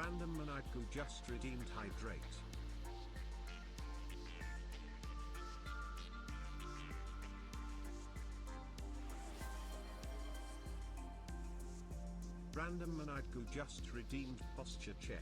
Random Maniacal just redeemed hydrate. Random Maniacal just redeemed posture check.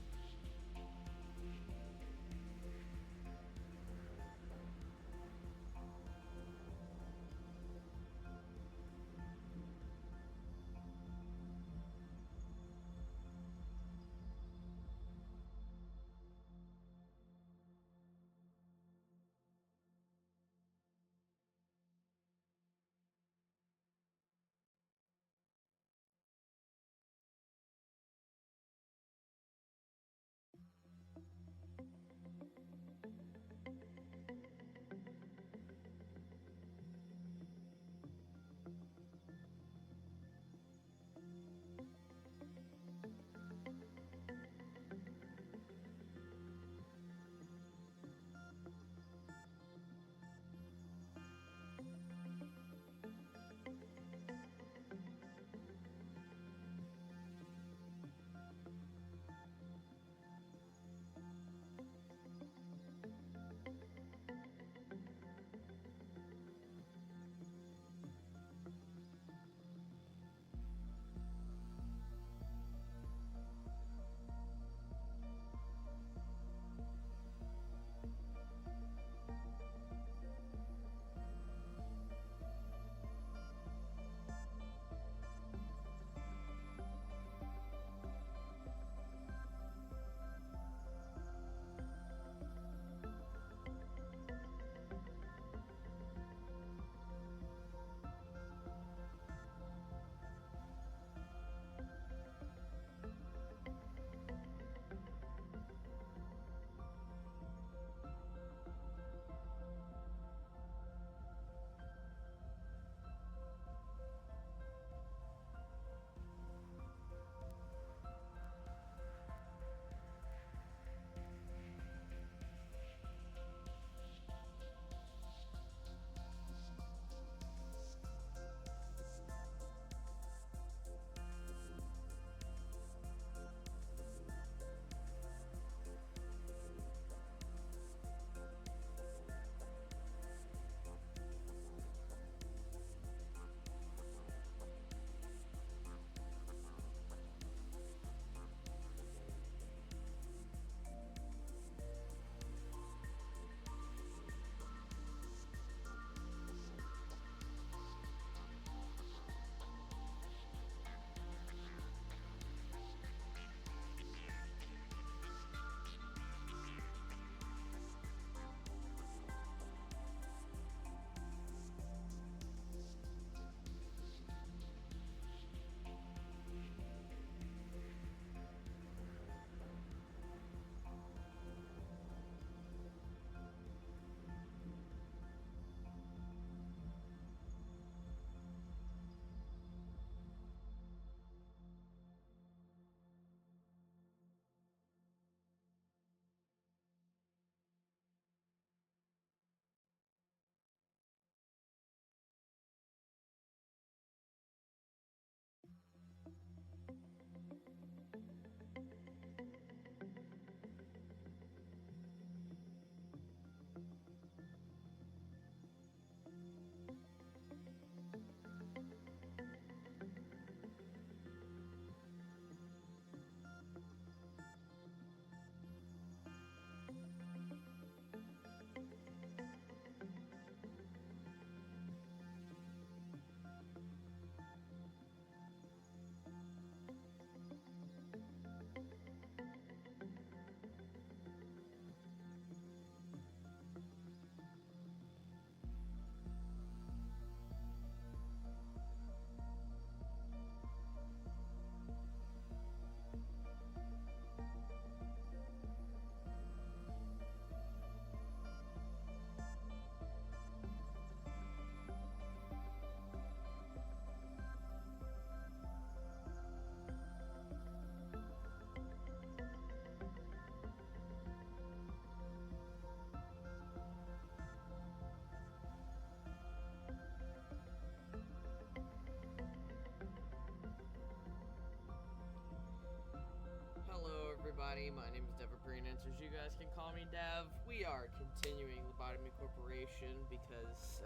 Hey, my name is Dev Green Answers. You guys can call me Dev. We are continuing Lobotomy Corporation because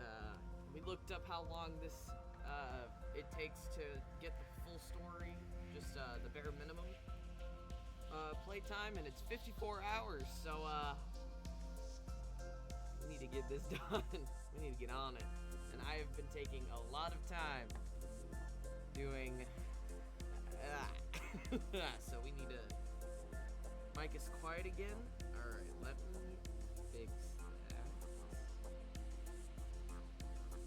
we looked up how long this it takes to get the full story, just the bare minimum playtime, and it's 54 hours. So we need to get this done. We need to get on it. And I have been taking a lot of time doing. So we need to. Mic is quiet again. Alright, let me fix that.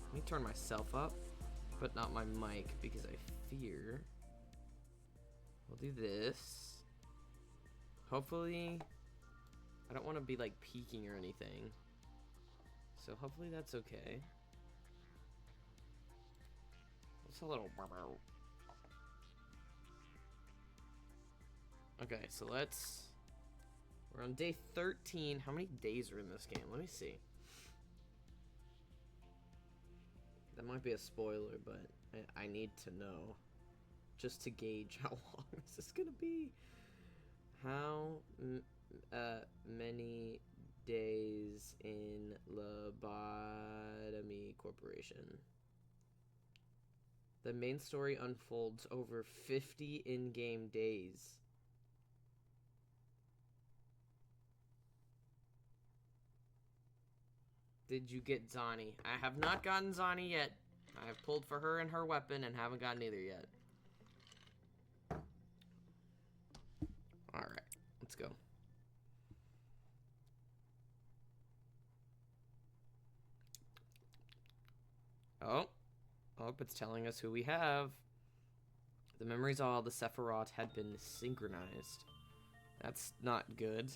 Let me turn myself up, but not my mic, because I fear. We'll do this. Hopefully, I don't want to be like peeking or anything. So hopefully that's okay. It's a little. Okay, so we're on day 13. How many days are in this game? Let me see. That might be a spoiler, but I need to know. Just to gauge how long this is gonna be. How many days in Lobotomy Corporation? The main story unfolds over 50 in-game days. Did you get Zani? I have not gotten Zani yet. I have pulled for her and her weapon and haven't gotten either yet. Alright, let's go. Oh, it's telling us who we have. The memories of all the Sephiroth had been synchronized. That's not good.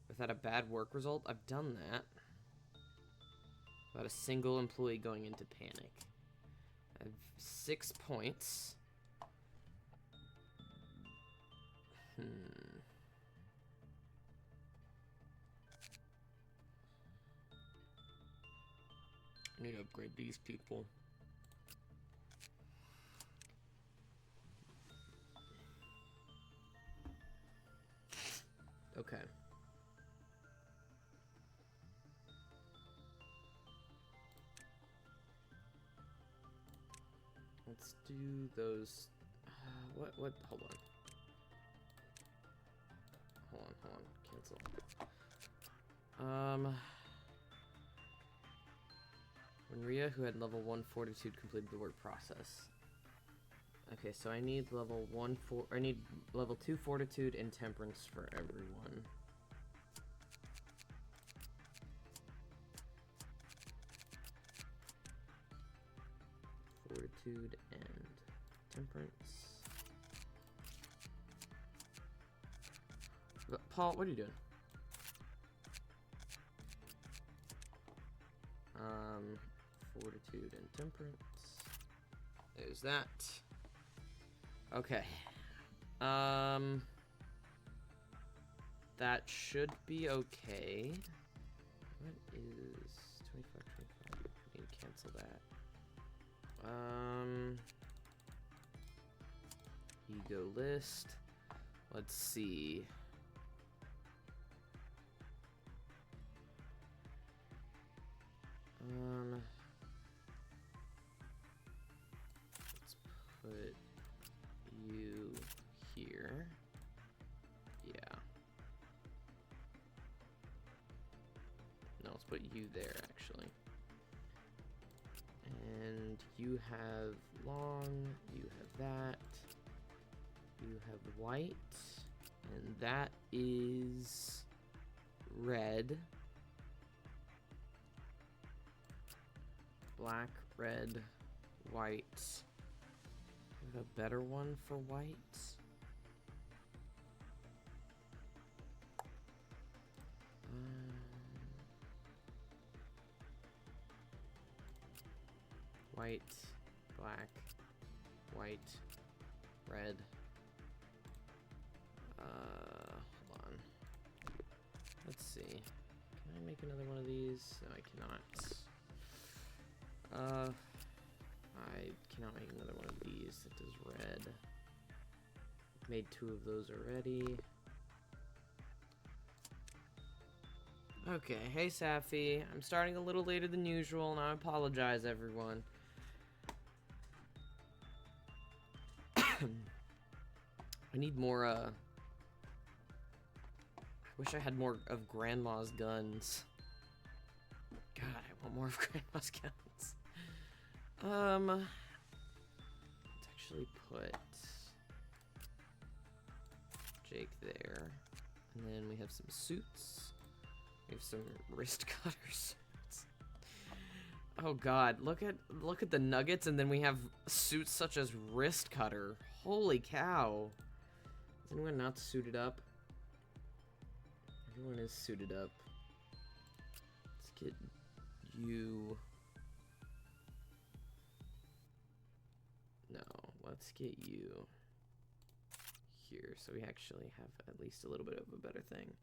Without a bad work result, I've done that. About a single employee going into panic. I have 6 points. I need to upgrade these people. Okay. Let's do those. What? Hold on. Cancel. When Rhea, who had level 1 fortitude, completed the work process. Okay, so I need level 2 fortitude and temperance for everyone. Fortitude and temperance. But Paul, what are you doing? Fortitude and temperance. There's that. Okay. That should be okay. What is 25, 25? I need to cancel that. Ego list. Let's see. Let's put you here. Yeah. No, let's put you there, actually. And you have long, you have that, you have white, and that is red. Black, red, white. We have a better one for white. White, black, white, red. Hold on. Let's see. Can I make another one of these? No, I cannot. I cannot make another one of these that does red. Made 2 of those already. Okay, hey Safi. I'm starting a little later than usual, and I apologize, everyone. I need more, I wish I had more of Grandma's guns. God, I want more of Grandma's guns. Let's actually put Jake there. And then we have some suits. We have some wrist cutter suits. Oh god, look at the nuggets, and then we have suits such as wrist cutter. Holy cow. Is anyone not suited up? Everyone is suited up. Let's get you. No, let's get you here so we actually have at least a little bit of a better thing.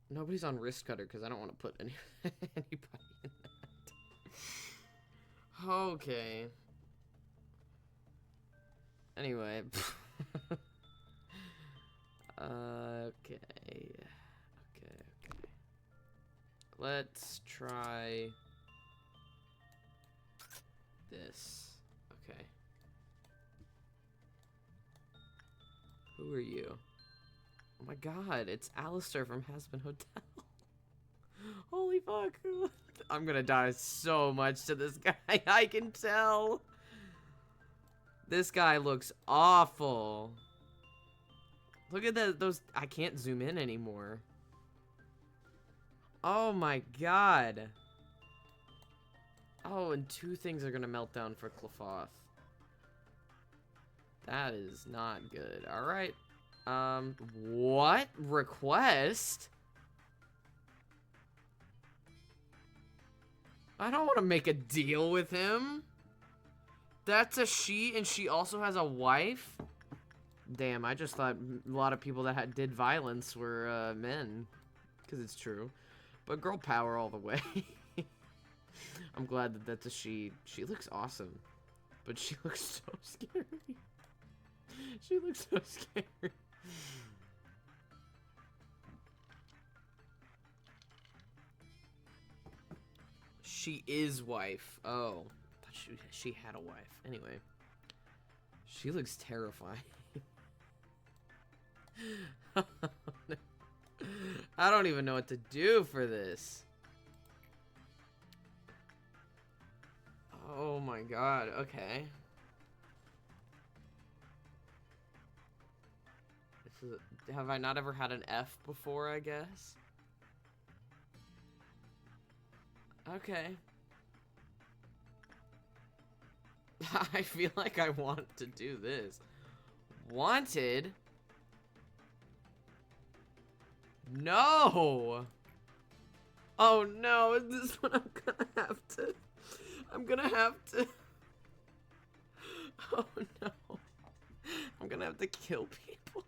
Nobody's on wrist cutter because I don't want to put anybody in that. Okay. Anyway. Okay. Let's try this. Okay. Who are you? Oh my god, it's Alistair from Hasbin Hotel. Holy fuck. I'm gonna die so much to this guy, I can tell. This guy looks awful. Look at that, those, I can't zoom in anymore. Oh my god. Oh, and two things are gonna melt down for Clefoth. That is not good. Alright. What? Request? I don't want to make a deal with him. That's a she, and she also has a wife? Damn, I just thought a lot of people that did violence were men. Because it's true. But girl power all the way. I'm glad that that's a she. She looks awesome. But she looks so scary. She looks so scary. She is wife. Oh, I thought she had a wife. Anyway, she looks terrifying. I don't even know what to do for this. Oh my god. Okay. Have I not ever had an F before, I guess? Okay. I feel like I want to do this. Wanted? No! Oh no, is this what I'm gonna have to... I'm gonna have to... Oh no. I'm gonna have to kill people.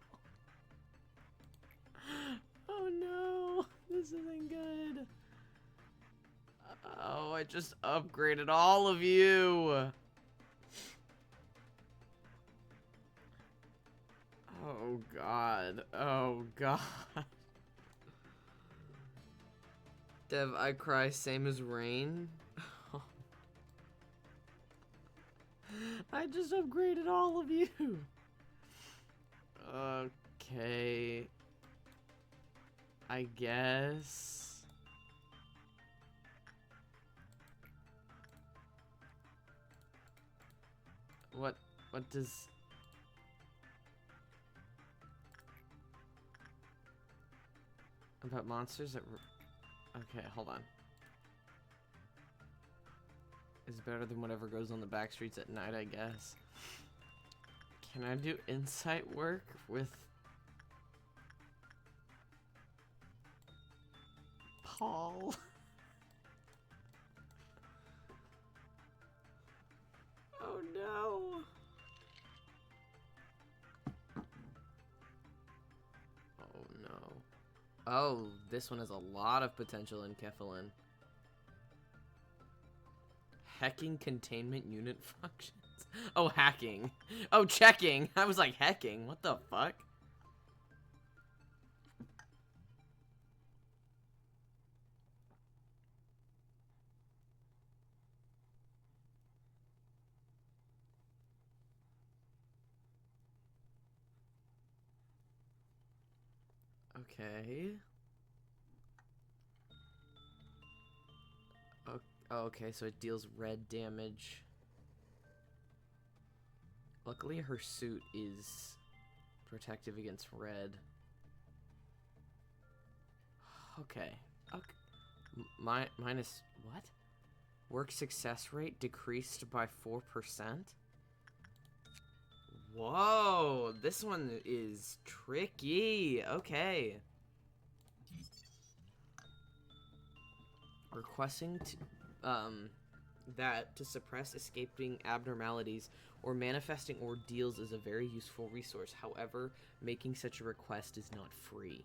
Oh no, this isn't good. Oh, I just upgraded all of you. Oh god, oh god. Dev, I cry same as Rain. I just upgraded all of you. Okay. I guess. What does... About monsters that... Okay, hold on. Is better than whatever goes on the back streets at night, I guess. Can I do insight work with... Paul? Oh no! Oh no. Oh, this one has a lot of potential in Kefalin. Hacking containment unit functions. Oh, hacking. Oh, checking. I was like, hacking. What the fuck? Okay. Okay, so it deals red damage. Luckily, her suit is protective against red. Okay. Minus what? Work success rate decreased by 4%? Whoa, this one is tricky. Okay. Requesting that to suppress escaping abnormalities or manifesting ordeals is a very useful resource. However, making such a request is not free.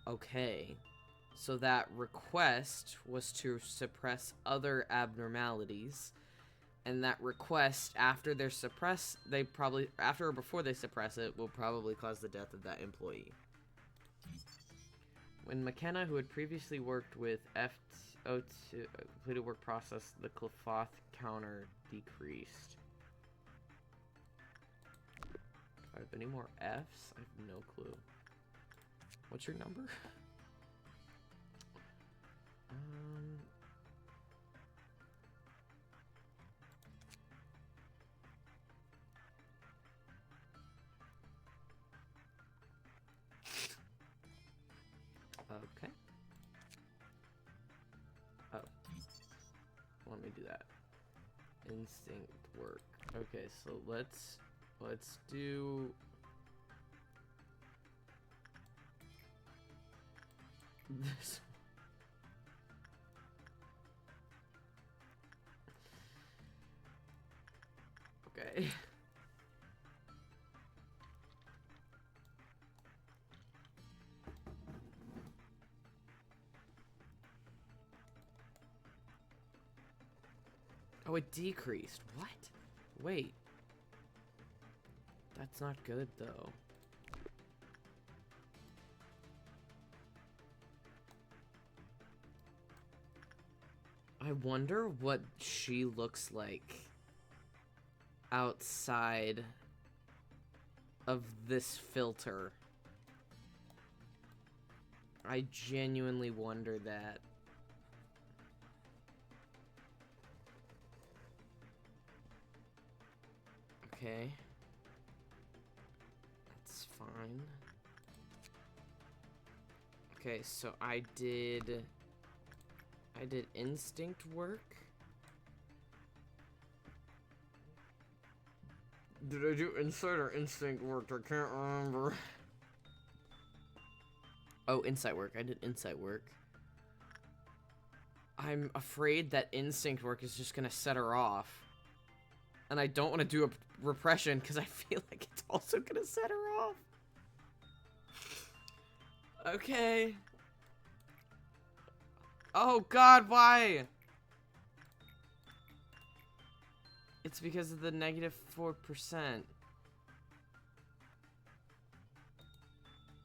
Okay. So that request was to suppress other abnormalities. And that request, after they're suppressed, after or before they suppress it, will probably cause the death of that employee. When McKenna, who had previously worked with FO2, completed work process, the cloth counter decreased. Do I have any more Fs? I have no clue. What's your number? Okay. Oh. Let me do that. Instinct work. Okay, so let's do this. Okay. Oh, it decreased. What? Wait. That's not good, though. I wonder what she looks like outside of this filter. I genuinely wonder that. Okay. That's fine. Okay, so I did instinct work. Did I do insight or instinct work? I can't remember. Oh, insight work. I did insight work. I'm afraid that instinct work is just gonna set her off. And I don't want to do a repression because I feel like it's also gonna set her off. Okay. Oh god, why? It's because of the negative 4%.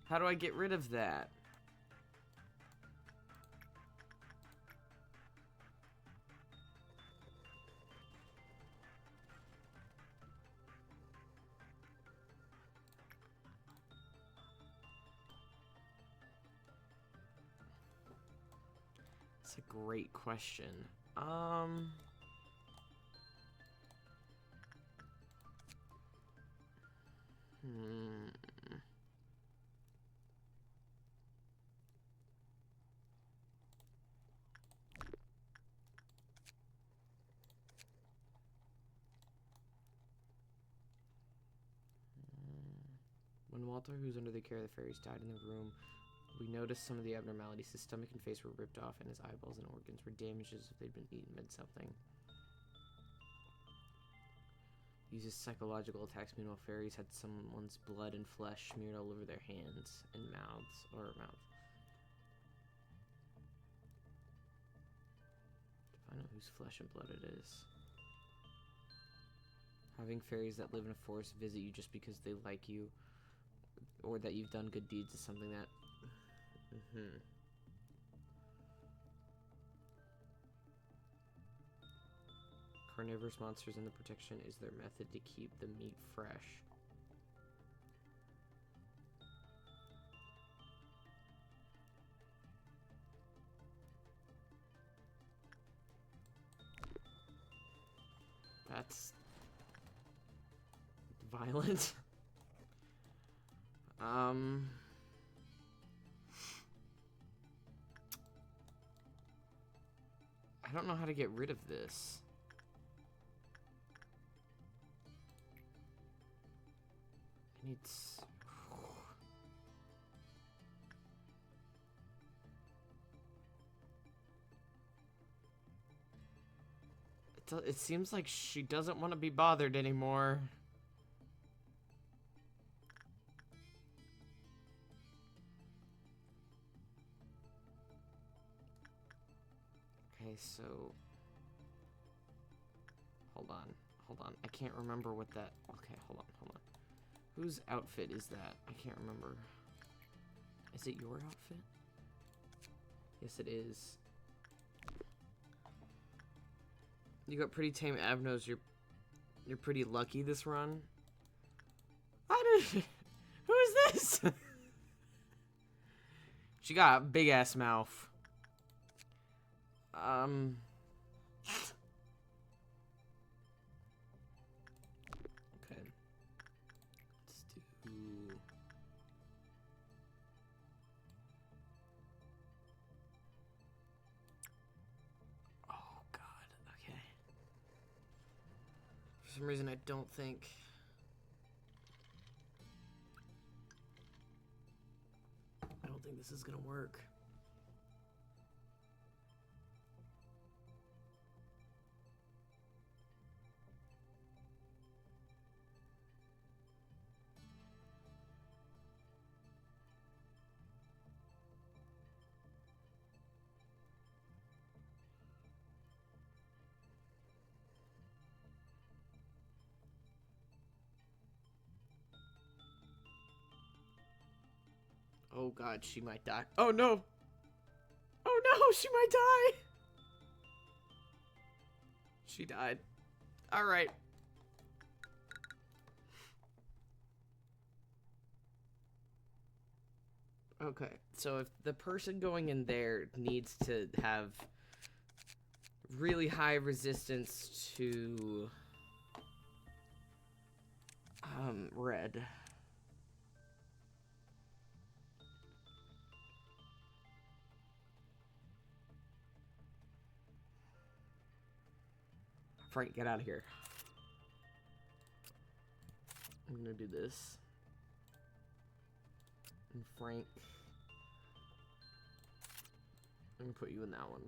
How do I get rid of that? That's a great question. When Walter, who's under the care of the fairies, died in the room, we noticed some of the abnormalities. His stomach and face were ripped off, and his eyeballs and organs were damaged as if they'd been eaten by something. Uses psychological attacks. Meanwhile, fairies had someone's blood and flesh smeared all over their hands and mouths, or mouth. To find out whose flesh and blood it is. Having fairies that live in a forest visit you just because they like you, or that you've done good deeds, is something that... Carnivorous monsters and the protection is their method to keep the meat fresh. That's violent. I don't know how to get rid of this. I need it seems like she doesn't want to be bothered anymore. Okay, so hold on. I can't remember what that. Okay, hold on. Whose outfit is that? I can't remember. Is it your outfit? Yes, it is. You got pretty tame abnos. You're pretty lucky this run. Who is this? She got a big ass mouth. Okay. Let's do. Oh God. Okay. For some reason, I don't think. This is gonna work. Oh God, she might die. Oh no! Oh no, she might die! She died. Alright. Okay, so if the person going in there needs to have really high resistance to red. Frank, get out of here. I'm gonna do this. And Frank, I'm gonna put you in that one.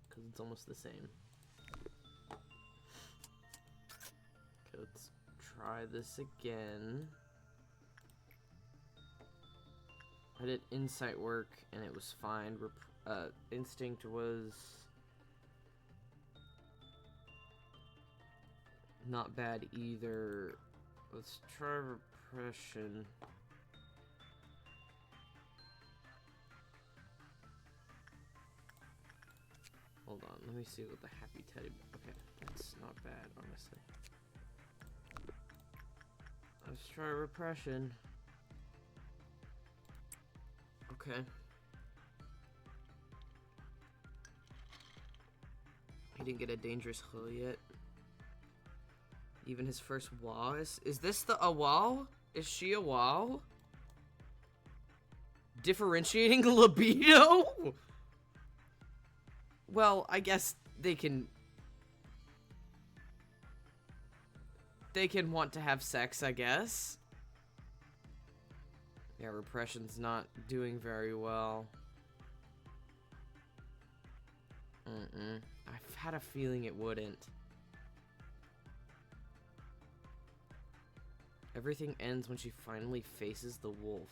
Because it's almost the same. Okay, let's try this again. I did insight work and it was fine. Instinct was not bad either. Let's try repression. Hold on, let me see what the happy teddy. Okay, that's not bad, honestly. Let's try repression. Okay. He didn't get a dangerous hull yet. Even his first wall is this a wall? Is she a wall? Differentiating libido? Well, I guess they can want to have sex, I guess. Yeah, repression's not doing very well. I've had a feeling it wouldn't. Everything ends when she finally faces the wolf.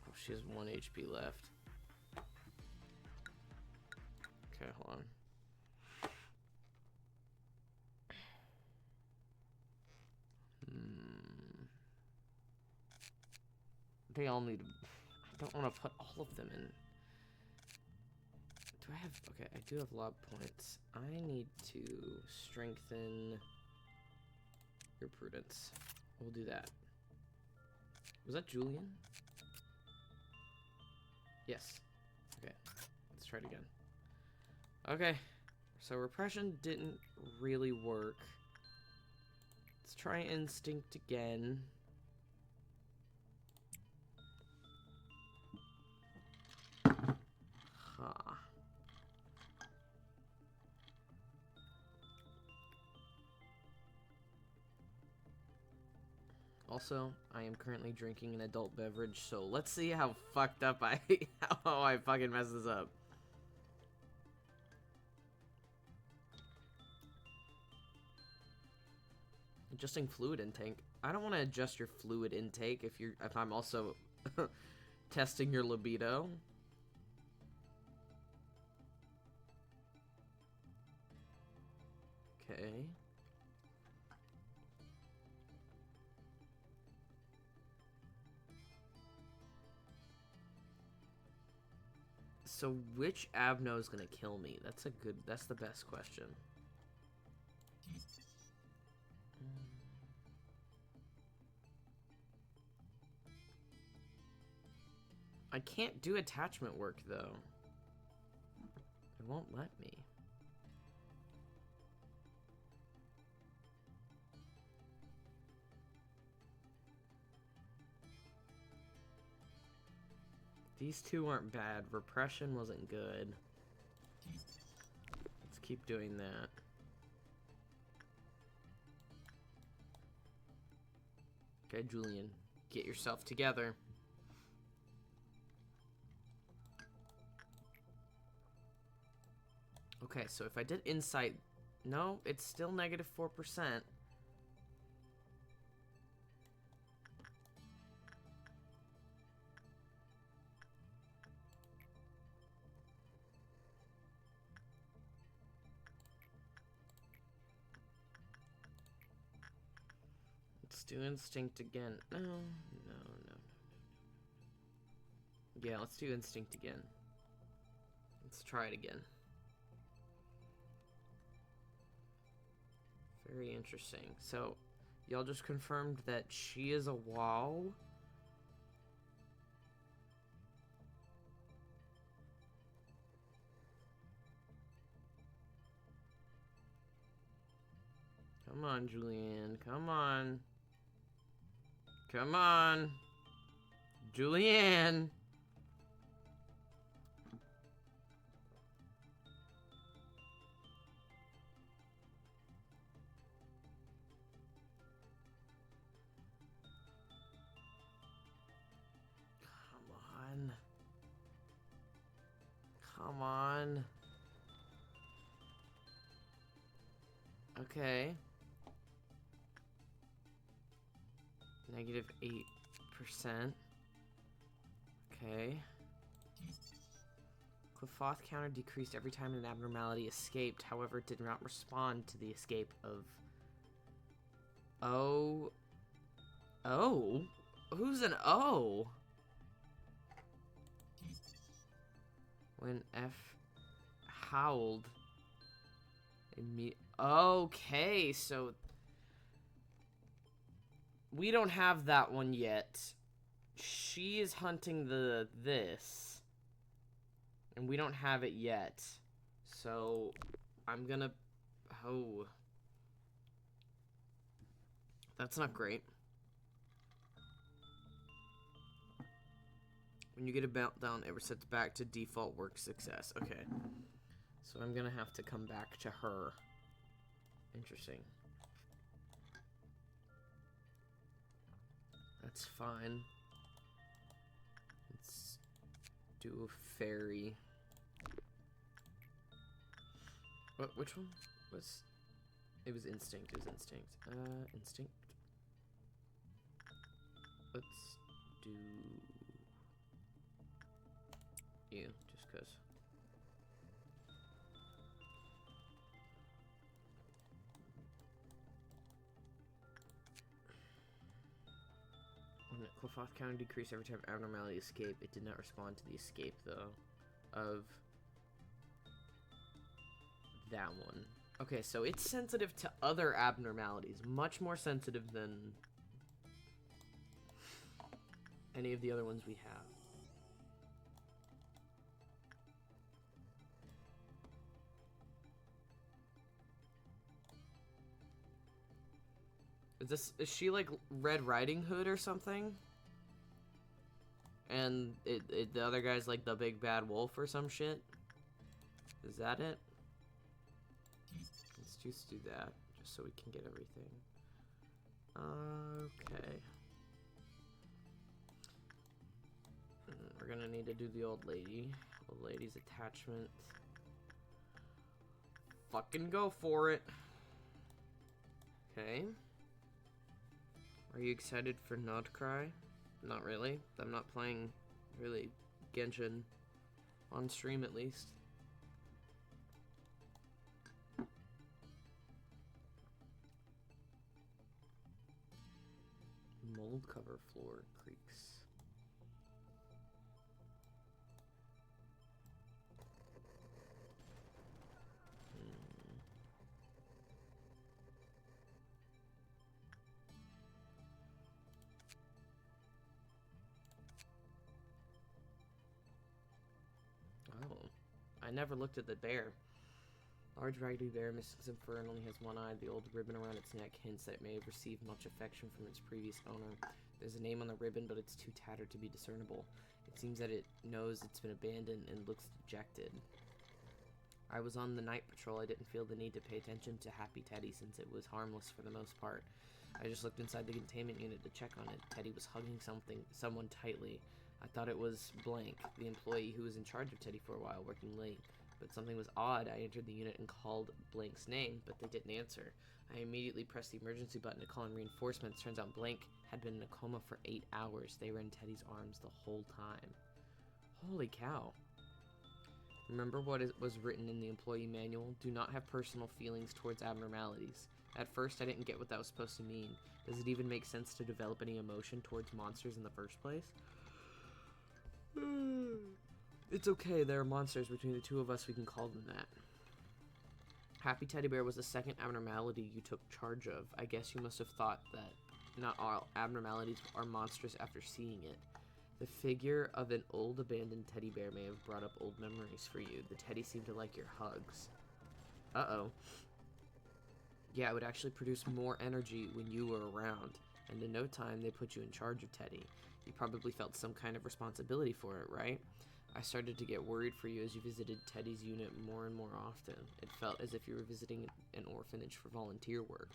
Oh, she has 1 HP left. Okay, hold on. They all need to... I don't want to put all of them in. Do I have... Okay, I do have lob points. I need to strengthen your prudence. We'll do that. Was that Julian? Yes. Okay, let's try it again. Okay. So repression didn't really work. Let's try instinct again. Huh. Also, I am currently drinking an adult beverage, so let's see how fucked up how I fucking mess this up. Adjusting fluid intake. I don't want to adjust your fluid intake if I'm also testing your libido. Okay. So which abno is gonna kill me? That's the best question. I can't do attachment work though. It won't let me. These two aren't bad. Repression wasn't good. Let's keep doing that. Okay, Julian, get yourself together. Okay, so if I did insight, no, it's still negative 4%. Let's do instinct again. No. Yeah, let's do instinct again. Let's try it again. Very interesting. So, y'all just confirmed that she is a wall. Come on, Julianne. Come on. Come on. Julianne. Come on. Okay. Negative 8%. Okay. Clifoth counter decreased every time an abnormality escaped. However, it did not respond to the escape of... O. O? Who's an O? When F howled... Okay, so... We don't have that one yet. She is hunting this. And we don't have it yet. So, I'm gonna... Oh. That's not great. When you get a meltdown, it resets back to default work success. Okay. So I'm gonna have to come back to her. Interesting. That's fine. Let's do a fairy. What? Which one was? It was instinct. It was instinct. Instinct. Let's do you, just cause. When the Clifoth counter decreased every time abnormality escape, it did not respond to the escape though of that one. Okay, so it's sensitive to other abnormalities, much more sensitive than any of the other ones we have. Is she like Red Riding Hood or something? And the other guy's like the big bad wolf or some shit? Is that it? Let's just do that, just so we can get everything. Okay. We're gonna need to do the old lady. Old lady's attachment. Fucking go for it. Okay. Are you excited for Not Cry? Not really. I'm not playing really Genshin on stream at least. Mold cover floor creaks. Oh, I never looked at the bear. Large raggedy bear, missing some fur and only has one eye. The old ribbon around its neck hints that it may have received much affection from its previous owner. There's a name on the ribbon, but it's too tattered to be discernible. It seems that it knows it's been abandoned and looks dejected. I was on the night patrol. I didn't feel the need to pay attention to Happy Teddy since it was harmless for the most part. I just looked inside the containment unit to check on it. Teddy was hugging someone tightly. I thought it was Blank, the employee who was in charge of Teddy for a while, working late. But something was odd. I entered the unit and called Blank's name, but they didn't answer. I immediately pressed the emergency button to call in reinforcements. Turns out Blank had been in a coma for 8 hours. They were in Teddy's arms the whole time. Holy cow. Remember what was written in the employee manual? Do not have personal feelings towards abnormalities. At first, I didn't get what that was supposed to mean. Does it even make sense to develop any emotion towards monsters in the first place? It's okay, there are monsters between the two of us, we can call them that. Happy Teddy Bear was the second abnormality you took charge of. I guess you must have thought that not all abnormalities are monsters after seeing it. The figure of an old abandoned teddy bear may have brought up old memories for you. The teddy seemed to like your hugs. Uh-oh. Yeah, it would actually produce more energy when you were around, and in no time they put you in charge of Teddy. You probably felt some kind of responsibility for it, right? I started to get worried for you as you visited Teddy's unit more and more often. It felt as if you were visiting an orphanage for volunteer work.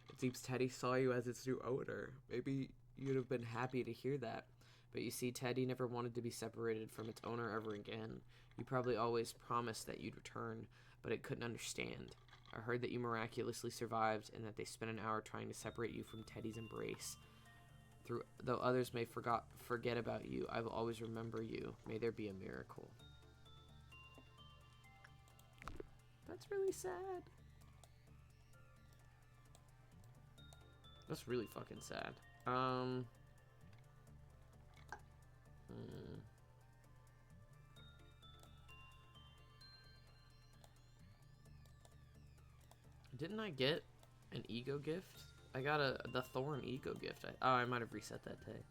It seems Teddy saw you as its new owner. Maybe you'd have been happy to hear that. But you see, Teddy never wanted to be separated from its owner ever again. You probably always promised that you'd return, but it couldn't understand. I heard that you miraculously survived and that they spent an hour trying to separate you from Teddy's embrace. Though others may forget about you, I will always remember you. May there be a miracle. That's really sad. That's really fucking sad. Didn't I get an ego gift? I got the Thorn ego gift. I might have reset that day.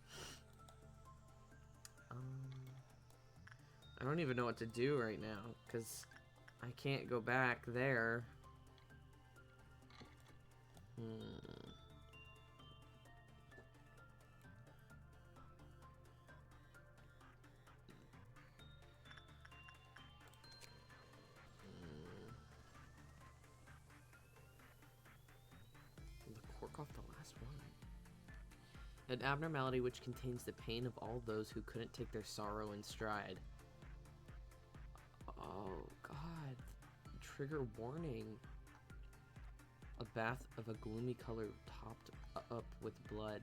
I don't even know what to do right now because I can't go back there. Cork off the last one. An abnormality which contains the pain of all those who couldn't take their sorrow in stride. Oh god. Trigger warning. A bath of a gloomy color topped up with blood.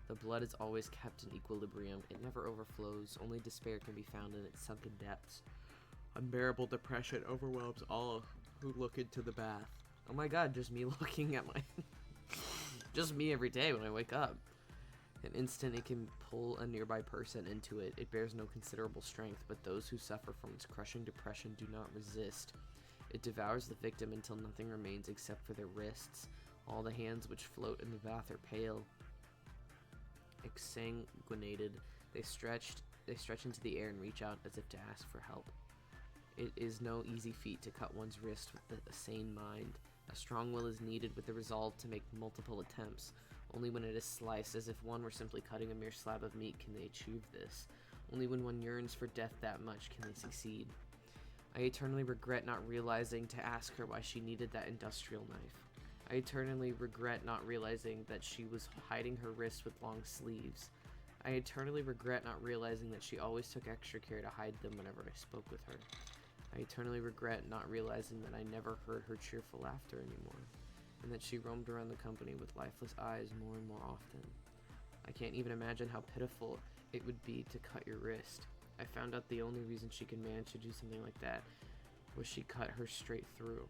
The blood is always kept in equilibrium. It never overflows. Only despair can be found in its sunken depths. Unbearable depression overwhelms all who look into the bath. Oh my god, just me looking at my... Just me every day when I wake up. An instant it can pull a nearby person into it. It bears no considerable strength, but those who suffer from its crushing depression do not resist. It devours the victim until nothing remains except for their wrists. All the hands which float in the bath are pale, exsanguinated. They stretch into the air and reach out as if to ask for help. It is no easy feat to cut one's wrist with a sane mind. A strong will is needed with the resolve to make multiple attempts. Only when it is sliced, as if one were simply cutting a mere slab of meat, can they achieve this. Only when one yearns for death that much can they succeed. I eternally regret not realizing to ask her why she needed that industrial knife. I eternally regret not realizing that she was hiding her wrists with long sleeves. I eternally regret not realizing that she always took extra care to hide them whenever I spoke with her. I eternally regret not realizing that I never heard her cheerful laughter anymore, and that she roamed around the company with lifeless eyes more and more often. I can't even imagine how pitiful it would be to cut your wrist. I found out the only reason she could manage to do something like that was she cut her straight through.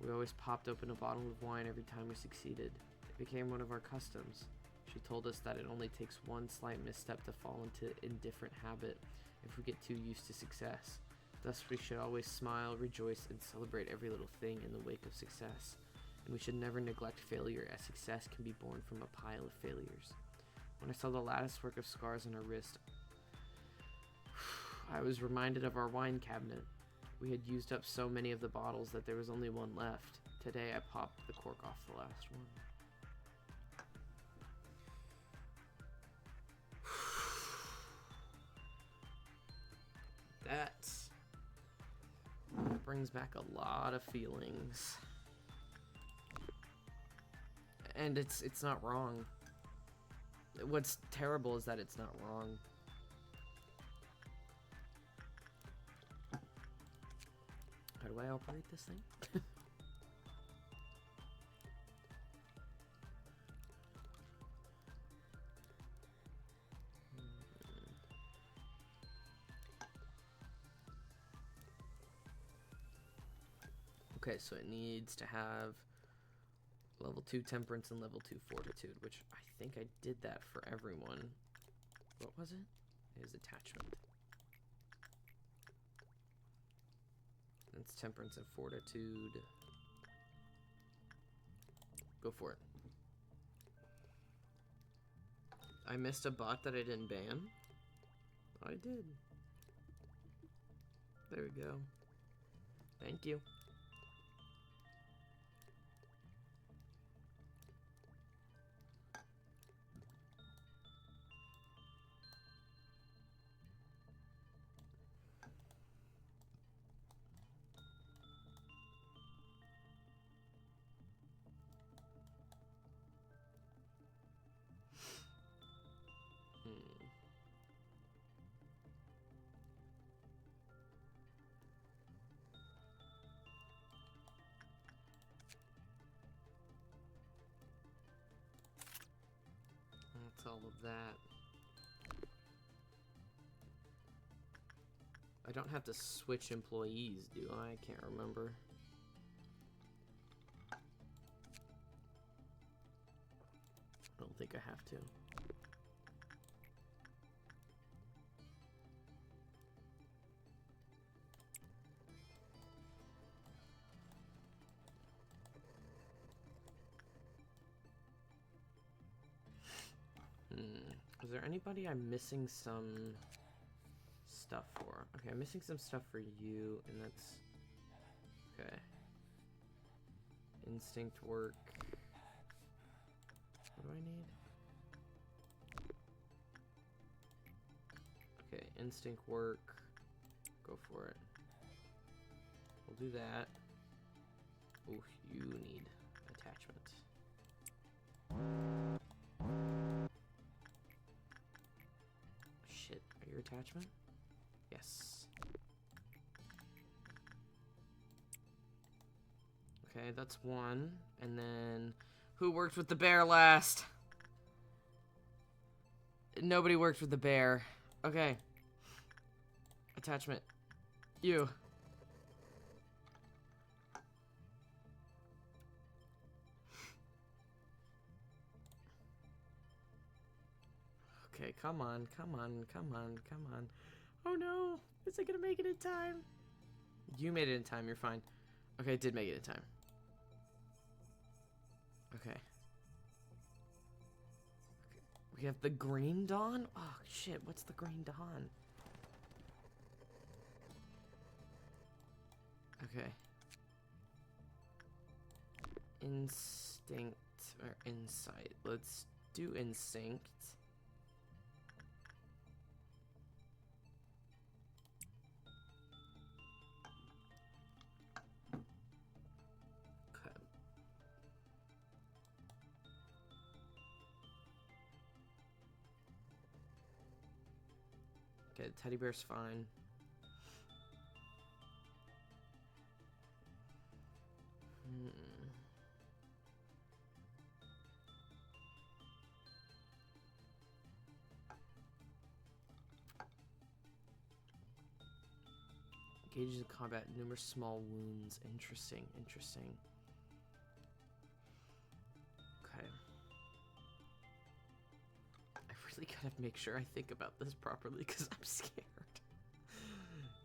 We always popped open a bottle of wine every time we succeeded. It became one of our customs. She told us that it only takes one slight misstep to fall into indifferent habit if we get too used to success. Thus, we should always smile, rejoice, and celebrate every little thing in the wake of success. And we should never neglect failure, as success can be born from a pile of failures. When I saw the latticework of scars on her wrist, I was reminded of our wine cabinet. We had used up so many of the bottles that there was only one left. Today, I popped the cork off the last one. That brings back a lot of feelings. And it's not wrong. What's terrible is that it's not wrong. How do I operate this thing? Okay, so it needs to have level 2 temperance and level 2 fortitude, which I think I did that for everyone. What was it? It was attachment. It's temperance and fortitude. Go for it. I missed a bot that I didn't ban. I did. There we go. Thank you. That's all of that. I don't have to switch employees, do I? I can't remember. I don't think I have to. Is there anybody I'm missing some stuff for? Okay, I'm missing some stuff for you, and that's... Okay. Instinct work. What do I need? Okay, instinct work. Go for it. We'll do that. Oh, you need attachment. Shit, are you attachment? Yes. Okay, that's one. And then, who worked with the bear last? Nobody worked with the bear. Okay. Attachment. You. Okay, come on, come on, come on, come on. Oh no, is it gonna make it in time? You made it in time, you're fine. Okay, it did make it in time. Okay. We have the Green Dawn? Oh shit, what's the Green Dawn? Okay. instinct or insight. Let's do instinct. Okay. Okay, teddy bear's fine. Engages in combat, numerous small wounds. Interesting, interesting. Okay. I really gotta make sure I think about this properly because I'm scared.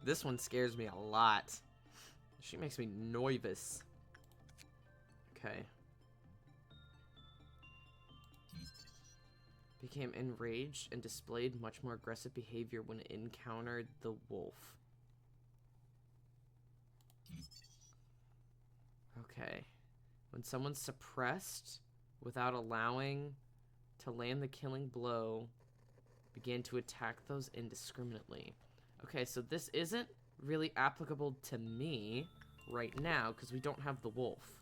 This one scares me a lot. She makes me nervous. Okay. Became enraged and displayed much more aggressive behavior when it encountered the wolf. Okay. When someone's suppressed without allowing to land the killing blow, began to attack those indiscriminately. Okay, so this isn't really applicable to me right now because we don't have the wolf.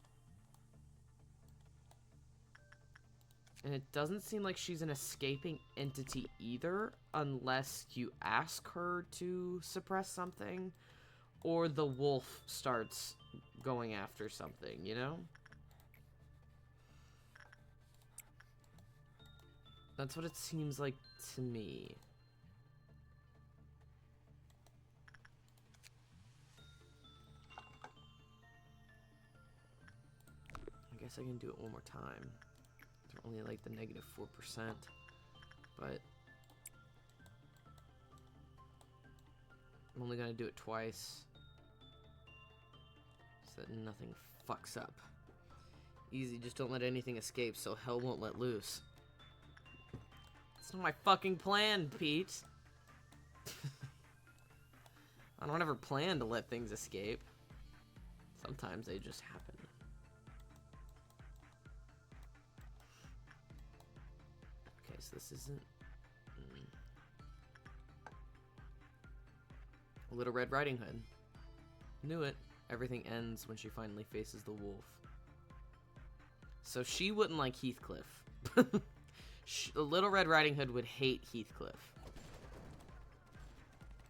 And it doesn't seem like she's an escaping entity either, unless you ask her to suppress something, or the wolf starts going after something, you know? That's what it seems like to me. I guess I can do it one more time. They're only like the negative 4%, but I'm only gonna do it twice so that nothing fucks up. Easy, just don't let anything escape so hell won't let loose. It's not my fucking plan, Pete. I don't ever plan to let things escape. Sometimes they just happen. Okay, so this isn't... Little Red Riding Hood. Knew it. Everything ends when she finally faces the wolf. So she wouldn't like Heathcliff. Little Red Riding Hood would hate Heathcliff.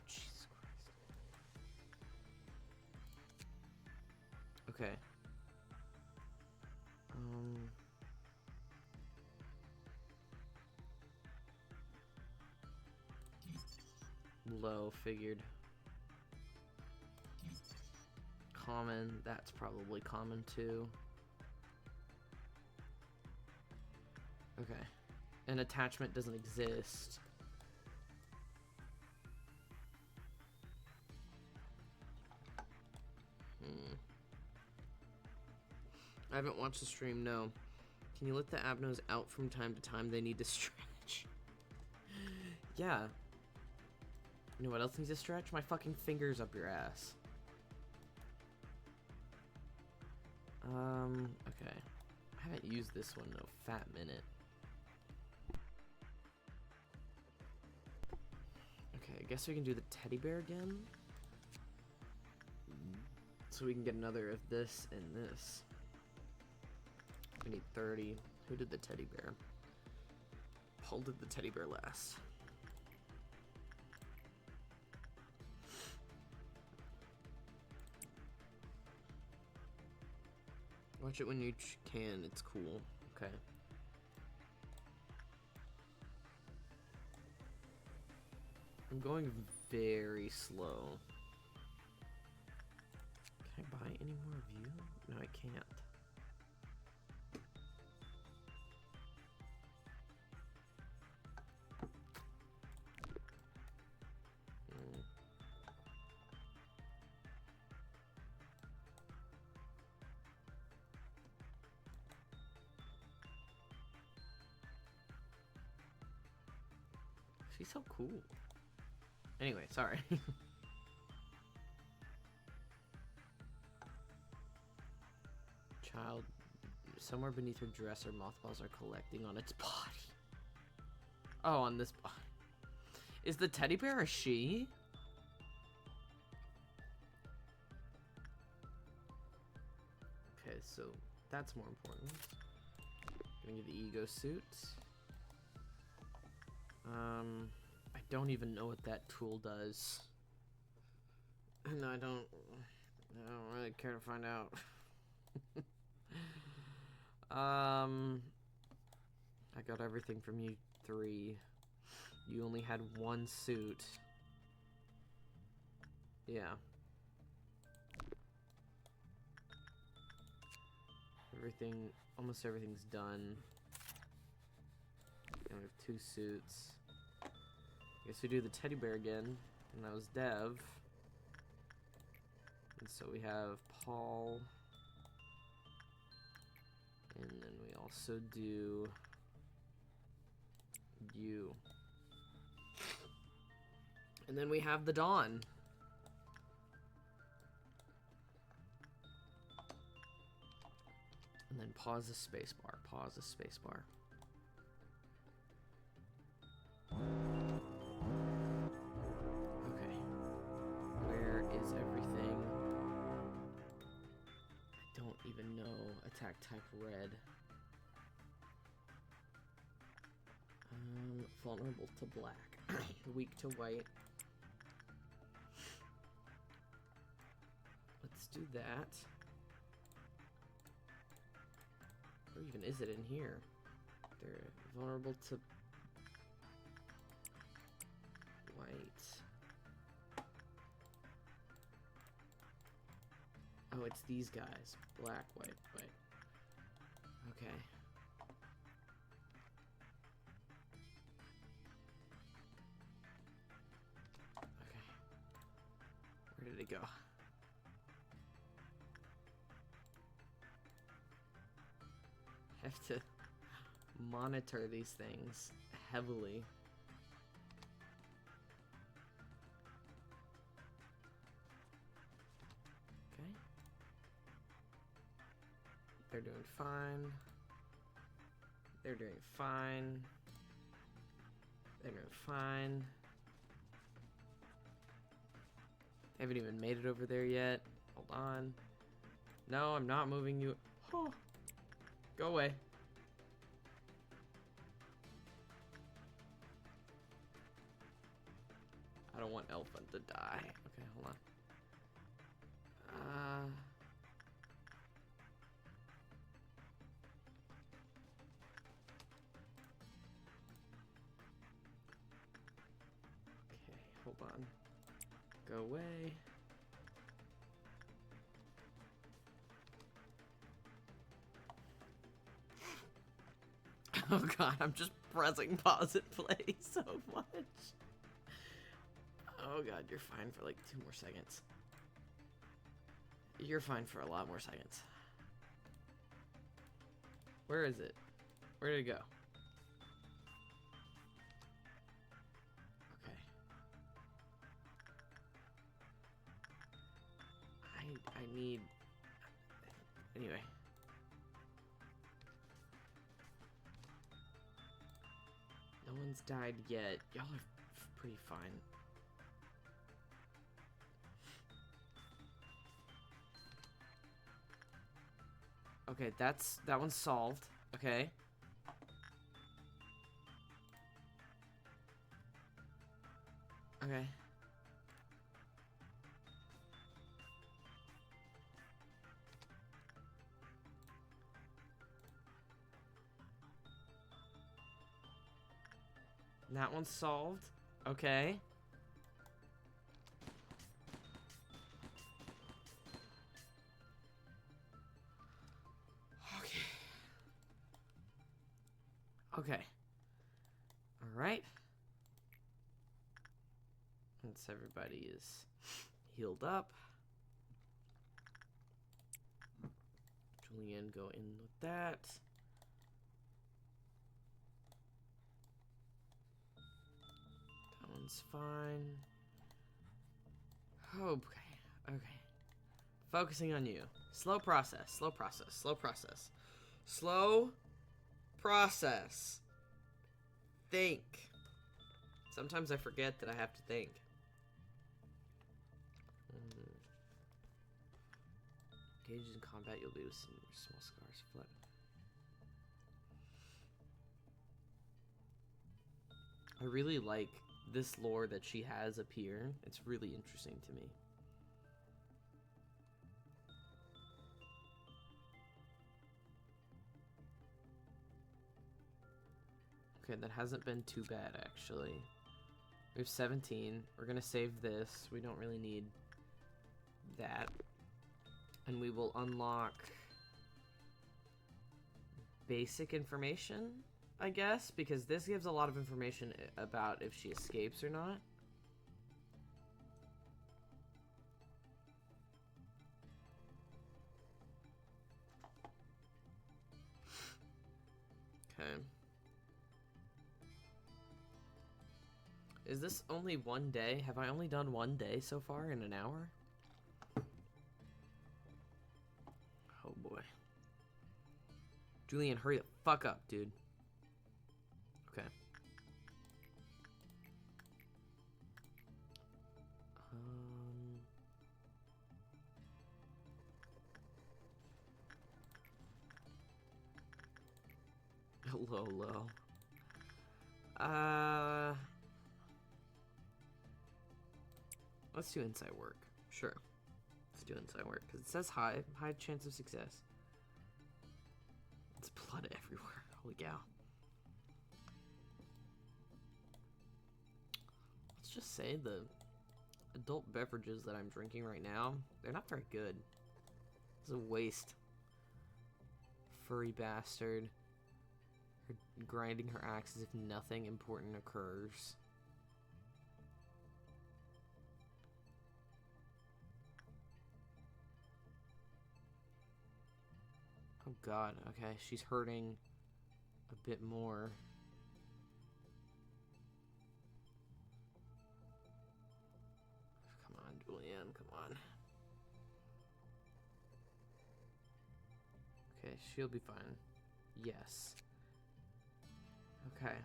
Jesus Christ. Okay. Low, figured. Common, that's probably common too. Okay. An attachment doesn't exist. I haven't watched the stream, no. Can you let the abnos out from time to time? They need to stretch. Yeah. You know what else needs to stretch? My fucking fingers up your ass. Okay. I haven't used this one in a fat minute. Okay, I guess we can do the teddy bear again. So we can get another of this and this. We need 30. Who did the teddy bear? Paul did the teddy bear last. Watch it when you can, it's cool. Okay. I'm going very slow. Can I buy any more of you? No, I can't. She's so cool. Anyway, sorry. Child Somewhere beneath her dresser, mothballs are collecting on its body. Oh, on this body. Is the teddy bear a she? Okay, so that's more important. Gonna get the ego suit. I don't even know what that tool does. And I don't really care to find out. I got everything from you three. You only had one suit. Yeah. Almost everything's done. And we have 2 suits. Guess we do the teddy bear again, and that was Dev. And so we have Paul. And then we also do you. And then we have the Dawn. And then pause the spacebar. Pause the spacebar. Okay. Where is everything? I don't even know. Attack type red. Vulnerable to black. Weak to white. Let's do that. Or even is it in here? They're vulnerable to white. Oh, it's these guys. Black, white, white. Okay. Okay. Where did it go? I have to monitor these things heavily. Okay. They're doing fine. They're doing fine. They're doing fine. They haven't even made it over there yet. Hold on. No, I'm not moving you. Oh. Go away. I don't want Elephant to die. Okay, hold on. Okay, hold on. Go away. Oh god, I'm just pressing pause and play so much. Oh god, you're fine for like 2 more seconds. You're fine for a lot more seconds. Where is it? Where did it go? Okay. I need... Anyway. No one's died yet. Y'all are pretty fine. Okay, that one's solved. Okay. Okay. That one's solved. Okay. Okay. Alright. Once everybody is healed up. Julian, go in with that. That one's fine. Okay. Okay. Focusing on you. Slow process, slow process, slow process. Slow process. Think. Sometimes I forget that I have to think. Engaged in combat, you'll be with some small scars. Flip. I really like this lore that she has up here. It's really interesting to me. Okay, that hasn't been too bad, actually. We have 17. We're gonna save this. We don't really need that. And we will unlock basic information, I guess, because this gives a lot of information about if she escapes or not. Okay. Is this only one day? Have I only done one day so far in an hour? Oh boy. Julian, hurry the fuck up, dude. Okay. Low. Let's do insight work. Sure. Let's do insight work, because it says high chance of success. It's blood everywhere. Holy cow. Let's just say the adult beverages that I'm drinking right now, they're not very good. It's a waste. Furry bastard. Her grinding her axe as if nothing important occurs. Oh god, okay, she's hurting a bit more. Come on, Julian, come on. Okay, she'll be fine. Yes. Okay.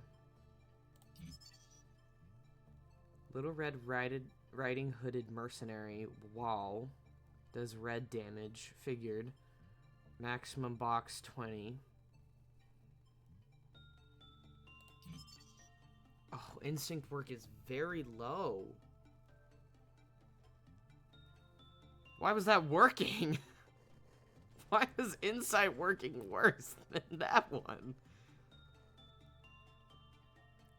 Little Red Riding Hooded Mercenary, wow. Does red damage, figured. Maximum box 20. Oh, instinct work is very low. Why was that working? Why was insight working worse than that one?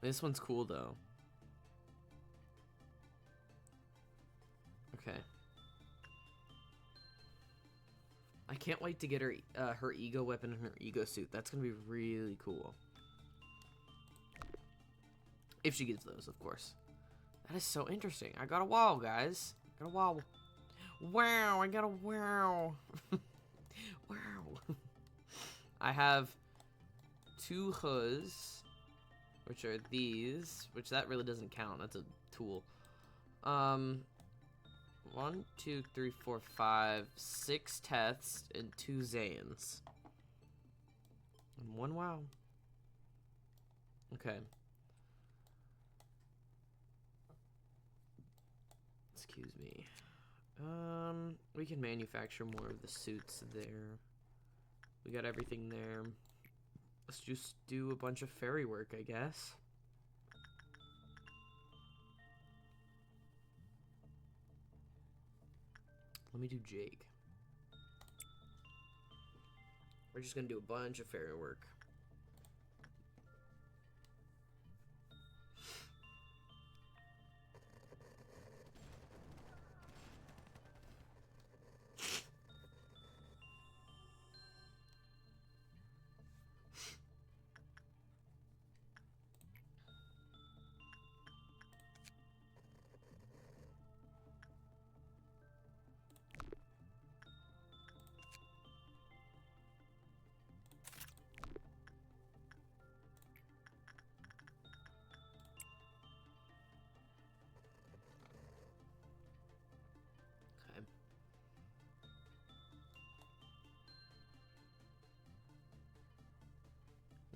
This one's cool though. Okay. I can't wait to get her her ego weapon and her ego suit. That's gonna be really cool. If she gets those, of course. That is so interesting. I got a wow, guys. I got a wow. Wow, I got a wow. Wow. I have 2 hoods, which are these, which that really doesn't count. That's a tool. 1, 2, 3, 4, 5, 6 Teths, and 2 Zans. And 1 wow. Okay. Excuse me. We can manufacture more of the suits there. We got everything there. Let's just do a bunch of fairy work, I guess. Let me do Jake. We're just gonna do a bunch of fairy work.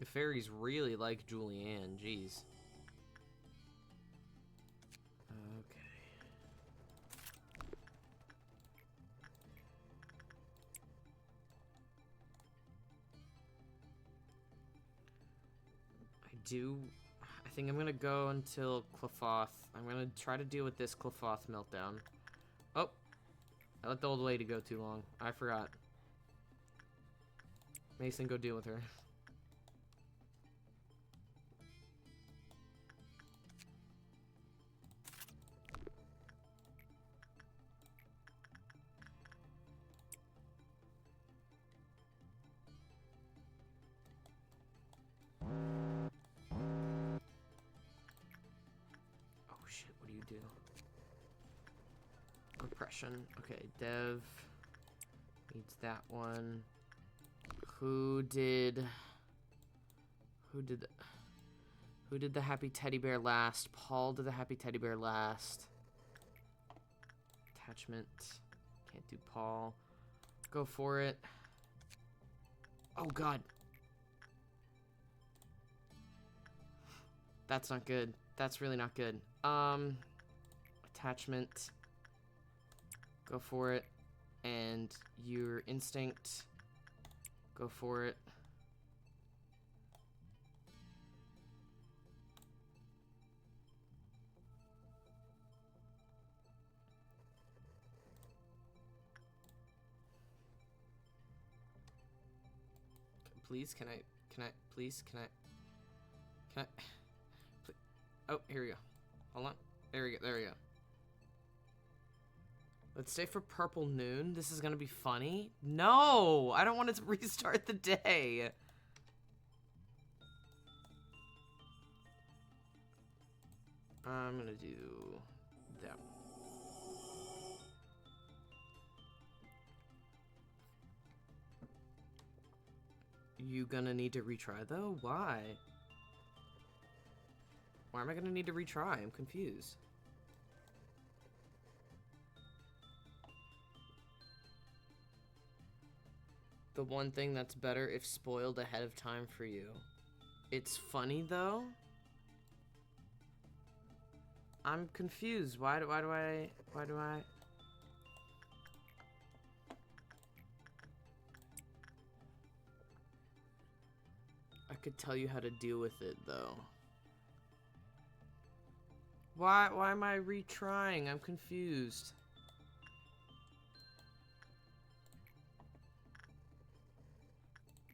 The fairies really like Julianne, jeez. Okay. I think I'm gonna go until Clefauth. I'm gonna try to deal with this Clefauth meltdown. Oh! I let the old lady go too long. I forgot. Mason, go deal with her. Oh shit, what do you do? Oppression. Okay, Dev needs that one. Who did the happy teddy bear last? Paul did the happy teddy bear last. Attachment. Can't do Paul. Go for it. Oh god. That's not good. That's really not good. Attachment. Go for it. And your instinct. Go for it. Please, can I, please, can I, please. Oh, here we go. Hold on. There we go. Let's stay for Purple Noon. This is gonna be funny. No! I don't want to restart the day. I'm gonna do that. You gonna need to retry though? Why? Why am I gonna need to retry? I'm confused. The one thing that's better if spoiled ahead of time for you. It's funny though. I'm confused. Why do I? I could tell you how to deal with it though. Why am I retrying? I'm confused.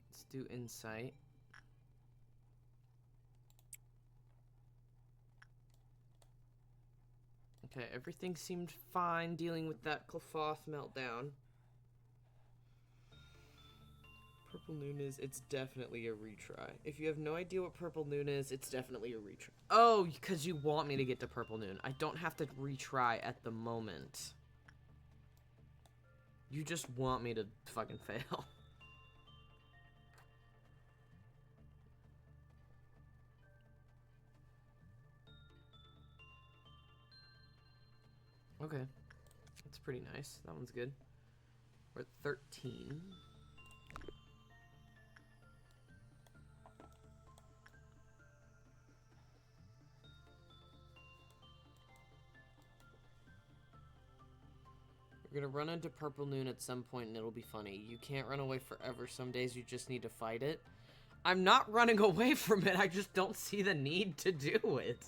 Let's do insight. Okay, everything seemed fine dealing with that Clefauth meltdown. Purple Noon is, it's definitely a retry. If you have no idea what Purple Noon is, it's definitely a retry. Oh, because you want me to get to Purple Noon. I don't have to retry at the moment. You just want me to fucking fail. Okay. That's pretty nice. That one's good. We're at 13. We're gonna run into Purple Noon at some point and it'll be funny. You can't run away forever. Some days you just need to fight it. I'm not running away from it. I just don't see the need to do it.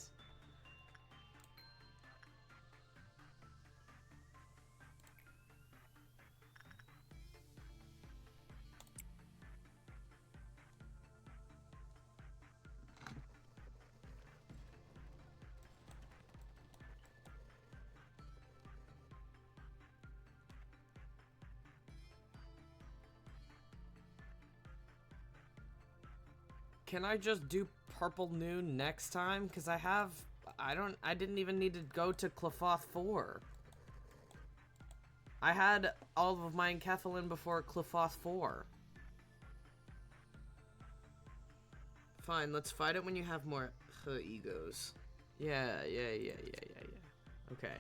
Can I just do Purple Noon next time? Because I didn't even need to go to Clefauth 4. I had all of my enkephalin before Clefauth 4. Fine, let's fight it when you have more egos. Yeah. Okay.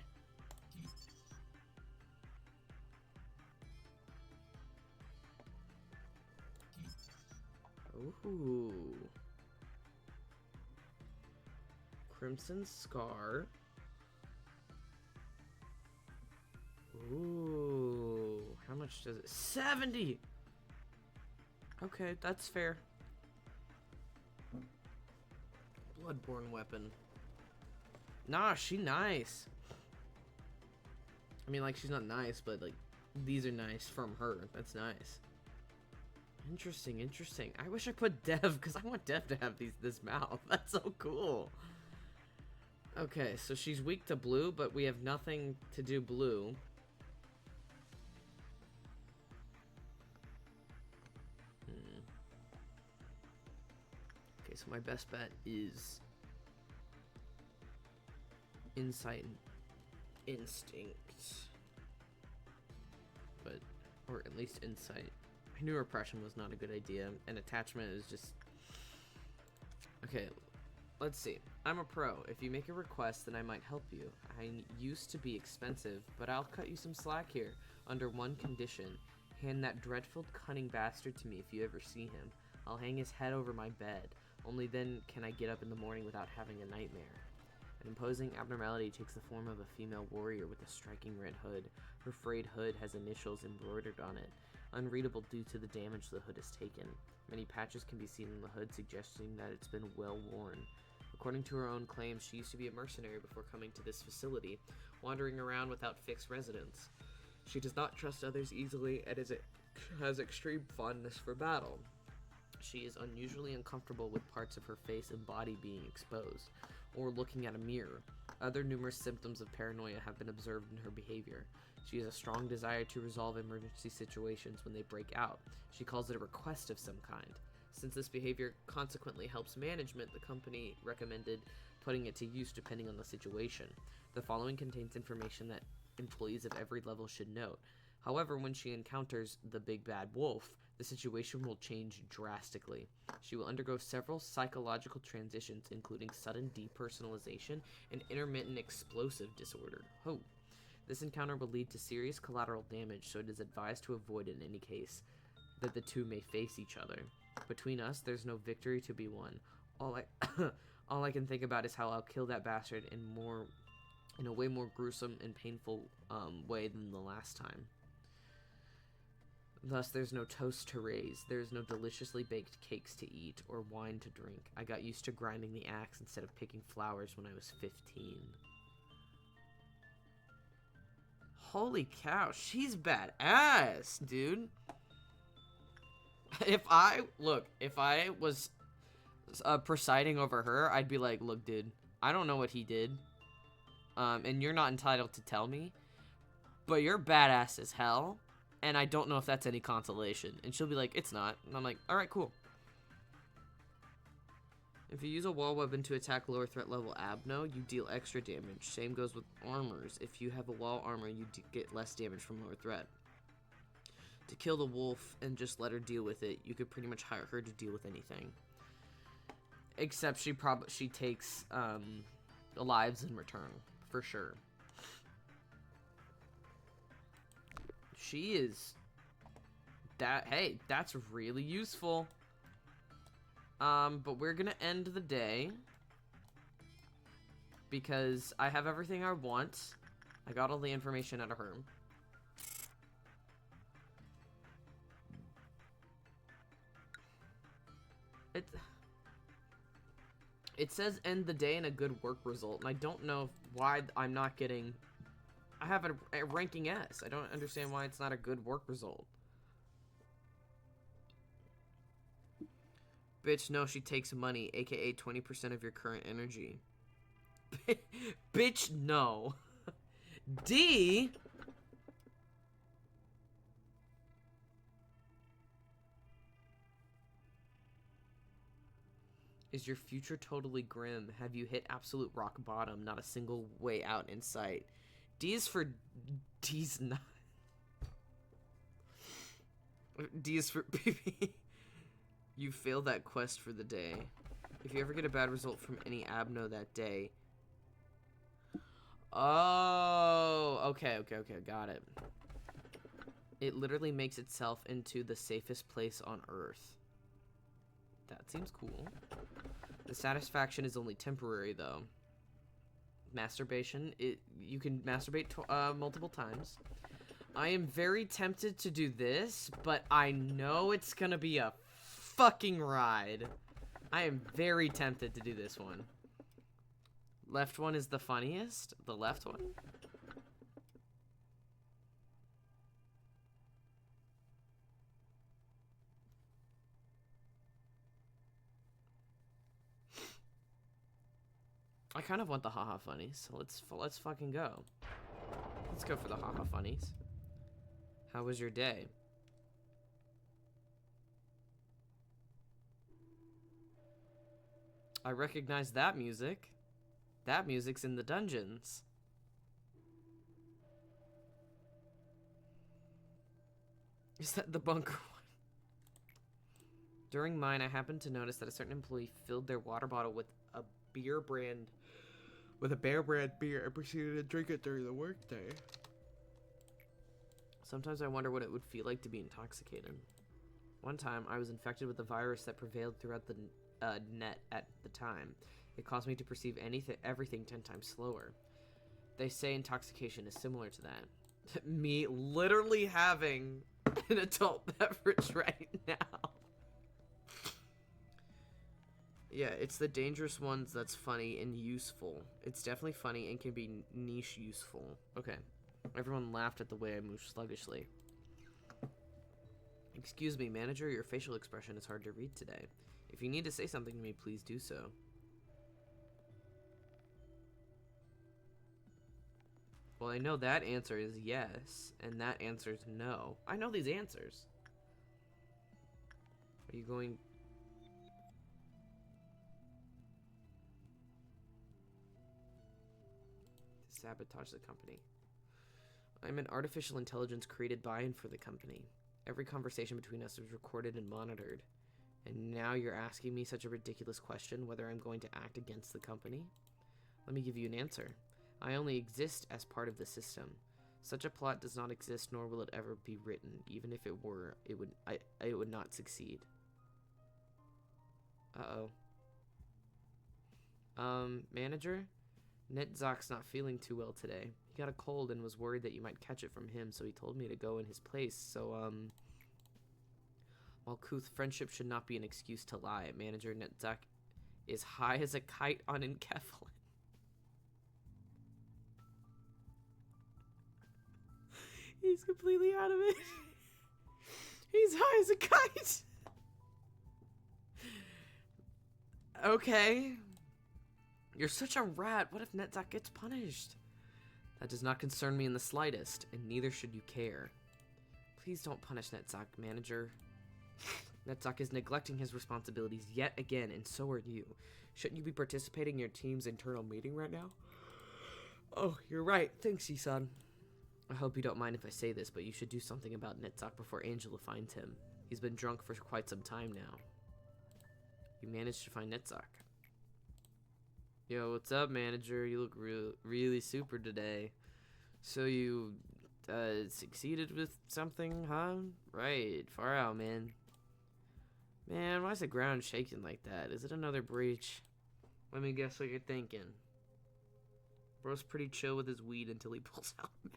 Ooh. Crimson Scar. Ooh, how much does it? 70! Okay, that's fair. Bloodborne weapon. Nah, she nice. I mean, like, she's not nice, but, like, these are nice from her. That's nice. Interesting, interesting. I wish I put Dev, because I want Dev to have this mouth. That's so cool. Okay, so she's weak to blue, but we have nothing to do blue. Okay, so my best bet is Insight and Instinct. But, or at least Insight. I knew Repression was not a good idea, and Attachment is just... Okay, let's see. I'm a pro. If you make a request, then I might help you. I used to be expensive, but I'll cut you some slack here, under one condition. Hand that dreadful, cunning bastard to me if you ever see him. I'll hang his head over my bed. Only then can I get up in the morning without having a nightmare. An imposing abnormality takes the form of a female warrior with a striking red hood. Her frayed hood has initials embroidered on it, unreadable due to the damage the hood has taken. Many patches can be seen in the hood, suggesting that it's been well worn. According to her own claims, she used to be a mercenary before coming to this facility, wandering around without fixed residence. She does not trust others easily and has extreme fondness for battle. She is unusually uncomfortable with parts of her face and body being exposed, or looking at a mirror. Other numerous symptoms of paranoia have been observed in her behavior. She has a strong desire to resolve emergency situations when they break out. She calls it a request of some kind. Since this behavior consequently helps management, the company recommended putting it to use depending on the situation. The following contains information that employees of every level should note. However, when she encounters the big bad wolf, the situation will change drastically. She will undergo several psychological transitions, including sudden depersonalization and intermittent explosive disorder. Oh. This encounter will lead to serious collateral damage, so it is advised to avoid in any case that the two may face each other. Between us, there's no victory to be won. All I can think about is how I'll kill that bastard in a way more gruesome and painful way than the last time. Thus, there's no toast to raise, there's no deliciously baked cakes to eat, or wine to drink. I got used to grinding the axe instead of picking flowers when I was 15. Holy cow, she's badass, dude. If I was presiding over her, I'd be like, look, dude, I don't know what he did, and you're not entitled to tell me, but you're badass as hell. And I don't know if that's any consolation. And she'll be like, it's not. And I'm like, alright, cool. If you use a wall weapon to attack lower threat level Abno, you deal extra damage. Same goes with armors. If you have a wall armor, you get less damage from lower threat. To kill the wolf and just let her deal with it, you could pretty much hire her to deal with anything. Except she takes lives in return, for sure. She is hey, that's really useful. But we're gonna end the day because I have everything I want. I got all the information out of her. It says end the day in a good work result, and I don't know why I'm not getting... I have a ranking S. I don't understand why it's not a good work result. Bitch, no, she takes money, aka 20% of your current energy. Bitch, no. D? Is your future totally grim? Have you hit absolute rock bottom? Not a single way out in sight. D is for... D's not... D is for... You failed that quest for the day. If you ever get a bad result from any Abno that day... Oh, okay, got it. It literally makes itself into the safest place on Earth. That seems cool. The satisfaction is only temporary, though. masturbation. You can masturbate multiple times. I am very tempted to do this, but I know it's gonna be a fucking ride. I am very tempted to do this one. Left one is the funniest. The left one? I kind of want the haha funnies, so let's fucking go. Let's go for the haha funnies. How was your day? I recognize that music. That music's in the dungeons. Is that the bunker one? During mine, I happened to notice that a certain employee filled their water bottle with a beer brand bear brand beer and proceeded to drink it during the workday. Sometimes I wonder what it would feel like to be intoxicated. One time, I was infected with a virus that prevailed throughout the net at the time. It caused me to perceive everything 10 times slower. They say intoxication is similar to that. Me literally having an adult beverage right now. Yeah, it's the dangerous ones that's funny and useful. It's definitely funny and can be niche useful. Okay. Everyone laughed at the way I moved sluggishly. Excuse me, manager, your facial expression is hard to read today. If you need to say something to me, please do so. Well, I know that answer is yes, and that answer is no. I know these answers. Are you going... to sabotage the company? I'm an artificial intelligence created by and for the company. Every conversation between us is recorded and monitored. And now you're asking me such a ridiculous question, whether I'm going to act against the company? Let me give you an answer. I only exist as part of the system. Such a plot does not exist, nor will it ever be written. Even if it were, it would not succeed. Uh-oh. Manager? Netzach's not feeling too well today. He got a cold and was worried that you might catch it from him, so he told me to go in his place. So, Malkuth, friendship should not be an excuse to lie. Manager Netzach is high as a kite on enkephalin. He's completely out of it. He's high as a kite. Okay. You're such a rat. What if Netzach gets punished? That does not concern me in the slightest, and neither should you care. Please don't punish Netzach, manager. Netzach is neglecting his responsibilities yet again, and so are you. Shouldn't you be participating in your team's internal meeting right now? Oh, you're right. Thanks, Isan. I hope you don't mind if I say this, but you should do something about Netzach before Angela finds him. He's been drunk for quite some time now. You managed to find Netzach. Yo, what's up, manager? You look really super today. So you, succeeded with something, huh? Right, far out, man. Man, why is the ground shaking like that? Is it another breach? Let me guess what you're thinking. Bro's pretty chill with his weed until he pulls out meth.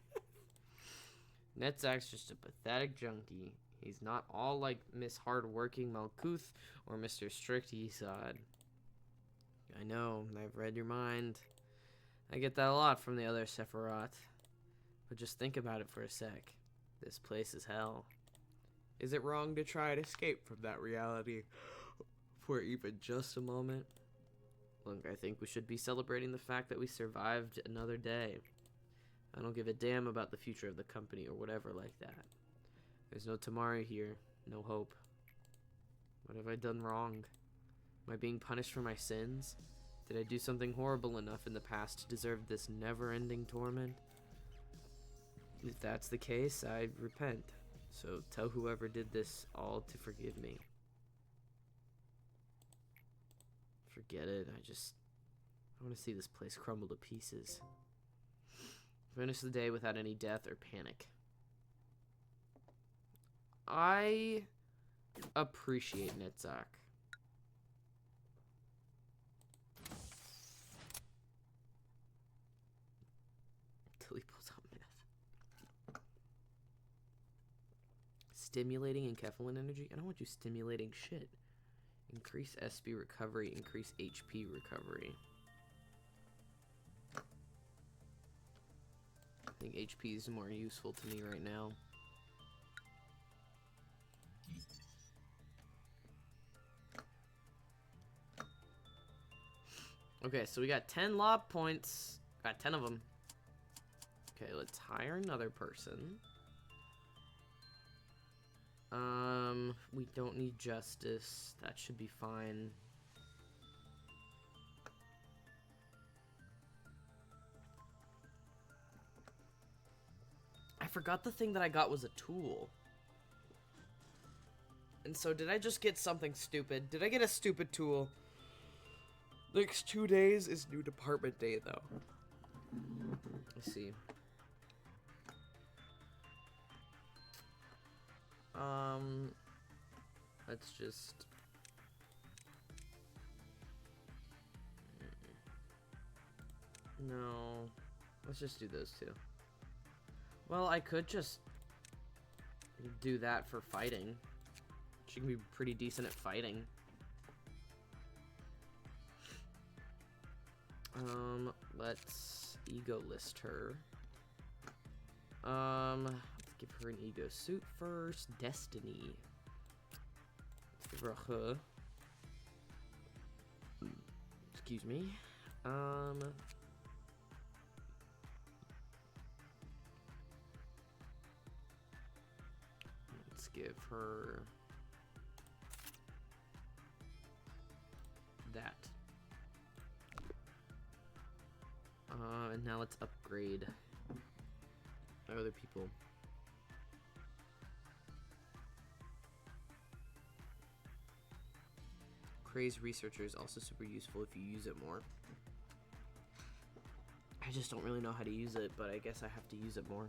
Netzach's just a pathetic junkie. He's not all like Miss Hardworking Malkuth or Mr. Strict Yesod. I know, I've read your mind. I get that a lot from the other Sephiroth. But just think about it for a sec. This place is hell. Is it wrong to try and escape from that reality for even just a moment? Look, I think we should be celebrating the fact that we survived another day. I don't give a damn about the future of the company or whatever like that. There's no tomorrow here, no hope. What have I done wrong? Am I being punished for my sins? Did I do something horrible enough in the past to deserve this never-ending torment? If that's the case, I repent. So tell whoever did this all to forgive me. Forget it, I want to see this place crumble to pieces. Finish the day without any death or panic. I appreciate Netzach. stimulating enkephalin energy? I don't want you stimulating shit. Increase SB recovery, increase HP recovery. I think HP is more useful to me right now. Okay, so we got 10 lob points. Got 10 of them. Okay, let's hire another person. We don't need justice. That should be fine. I forgot the thing that I got was a tool. And so did I just get something stupid? Did I get a stupid tool? Next 2 days is new department day, though. Let's see. Let's just... No. Let's just do those two. Well, I could just do that for fighting. She can be pretty decent at fighting. Let's ego list her. Let's give her an ego suit first. Destiny. Let's give her a huh. Excuse me. Let's give her that. And now let's upgrade other people. Crazed Researcher is also super useful if you use it more. I just don't really know how to use it, but I guess I have to use it more.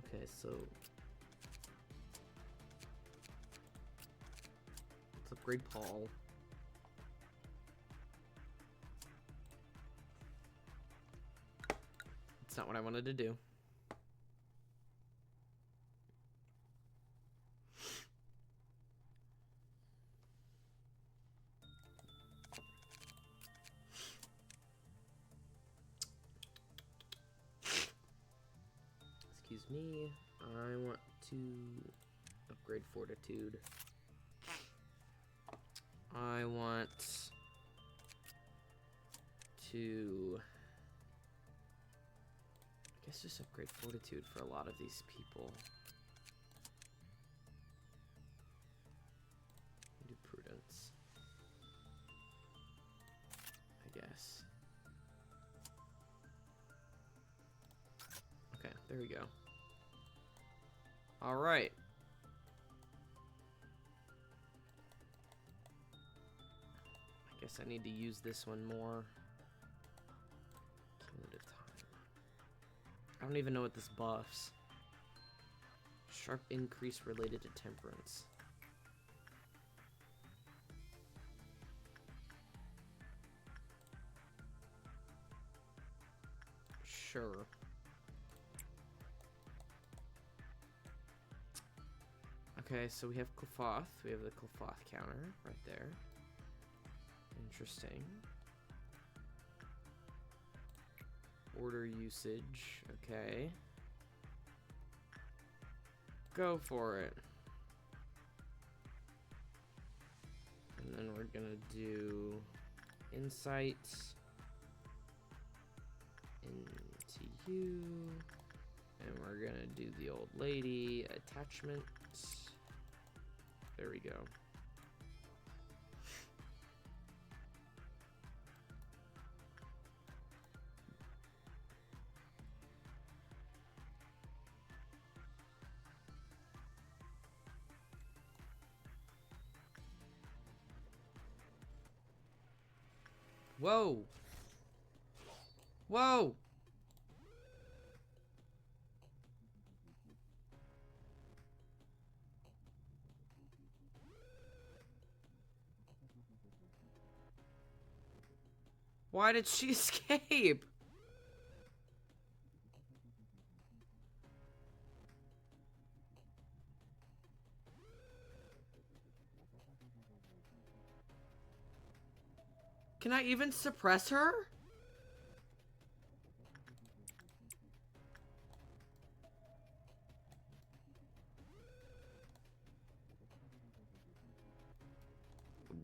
Okay, so let's upgrade Paul. It's not what I wanted to do. Excuse me. I want to upgrade Fortitude. I want to... I guess just upgrade Fortitude for a lot of these people. Do Prudence. I guess. Okay, there we go. Alright. I guess I need to use this one more. I don't even know what this buffs. Sharp increase related to temperance. Sure. Okay, so we have Clothoth. We have the Clothoth counter right there. Interesting. Order usage. Okay. Go for it. And then we're gonna do insight into you. And we're gonna do the old lady attachment. There we go. Whoa! Whoa! Why did she escape? Can I even suppress her?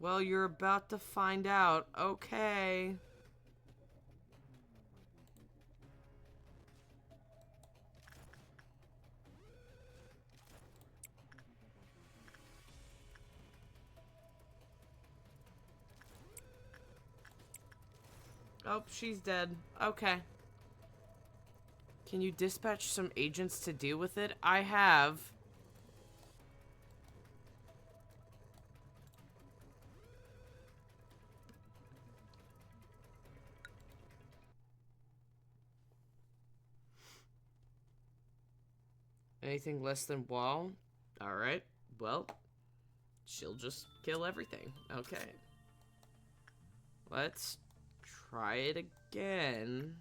Well, you're about to find out. Okay. Oh, she's dead. Okay. Can you dispatch some agents to deal with it? I have. Anything less than wall? Alright. Well, she'll just kill everything. Okay. Let's try it again.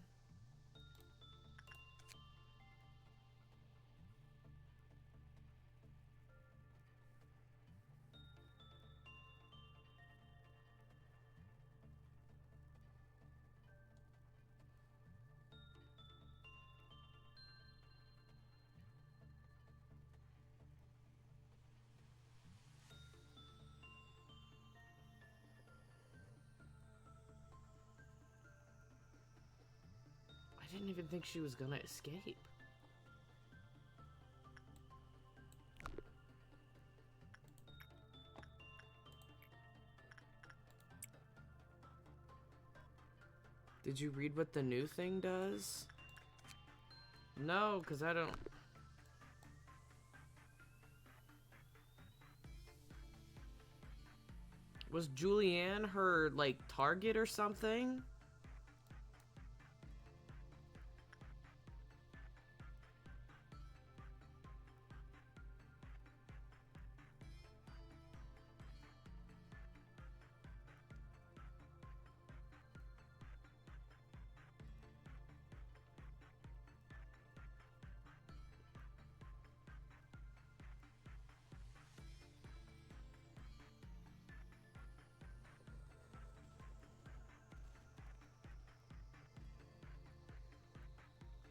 I didn't even think she was gonna escape. Did you read what the new thing does? No, because I don't... Was Julianne her, like, target or something?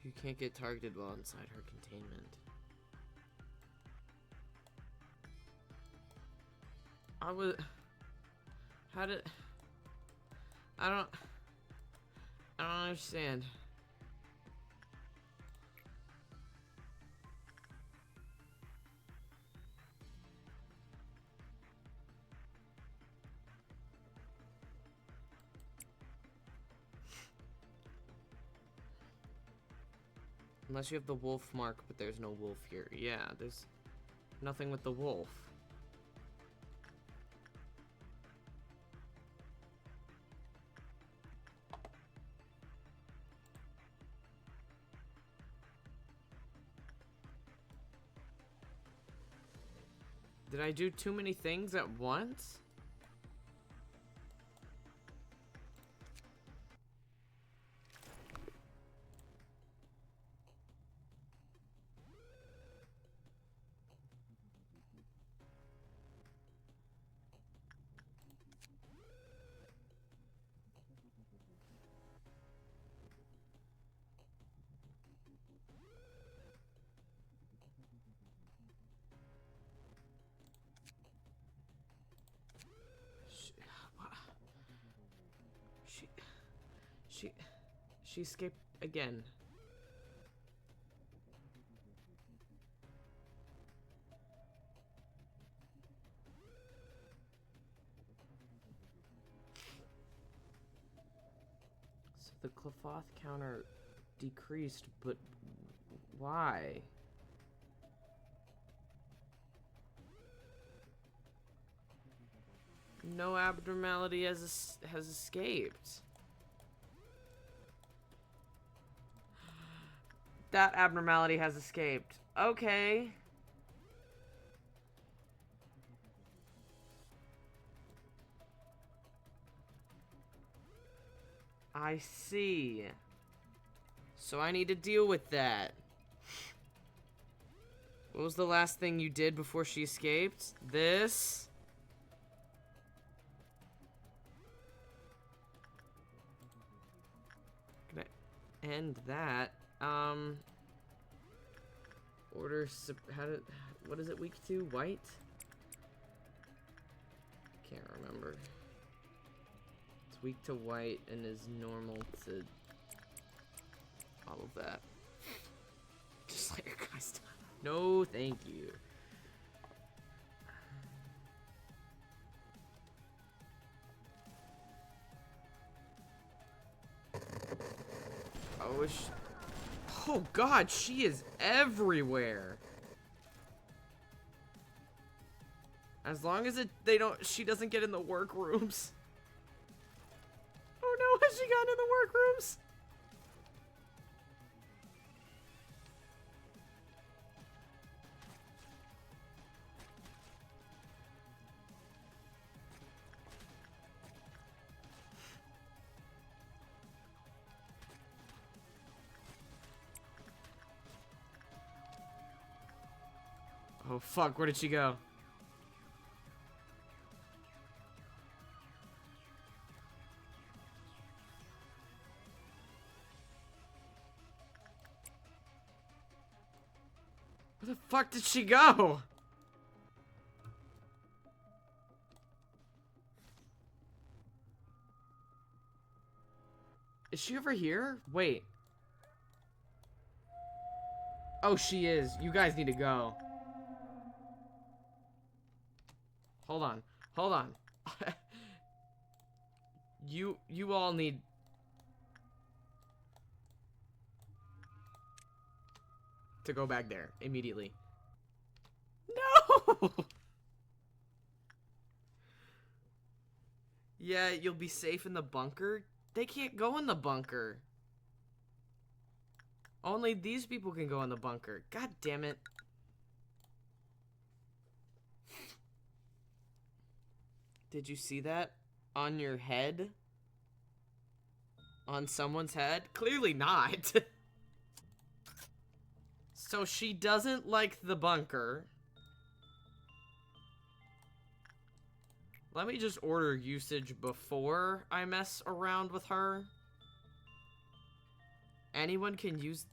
You can't get targeted while inside her containment. How did... I don't understand. Unless you have the wolf mark, but there's no wolf here. Yeah, there's nothing with the wolf. Did I do too many things at once? She escaped again. So the cloth counter decreased, but why? No abnormality has escaped. That abnormality has escaped. Okay. I see. So I need to deal with that. What was the last thing you did before she escaped? This? end that. What is it weak to? White? Can't remember. It's weak to white and is normal to all of that. Just let your guys die. No, thank you. Oh god, she is everywhere. As long as she doesn't get in the workrooms. Oh no, has she gotten in the workrooms? Oh fuck, where did she go? Where the fuck did she go? Is she over here? Wait. Oh, she is. You guys need to go. Hold on. Hold on. You all need... to go back there immediately. No! Yeah, you'll be safe in the bunker. They can't go in the bunker. Only these people can go in the bunker. God damn it. Did you see that on your head? On someone's head? Clearly not. So she doesn't like the bunker. Let me just order usage before I mess around with her. Anyone can use...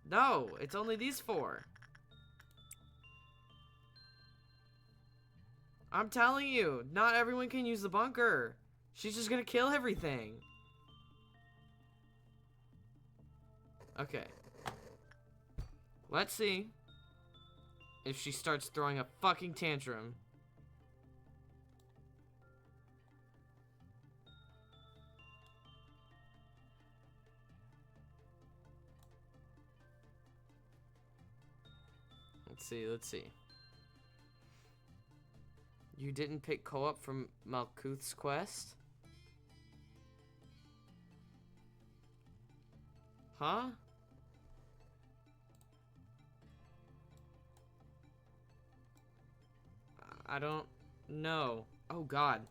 No, it's only these four. I'm telling you, not everyone can use the bunker. She's just gonna kill everything. Okay. Let's see if she starts throwing a fucking tantrum. Let's see. You didn't pick co-op from Malkuth's quest? Huh? I don't know. Oh god.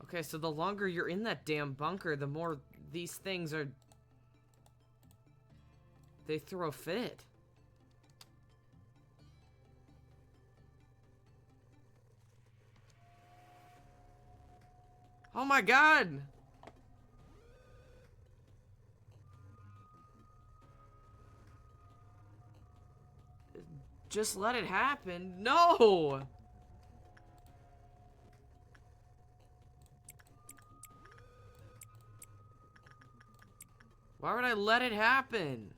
Okay, so the longer you're in that damn bunker, the more these things are... They throw a fit. Oh my god! Just let it happen. No! Why would I let it happen?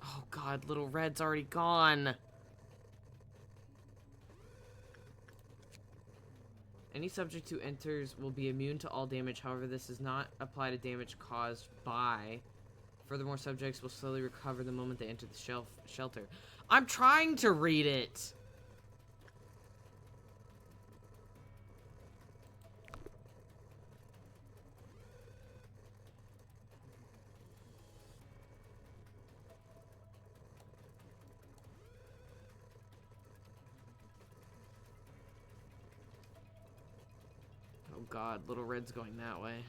Oh god, little red's already gone. Any subject who enters will be immune to all damage. However, this does not apply to damage caused by. Furthermore, subjects will slowly recover the moment they enter the shelter. I'm trying to read it. god, Little Red's going that way.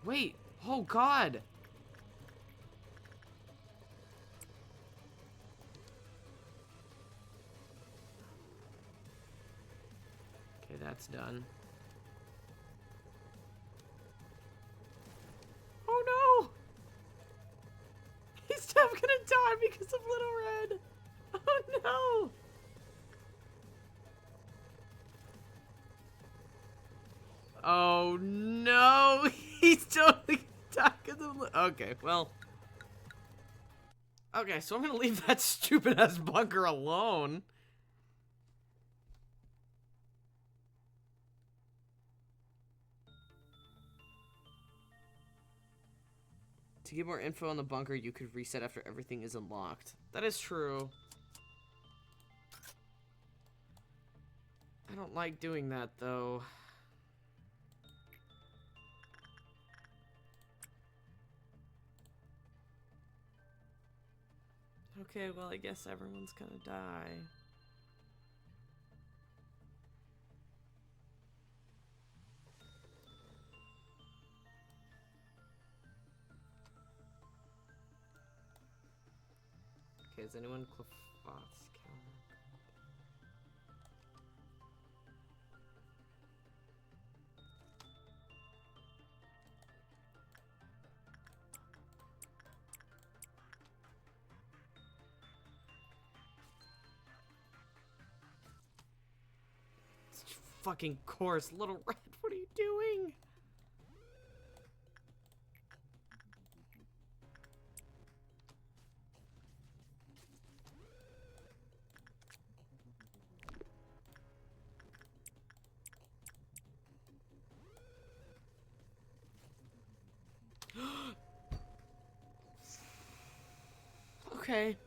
Wait! Oh god! Okay, that's done. Oh no! He's definitely gonna die because of Little Red! Oh no! Oh no! He's totally gonna die because of okay, well. Okay, so I'm gonna leave that stupid ass bunker alone. To get more info on the bunker, you could reset after everything is unlocked. That is true. I don't like doing that, though. Okay, well, I guess everyone's gonna die. Okay, is anyone Clefoth's counter? Fucking course, Little Red, what are you doing? Okay.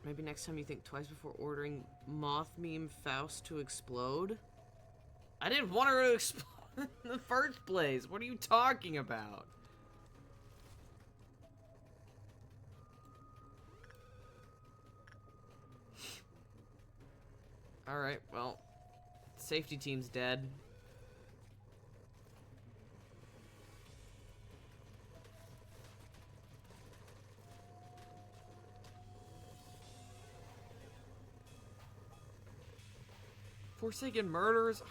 Maybe next time you think twice before ordering Moth Meme Faust to explode? I didn't want her to explode in the first place. What are you talking about? Alright, well, safety team's dead. Forsaken murders.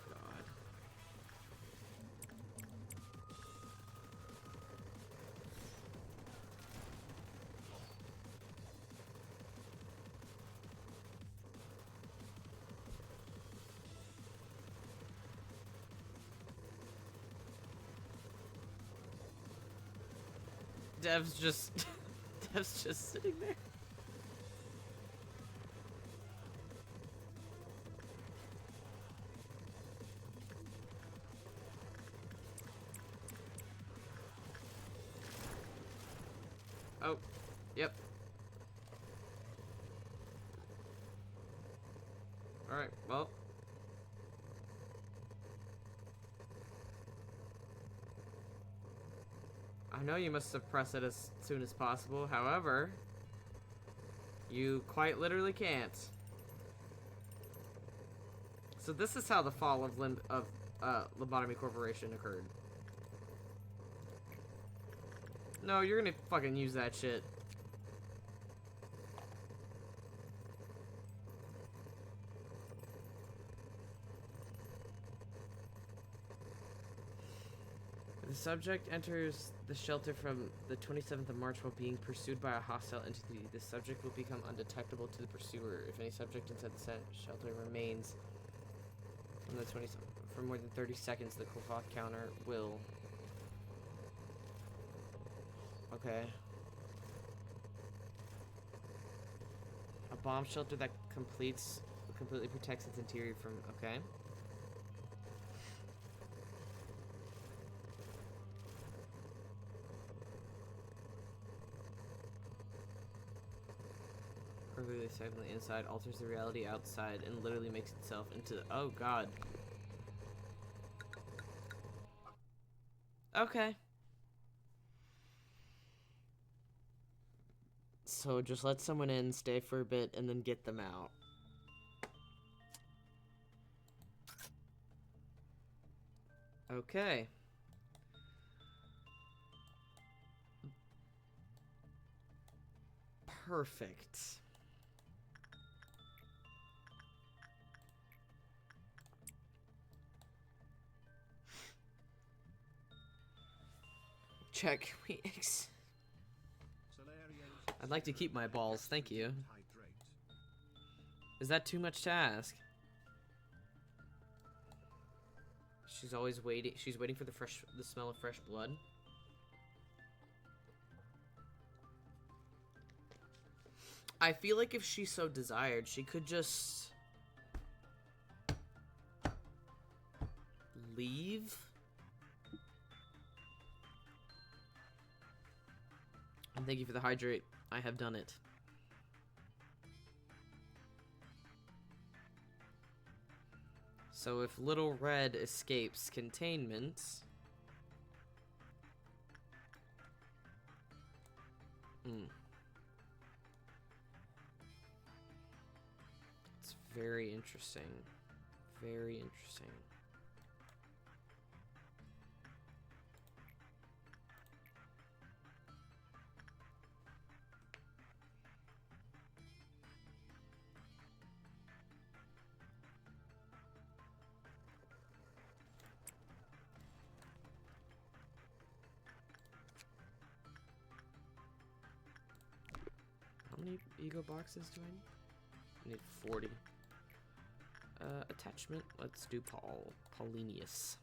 God. Dev's just Dev's just sitting there. Oh, yep. Alright, well. I know you must suppress it as soon as possible, however, you quite literally can't. So this is how the fall of Lobotomy Corporation occurred. No, you're gonna fucking use that shit. The subject enters the shelter from the 27th of March while being pursued by a hostile entity. The subject will become undetectable to the pursuer. If any subject inside the shelter remains from the 27th for more than 30 seconds, the Clefoth counter will... Okay. A bomb shelter that completely protects its interior from... Okay. Perfectly safe on the inside, alters the reality outside, and literally makes itself into... Oh, God. Okay. So just let someone in, stay for a bit, and then get them out. Okay. Perfect. Check. I'd like to keep my balls, thank you. Is that too much to ask? She's always waiting. She's waiting for the smell of fresh blood. I feel like if she so desired, she could just leave. And thank you for the hydrate. I have done it. So if Little Red escapes containment... It's very interesting. Very interesting. How many ego boxes do I need? I need 40. Attachment. Let's do Paulinius.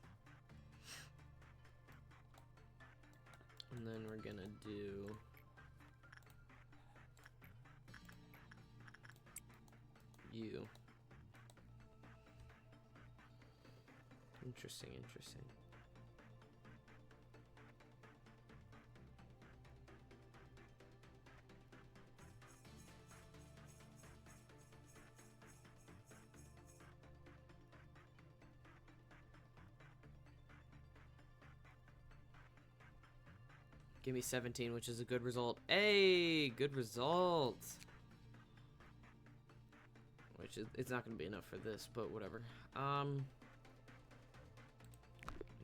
And then we're gonna do... you. Interesting, interesting. Give me 17, which is a good result. Hey, good result. Which is, it's not going to be enough for this, but whatever.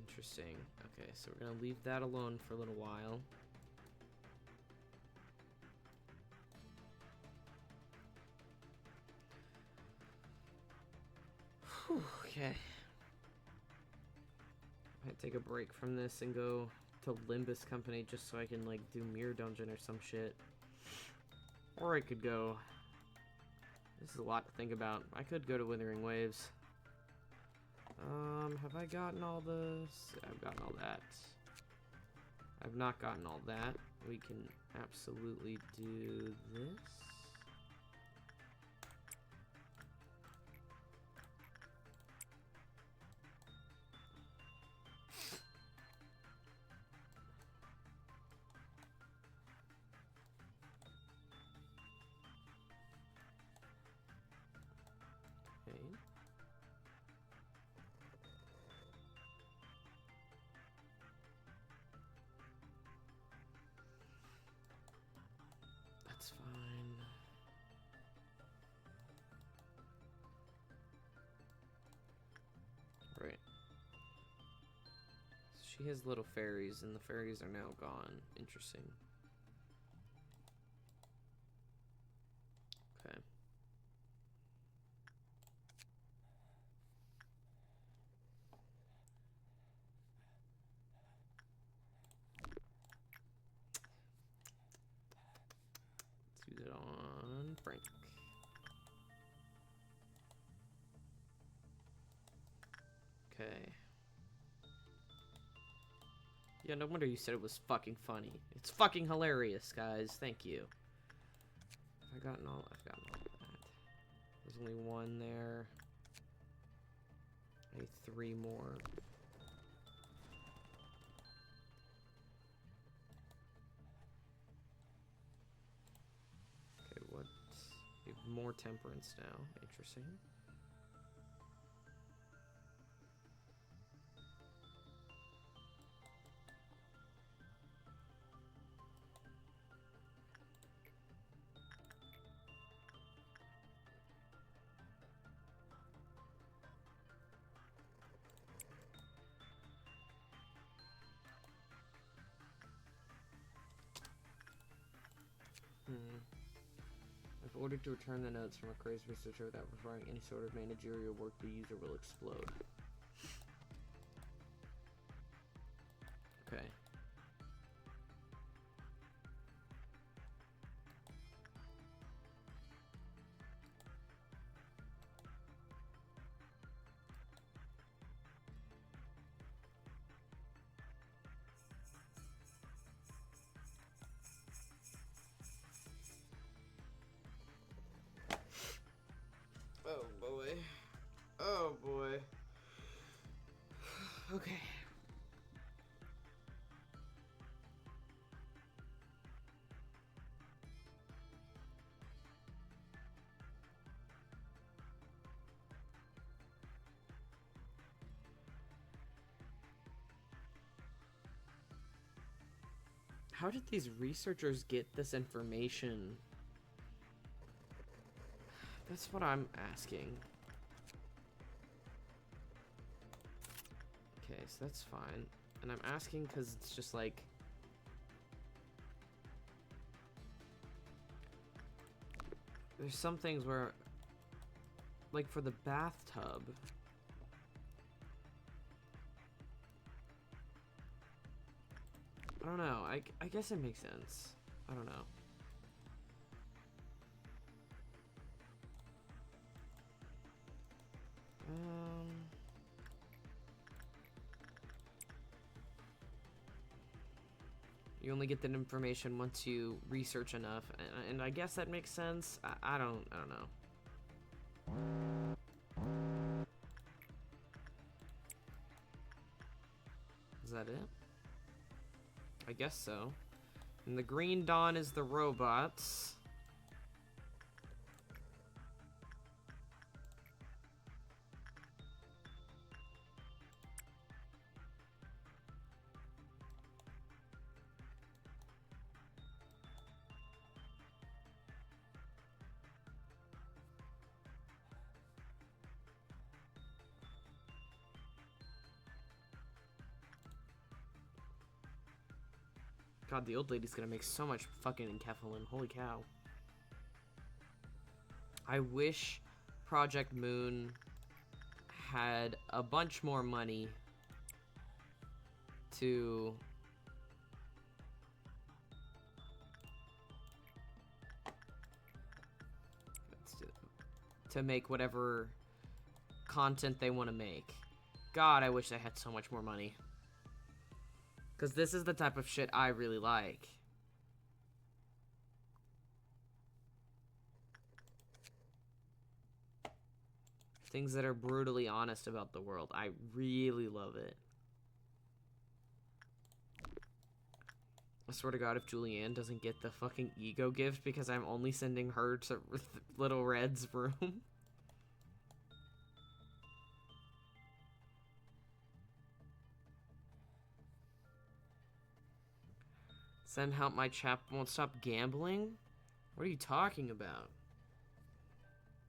Interesting. Okay, so we're going to leave that alone for a little while. Whew, okay. I might take a break from this and go to Limbus Company just so I can like do Mirror Dungeon or some shit. Or I could go... This is a lot to think about. I could go to Withering Waves. Have I gotten all this? I've gotten all that. I've not gotten all that. We can absolutely do this. That's fine. Right. She has little fairies, and the fairies are now gone. Interesting. Okay. Let's use it on Frank. Okay. Yeah, no wonder you said it was fucking funny. It's fucking hilarious, guys. Thank you. I've gotten all that. There's only one there. I need 3 more. Okay, what? We have more temperance now. Interesting. If ordered to return the notes from a crazed researcher without performing any sort of managerial work, the user will explode. Okay. Oh boy. Oh boy. Okay. How did these researchers get this information? That's what I'm asking. Okay, so that's fine. And I'm asking because it's just like... There's some things where... Like for the bathtub... I don't know. I guess it makes sense. I don't know. You only get that information once you research enough, and I guess that makes sense. I don't know. Is that it? I guess so. And the green dawn is the robots. God, the old lady's gonna make so much fucking enkephalin. Holy cow. I wish Project Moon had a bunch more money to... to make whatever content they want to make. God, I wish they had so much more money. Because this is the type of shit I really like. Things that are brutally honest about the world. I really love it. I swear to God, if Julianne doesn't get the fucking ego gift because I'm only sending her to Little Red's room. Send help, my chap won't stop gambling? What are you talking about?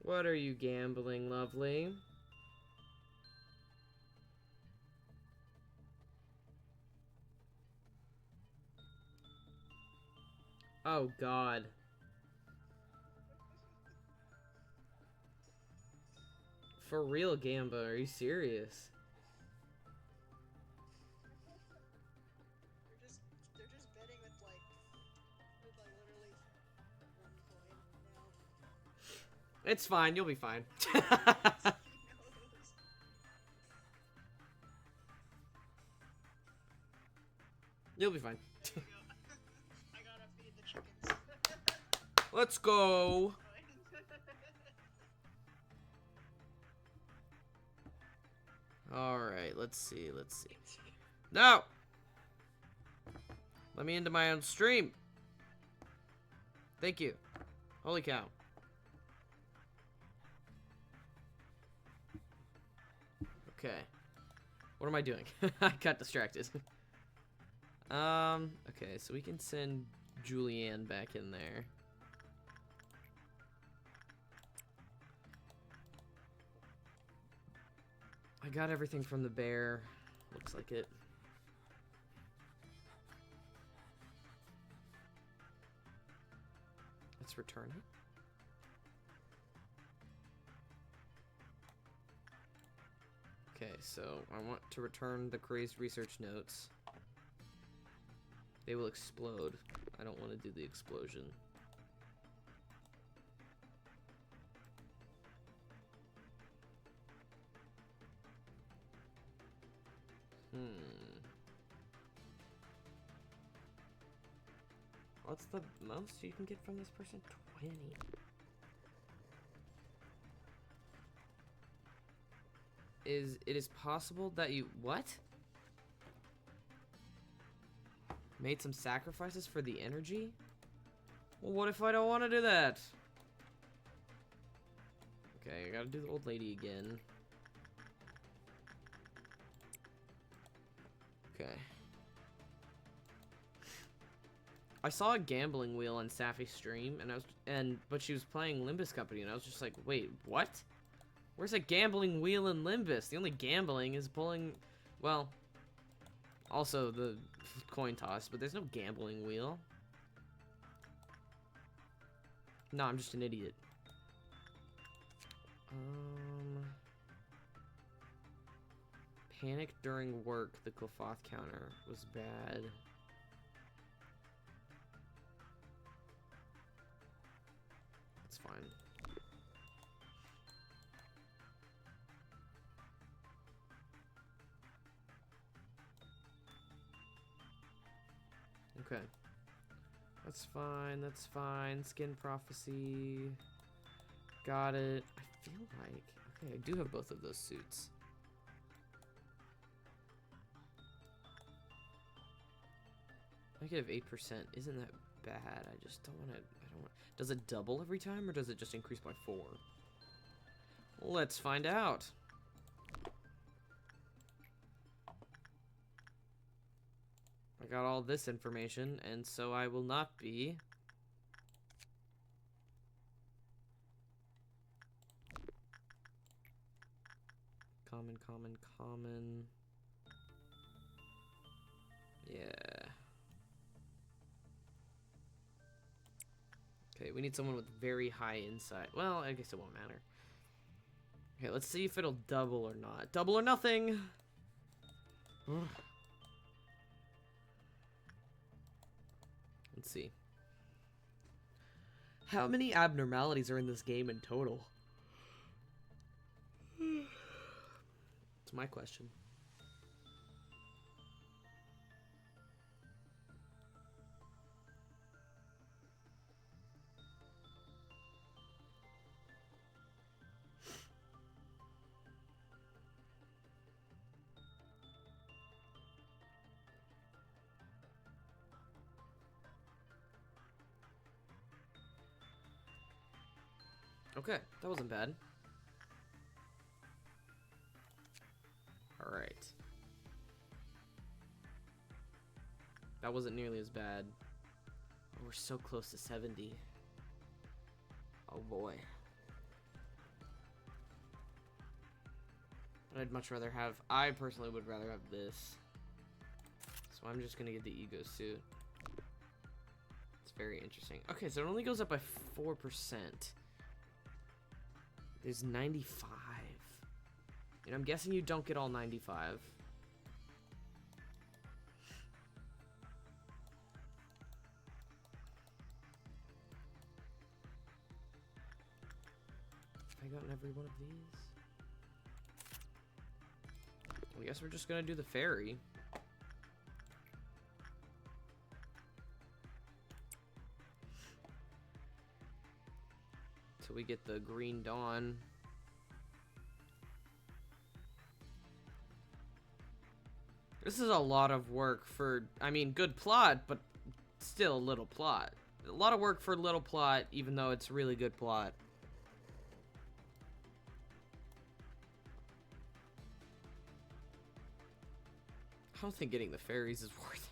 What are you gambling, lovely? Oh, God. For real, Gamba, are you serious? They're just betting with like literally 1 coin now. It's fine, you'll be fine. You'll be fine. There you go. I gotta feed the chickens. Let's go. Alright, let's see. No! Let me into my own stream. Thank you. Holy cow. Okay. What am I doing? I got distracted. Okay, so we can send Julianne back in there. I got everything from the bear. Looks like it. Let's return it. Okay, so I want to return the crazed research notes. They will explode. I don't want to do the explosion. What's the most you can get from this person? 20. It is possible that you... What? Made some sacrifices for the energy? Well, what if I don't want to do that? Okay, I gotta do the old lady again. Okay. I saw a gambling wheel on Safi's stream, but she was playing Limbus Company, and I was just like, wait, what? Where's a gambling wheel in Limbus? The only gambling is pulling, well, also the coin toss, but there's no gambling wheel. No, I'm just an idiot. Panic during work, the Klothoth counter was bad. That's fine. Okay. That's fine, that's fine. Skin prophecy. Got it. I feel like... Okay, I do have both of those suits. Negative 8% isn't that bad. I just don't want to... I don't want... Does it double every time, or does it just increase by 4? Let's find out. I got all this information, and so I will not be... Common, common, common... Yeah... Okay, we need someone with very high insight. Well, I guess it won't matter. Okay, let's see if it'll double or not. Double or nothing! Let's see. How many abnormalities are in this game in total? That's my question. Okay, that wasn't bad. Alright. That wasn't nearly as bad. Oh, we're so close to 70. Oh boy. I'd much rather have... I personally would rather have this. So I'm just gonna get the ego suit. It's very interesting. Okay, so it only goes up by 4%. There's 95. And I'm guessing you don't get all 95. Have I gotten every one of these? I guess we're just gonna do the fairy. So we get the green dawn. This is a lot of work for, I mean, good plot, but still little plot. A lot of work for little plot, even though it's really good plot. I don't think getting the fairies is worth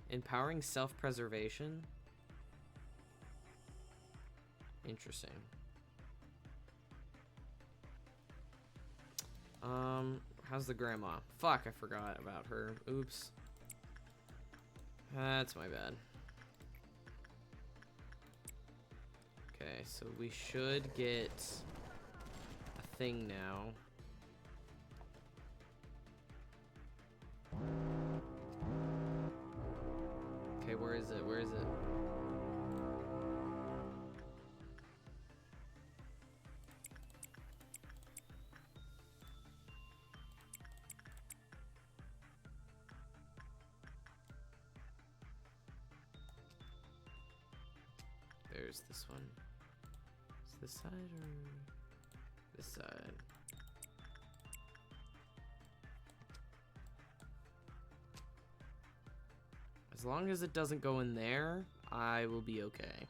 it. Empowering self-preservation? Interesting. How's the grandma? Fuck, I forgot about her. Oops. That's my bad. Okay, so we should get a thing now. Okay, where is it? Where is it? There's this one. Is this side or this side? As long as it doesn't go in there, I will be okay.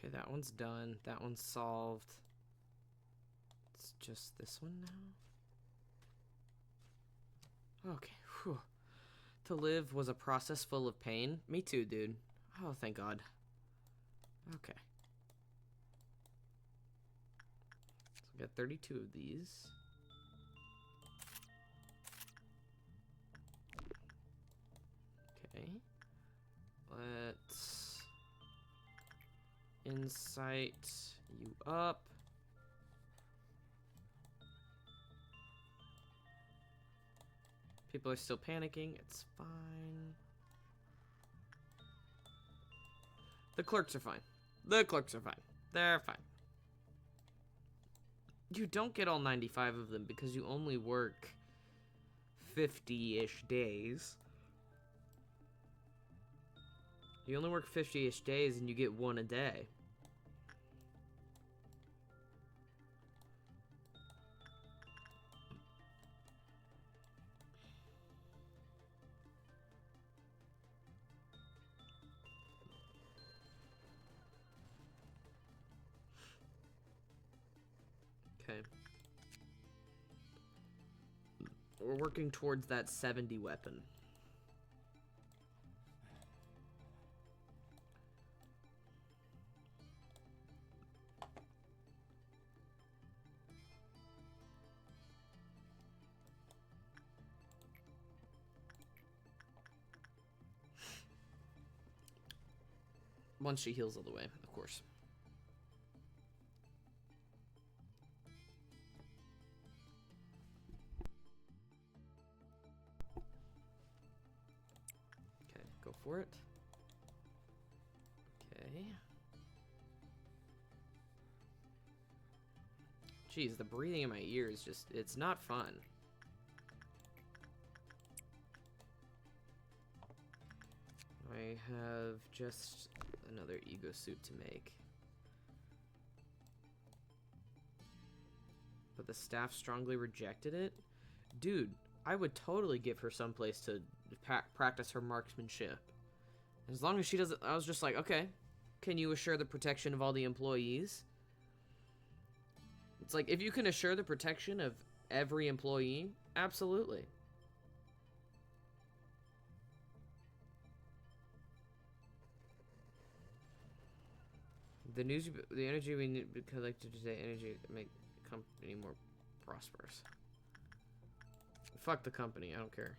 Okay, that one's done. That one's solved. It's just this one now? Okay, whew. To live was a process full of pain. Me too, dude. Oh, thank God. Okay. So we got 32 of these. Okay. Let's insight you up. People are still panicking. It's fine. The clerks are fine. The clerks are fine. They're fine. You don't get all 95 of them because you only work 50-ish days. You only work 50-ish days and you get one a day. Okay. We're working towards that 70 weapon. Once she heals all the way, of course. Okay, go for it. Okay. Jeez, the breathing in my ears just, it's not fun. I have just another ego suit to make. But the staff strongly rejected it? Dude, I would totally give her someplace to practice her marksmanship. As long as she doesn't... I was just like, okay, can you assure the protection of all the employees? It's like, if you can assure the protection of every employee, absolutely. The energy we need to collect today, energy to make the company more prosperous. Fuck the company, I don't care.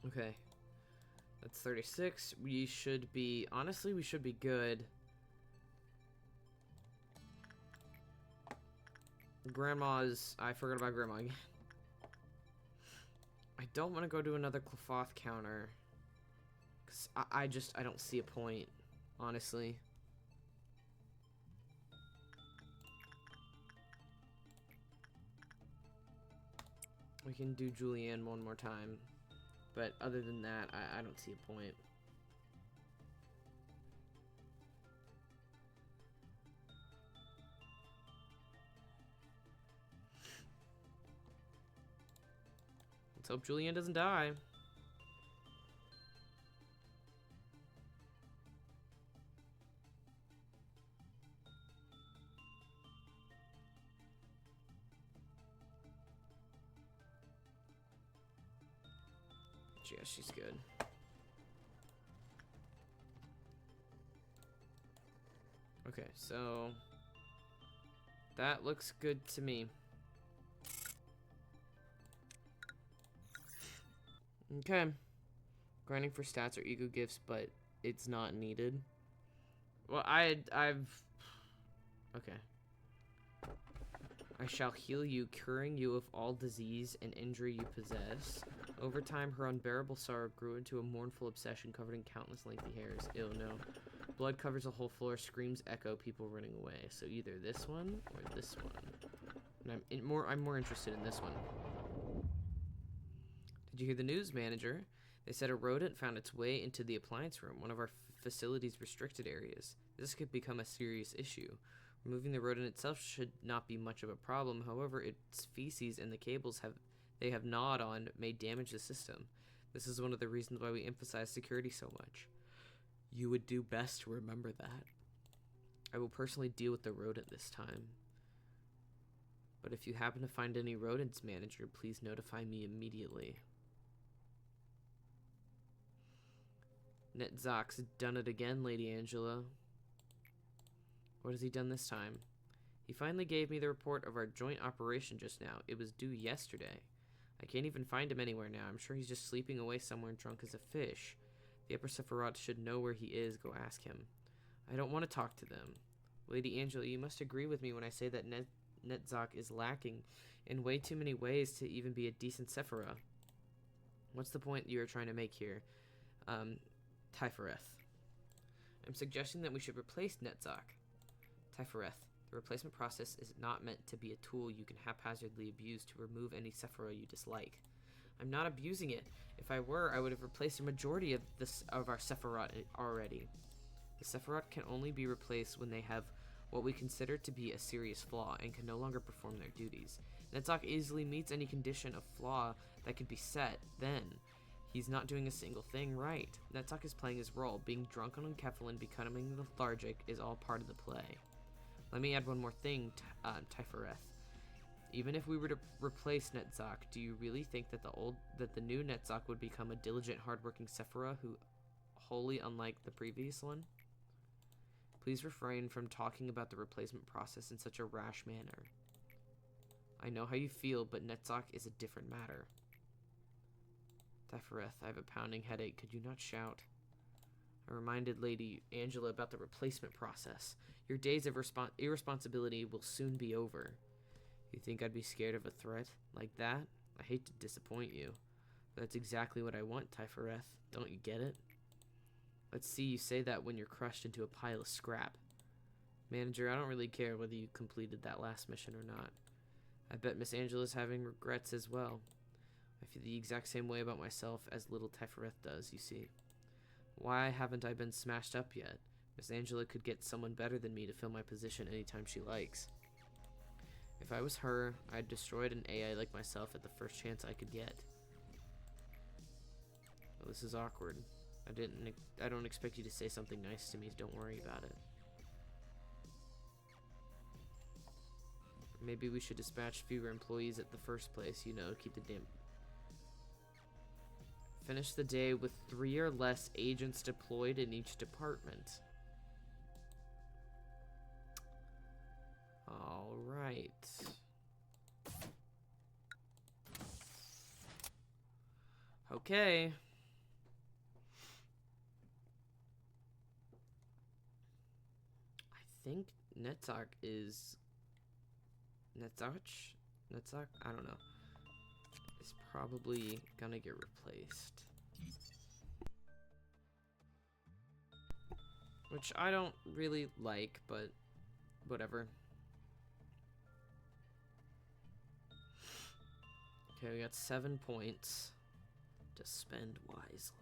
Okay. That's 36. We should be, honestly, we should be good. Grandma's, I forgot about Grandma again. I don't want to go to another cloth counter. Because I don't see a point, honestly. We can do Julianne one more time. But other than that, I don't see a point. Let's hope Julianne doesn't die. Yeah, she's good. Okay, so that looks good to me. Okay. Grinding for stats or ego gifts, but it's not needed. Well, I've okay. I shall heal you, curing you of all disease and injury you possess. Over time, her unbearable sorrow grew into a mournful obsession covered in countless lengthy hairs. Ew, no. Blood covers the whole floor, screams echo, people running away. So either this one or this one. And I'm more interested in this one. Did you hear the news, manager? They said a rodent found its way into the appliance room, one of our facility's restricted areas. This could become a serious issue. Removing the rodent itself should not be much of a problem. However, its feces and the cables they have gnawed on may damage the system. This is one of the reasons why we emphasize security so much. You would do best to remember that. I will personally deal with the rodent this time. But if you happen to find any rodents, manager, please notify me immediately. Netzok's done it again, Lady Angela. What has he done this time? He finally gave me the report of our joint operation just now. It was due yesterday. I can't even find him anywhere now. I'm sure he's just sleeping away somewhere drunk as a fish. The Upper Sephiroth should know where he is. Go ask him. I don't want to talk to them. Lady Angela, you must agree with me when I say that Netzok is lacking in way too many ways to even be a decent Sephiroth. What's the point you are trying to make here? Typhoreth. I'm suggesting that we should replace Netzok. Typhoreth. The replacement process is not meant to be a tool you can haphazardly abuse to remove any Sephiroth you dislike. I'm not abusing it. If I were, I would have replaced a majority of our Sephiroth already. The Sephiroth can only be replaced when they have what we consider to be a serious flaw and can no longer perform their duties. Netzok easily meets any condition of flaw that could be set. Then, he's not doing a single thing right. Netzok is playing his role. Being drunk on enkephalin, becoming lethargic is all part of the play. Let me add one more thing, Typhoreth. Even if we were to replace Netzok, do you really think that the new Netzok would become a diligent, hardworking Sephiroth who wholly unlike the previous one? Please refrain from talking about the replacement process in such a rash manner. I know how you feel, but Netzok is a different matter. Typhoreth, I have a pounding headache. Could you not shout? I reminded Lady Angela about the replacement process. Your days of irresponsibility will soon be over. You think I'd be scared of a threat like that? I hate to disappoint you. But that's exactly what I want, Typhoreth. Don't you get it? Let's see you say that when you're crushed into a pile of scrap. Manager, I don't really care whether you completed that last mission or not. I bet Miss Angela's having regrets as well. I feel the exact same way about myself as little Typhoreth does, you see. Why haven't I been smashed up yet? Miss Angela could get someone better than me to fill my position anytime she likes. If I was her, I'd destroyed an AI like myself at the first chance I could get. Well, this is awkward. I don't expect you to say something nice to me, so don't worry about it. Maybe we should dispatch fewer employees at the first place, you know, to keep the Finish the day with 3 or less agents deployed in each department. Okay. I think Netzach is... Netzach? I don't know. Is probably gonna get replaced. Which I don't really like, but whatever. Okay, we got 7 points to spend wisely.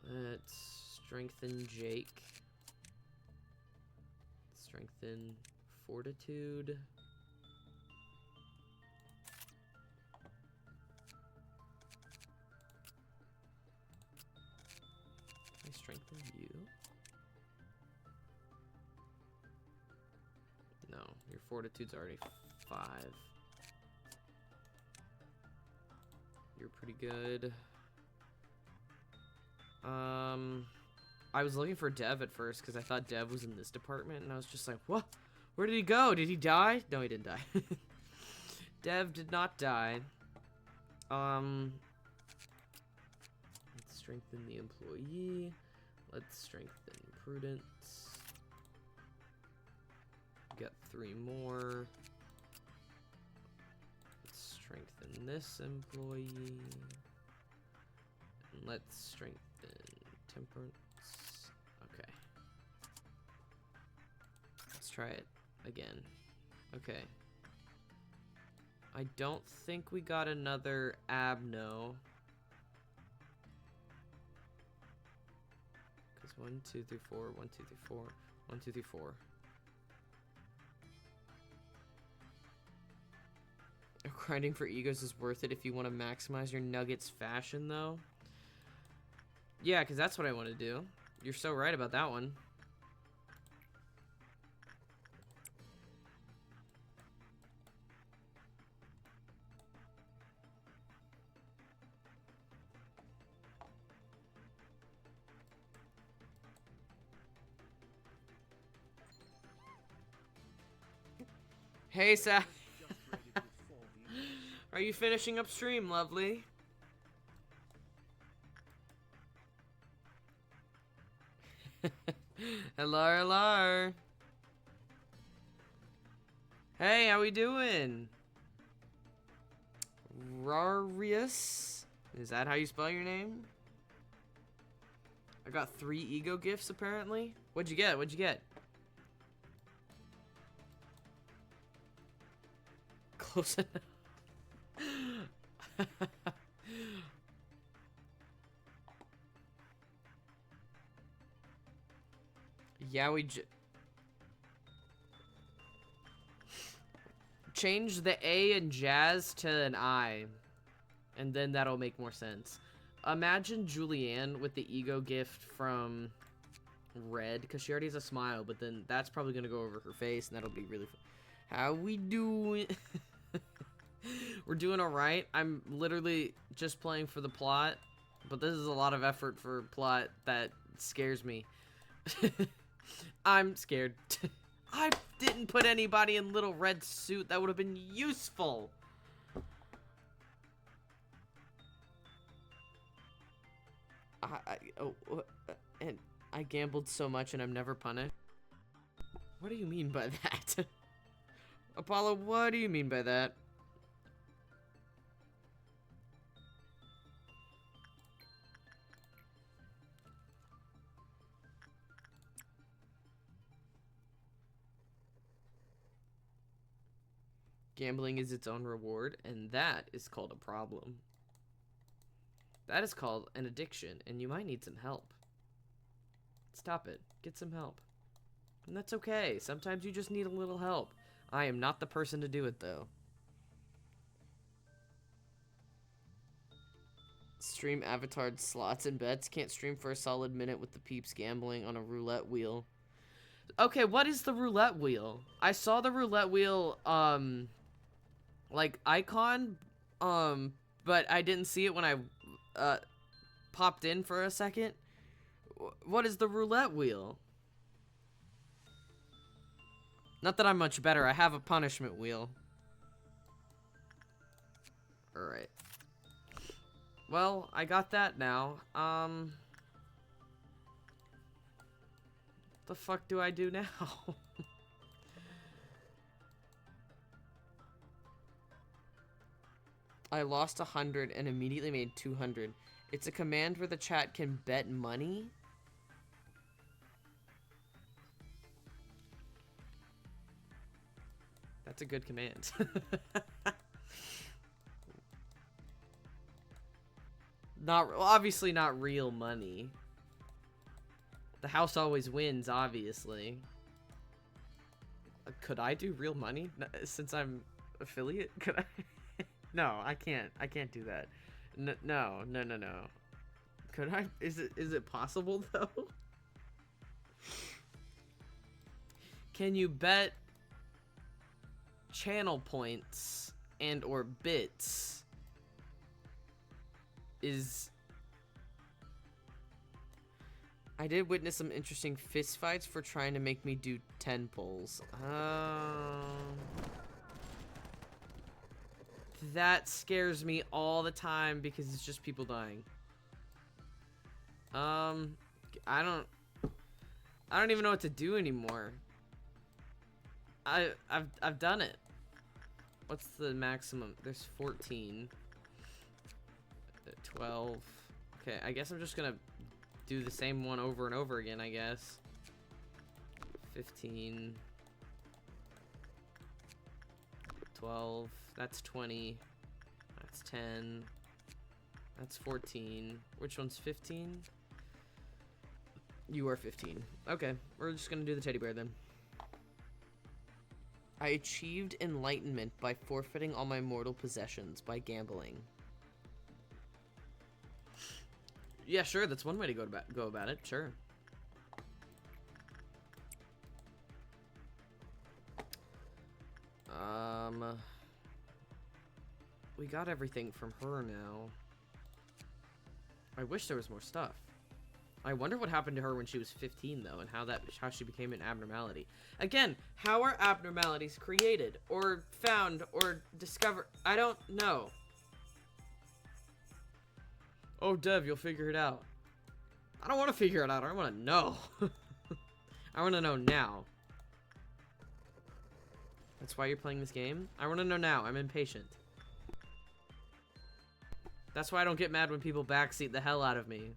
Let's strengthen Jake. Strengthen Fortitude. Can I strengthen you? No, your Fortitude's already 5. You're pretty good. I was looking for Dev at first because I thought Dev was in this department, and I was just like, what? Where did he go? Did he die? No, he didn't die. Dev did not die. Let's strengthen the employee. Let's strengthen Prudence. Got 3 more. Let's strengthen this employee. And let's strengthen Temperance. Okay. Let's try it again. Okay. I don't think we got another abno. Because 1, 2, 3, 4, 1, 2, 3, 4, 1, 2, 3, 4. Grinding for egos is worth it if you want to maximize your nuggets fashion, though. Yeah, because that's what I want to do. You're so right about that one. Hey, Sa. Are you finishing up stream, lovely? Hello, hello. Hey, how we doing? Rarius? Is that how you spell your name? I got 3 ego gifts, apparently. What'd you get? What'd you get? Close enough. Yeah, we change the A in jazz to an I, and then that'll make more sense. Imagine Julianne with the ego gift from Red, because she already has a smile, but then that's probably gonna go over her face, and that'll be really fun. How we doing? We're doing alright. I'm literally just playing for the plot, but this is a lot of effort for plot that scares me. I'm scared. I didn't put anybody in little red suit. That would have been useful. And I gambled so much and I'm never punished. What do you mean by that? Apollo, what do you mean by that? Gambling is its own reward, and that is called a problem. That is called an addiction, and you might need some help. Stop it. Get some help. And that's okay. Sometimes you just need a little help. I am not the person to do it, though. Stream avatar slots and bets. Can't stream for a solid minute with the peeps gambling on a roulette wheel. Okay, what is the roulette wheel? I saw the roulette wheel, like, icon, but I didn't see it when I, popped in for a second. What is the roulette wheel? Not that I'm much better. I have a punishment wheel. Alright. Well, I got that now. The fuck do I do now? I lost 100 and immediately made 200. It's a command where the chat can bet money. That's a good command. Obviously not real money. The house always wins, obviously. Could I do real money since I'm affiliate? Could I? No, I can't. I can't do that. No. Could I? Is it possible though? Can you bet channel points and or bits? I did witness some interesting fist fights for trying to make me do 10 pulls. That scares me all the time because it's just people dying. I don't even know what to do anymore. I've done it. What's the maximum? There's 14. 12. Okay, I guess I'm just gonna do the same one over and over again, I guess. 15. 12. That's 20. That's 10. That's 14. Which one's 15? You are 15. Okay, we're just gonna do the teddy bear then. I achieved enlightenment by forfeiting all my mortal possessions by gambling. Yeah, sure, that's one way to go about it, sure. We got everything from her now. I wish there was more stuff. I wonder what happened to her when she was 15, though, and how she became an abnormality. Again, how are abnormalities created, or found, or discovered? I don't know. Oh, Dev, you'll figure it out. I don't want to figure it out. I want to know. I want to know now. That's why you're playing this game? I want to know now. I'm impatient. That's why I don't get mad when people backseat the hell out of me.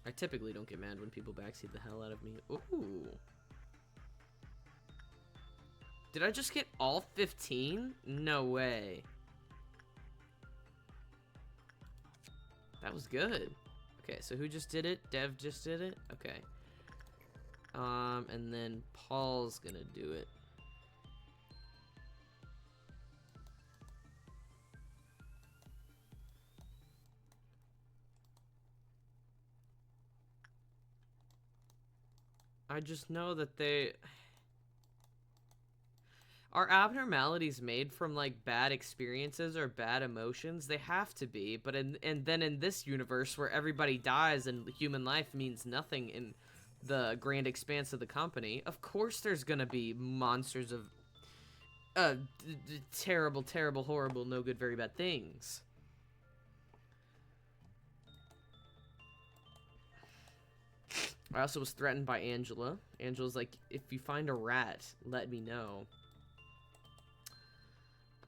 I typically don't get mad when people backseat the hell out of me. Ooh. Did I just get all 15? No way. That was good. Okay, so who just did it? Dev just did it? Okay. And then Paul's gonna do it. I just know that they... Are abnormalities made from, like, bad experiences or bad emotions? They have to be, but and then in this universe where everybody dies and human life means nothing in the grand expanse of the company, of course there's gonna be monsters of terrible, terrible, horrible, no good, very bad things. I also was threatened by Angela. Angela's like, if you find a rat, let me know.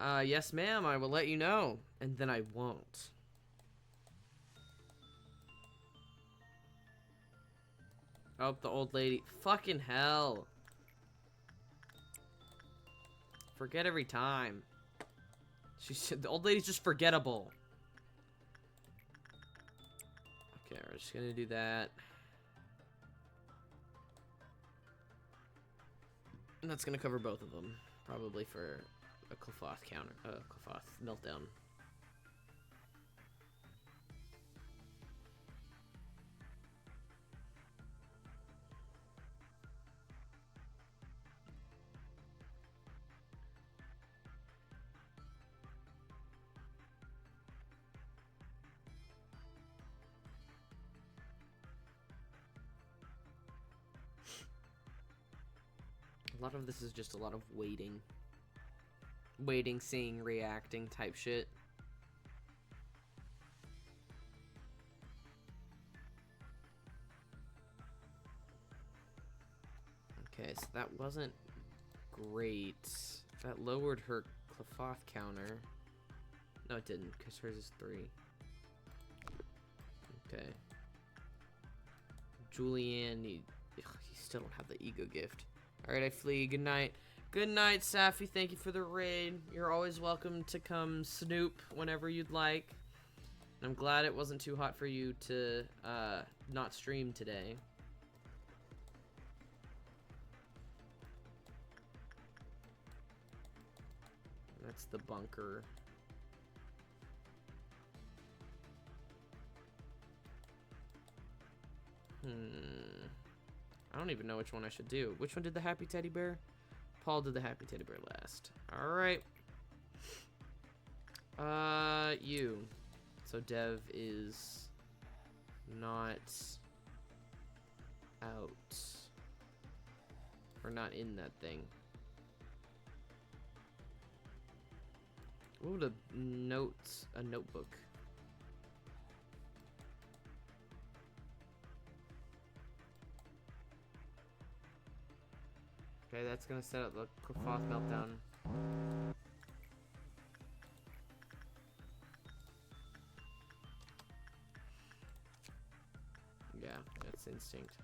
Yes, ma'am, I will let you know. And then I won't. Oh, the old lady. Fucking hell. Forget every time. The old lady's just forgettable. Okay, we're just gonna do that. And that's gonna cover both of them. Probably for a Cloth counter. Cloth meltdown. A lot of this is just a lot of waiting. waiting, seeing, reacting type shit. Okay, so that wasn't great. That lowered her Clefairy counter. No, it didn't, because hers is 3. Okay. Julianne, you still don't have the ego gift. Alright, I flee. Good night. Good night, Safi. Thank you for the raid. You're always welcome to come snoop whenever you'd like. I'm glad it wasn't too hot for you to not stream today. That's the bunker. I don't even know which one I should do. Which one did the happy teddy bear? Paul did the happy teddy bear last. Alright. You. So Dev is not out. Or not in that thing. What would a notebook? Okay, that's gonna set up the Clefairy meltdown. Yeah, that's instinct.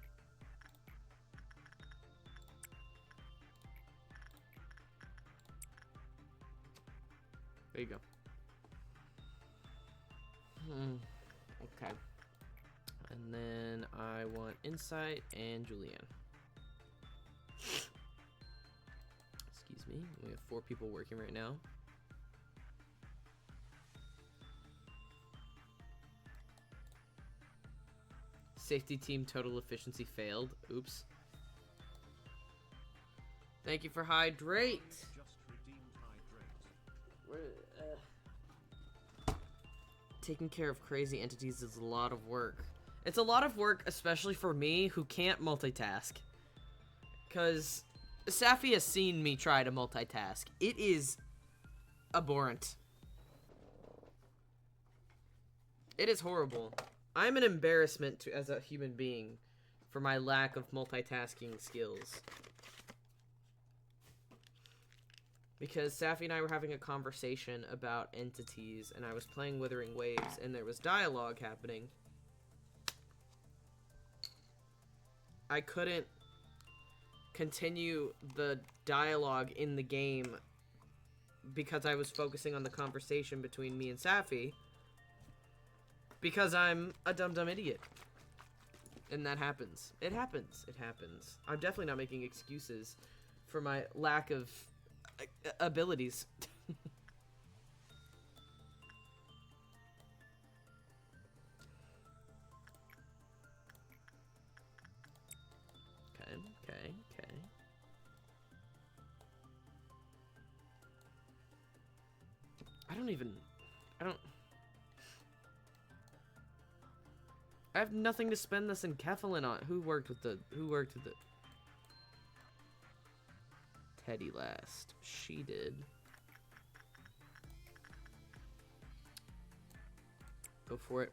There you go. Okay. And then I want Insight and Julianne. Excuse me. We have 4 people working right now. Safety team total efficiency failed. Oops. Thank you for hydrate. Taking care of crazy entities is a lot of work. It's a lot of work, especially for me, who can't multitask. Because Safi has seen me try to multitask. It is abhorrent. It is horrible. I'm an embarrassment to, as a human being, for my lack of multitasking skills. Because Safi and I were having a conversation about entities, and I was playing Withering Waves, and there was dialogue happening. I couldn't continue the dialogue in the game because I was focusing on the conversation between me and Safi. Because I'm a dumb idiot. And that happens. It happens. It happens. I'm definitely not making excuses for my lack of abilities. Okay. I have nothing to spend this enkephalin on. Who worked with the Teddy last? She did. Go for it.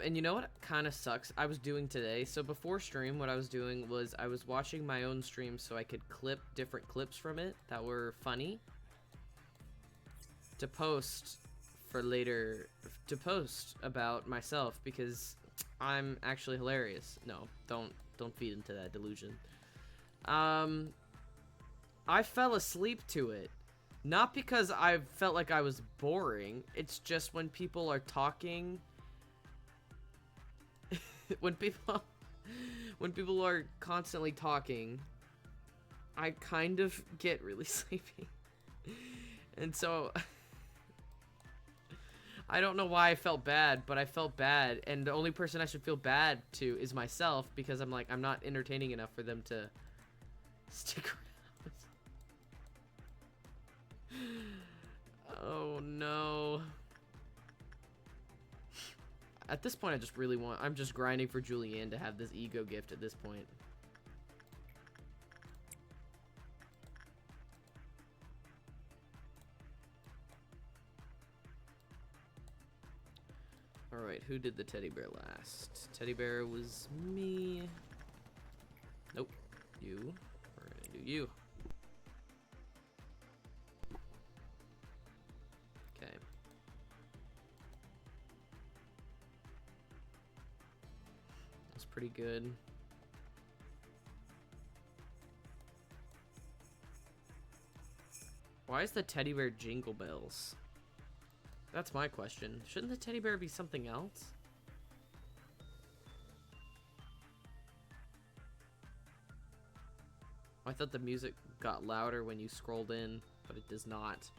And you know what kind of sucks? I was doing today. So before stream, what I was doing was I was watching my own stream so I could clip different clips from it that were funny to post for later, to post about myself because I'm actually hilarious. No, don't feed into that delusion. I fell asleep to it. Not because I felt like I was boring. It's just when people are talking, when people are constantly talking, I kind of get really sleepy. And so I don't know why I felt bad, but I felt bad, and the only person I should feel bad to is myself because I'm like, I'm not entertaining enough for them to stick around. Oh no. At this point, I just really want... I'm just grinding for Julianne to have this ego gift at this point. Alright, who did the teddy bear last? Teddy bear was me. Nope. You. We're gonna do you. Okay. That's pretty good. Why is the teddy bear Jingle Bells? That's my question. Shouldn't the teddy bear be something else? I thought the music got louder when you scrolled in, but it does not.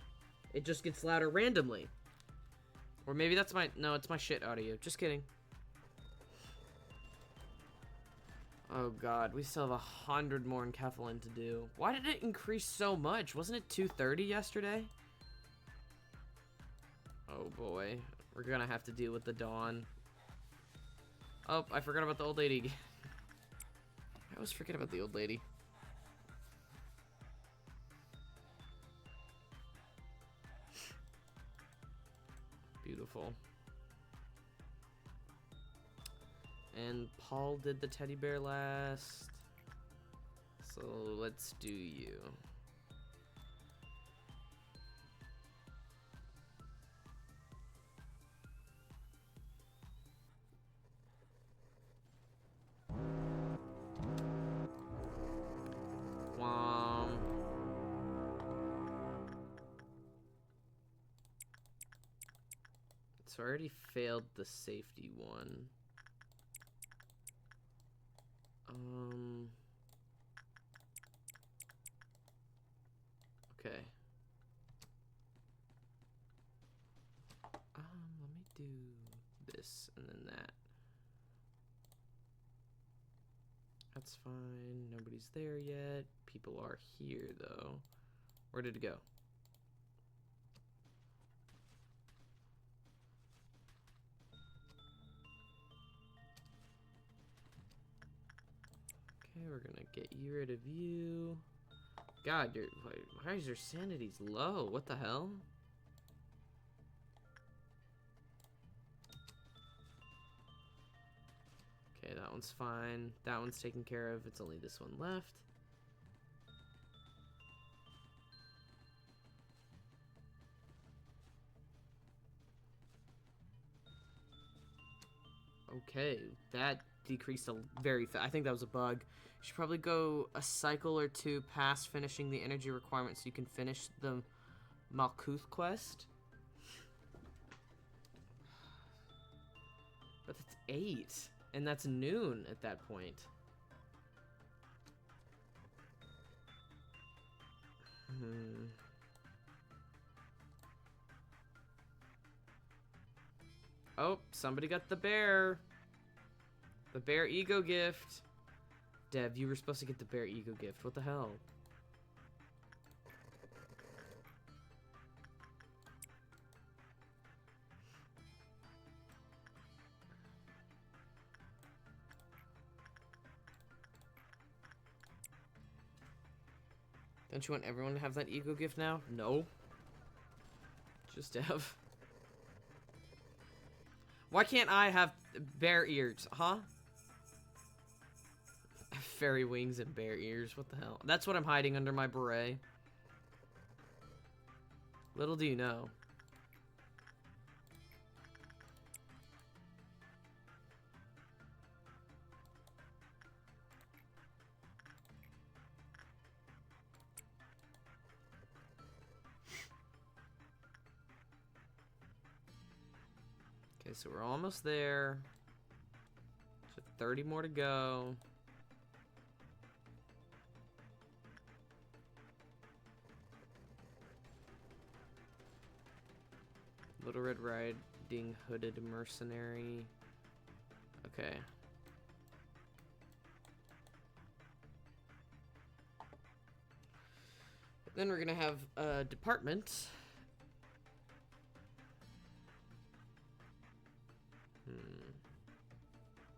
It just gets louder randomly. Or maybe that's my... No, it's my shit audio. Just kidding. Oh god, we still have 100 more in Kefalin to do. Why did it increase so much? Wasn't it 230 yesterday? Oh boy, we're gonna have to deal with the dawn. Oh, I forgot about the old lady. I always forget about the old lady. Beautiful. And Paul did the teddy bear last. So let's do you. So I already failed the safety one. Okay. Let me do this and then that. That's fine. Nobody's there yet. People are here though. Where did it go? Okay, we're gonna get you rid of you. God, why is your sanity's low? What the hell? Okay, that one's fine. That one's taken care of. It's only this one left. Okay, that decreased a very fast. I think that was a bug. You should probably go a cycle or two past finishing the energy requirement so you can finish the Malkuth quest. But it's 8, and that's noon at that point. Oh, somebody got the bear. The bear ego gift. Dev, you were supposed to get the bear ego gift. What the hell? Don't you want everyone to have that ego gift now? No. Just Dev. Why can't I have bear ears, huh? Fairy wings and bear ears, what the hell? That's what I'm hiding under my beret. Little do you know. Okay, so we're almost there. So 30 more to go. Little Red Riding Hooded Mercenary. Okay. Then we're gonna have a department.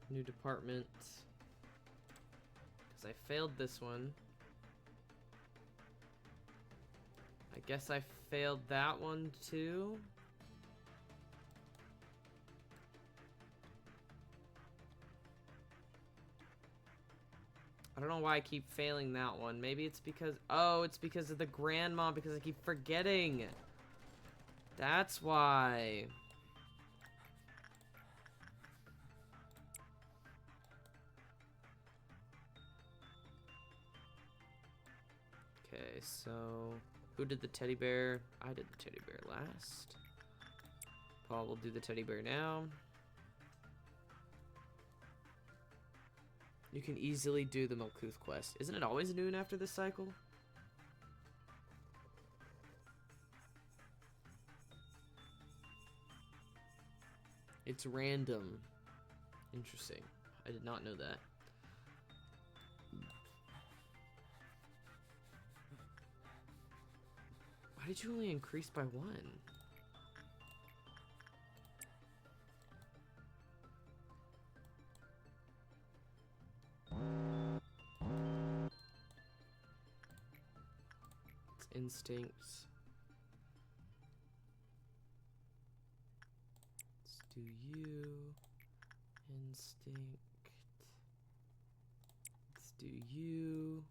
New department. Because I failed this one. I guess I failed that one too. I don't know why I keep failing that one. Maybe it's because... Oh, it's because of the grandma, because I keep forgetting. That's why. Okay, so... Who did the teddy bear? I did the teddy bear last. Paul will do the teddy bear now. You can easily do the Malkuth quest. Isn't it always noon after this cycle? It's random. Interesting. I did not know that. Why did you only increase by 1? It's instincts. Let's do you. Instinct. Let's do you.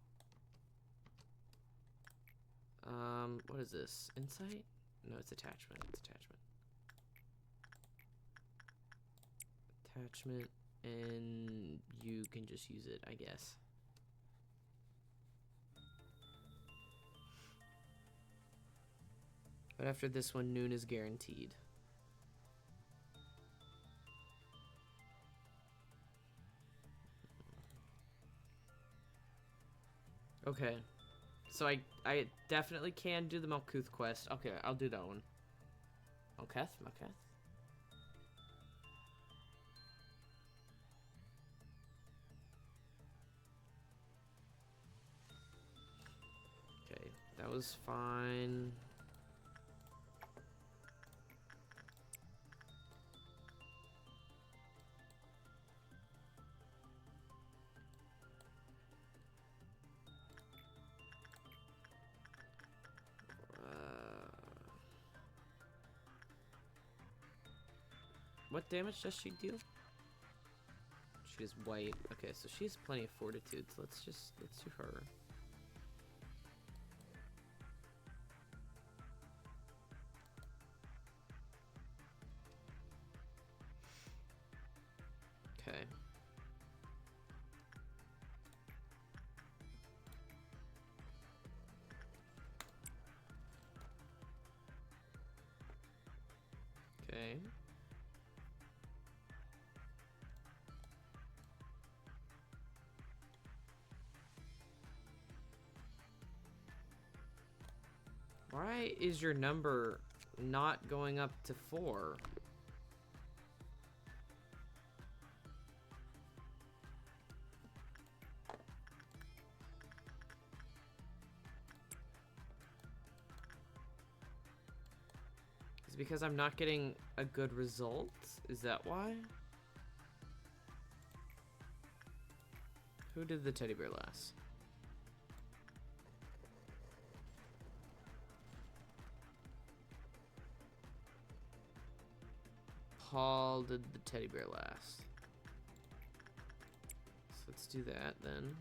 What is this? Insight? No, it's attachment. It's attachment. Attachment, and you can just use it, I guess. But after this one, noon is guaranteed. Okay. So I definitely can do the Malkuth quest. Okay, I'll do that one. Malkuth? Malkuth? Okay, that was fine. What damage does she deal? She is white. Okay, so she has plenty of fortitude, so let's do her. Okay. Okay. Why is your number not going up to 4? Is it because I'm not getting a good result? Is that why? Who did the teddy bear last? Paul did the teddy bear last. So let's do that then.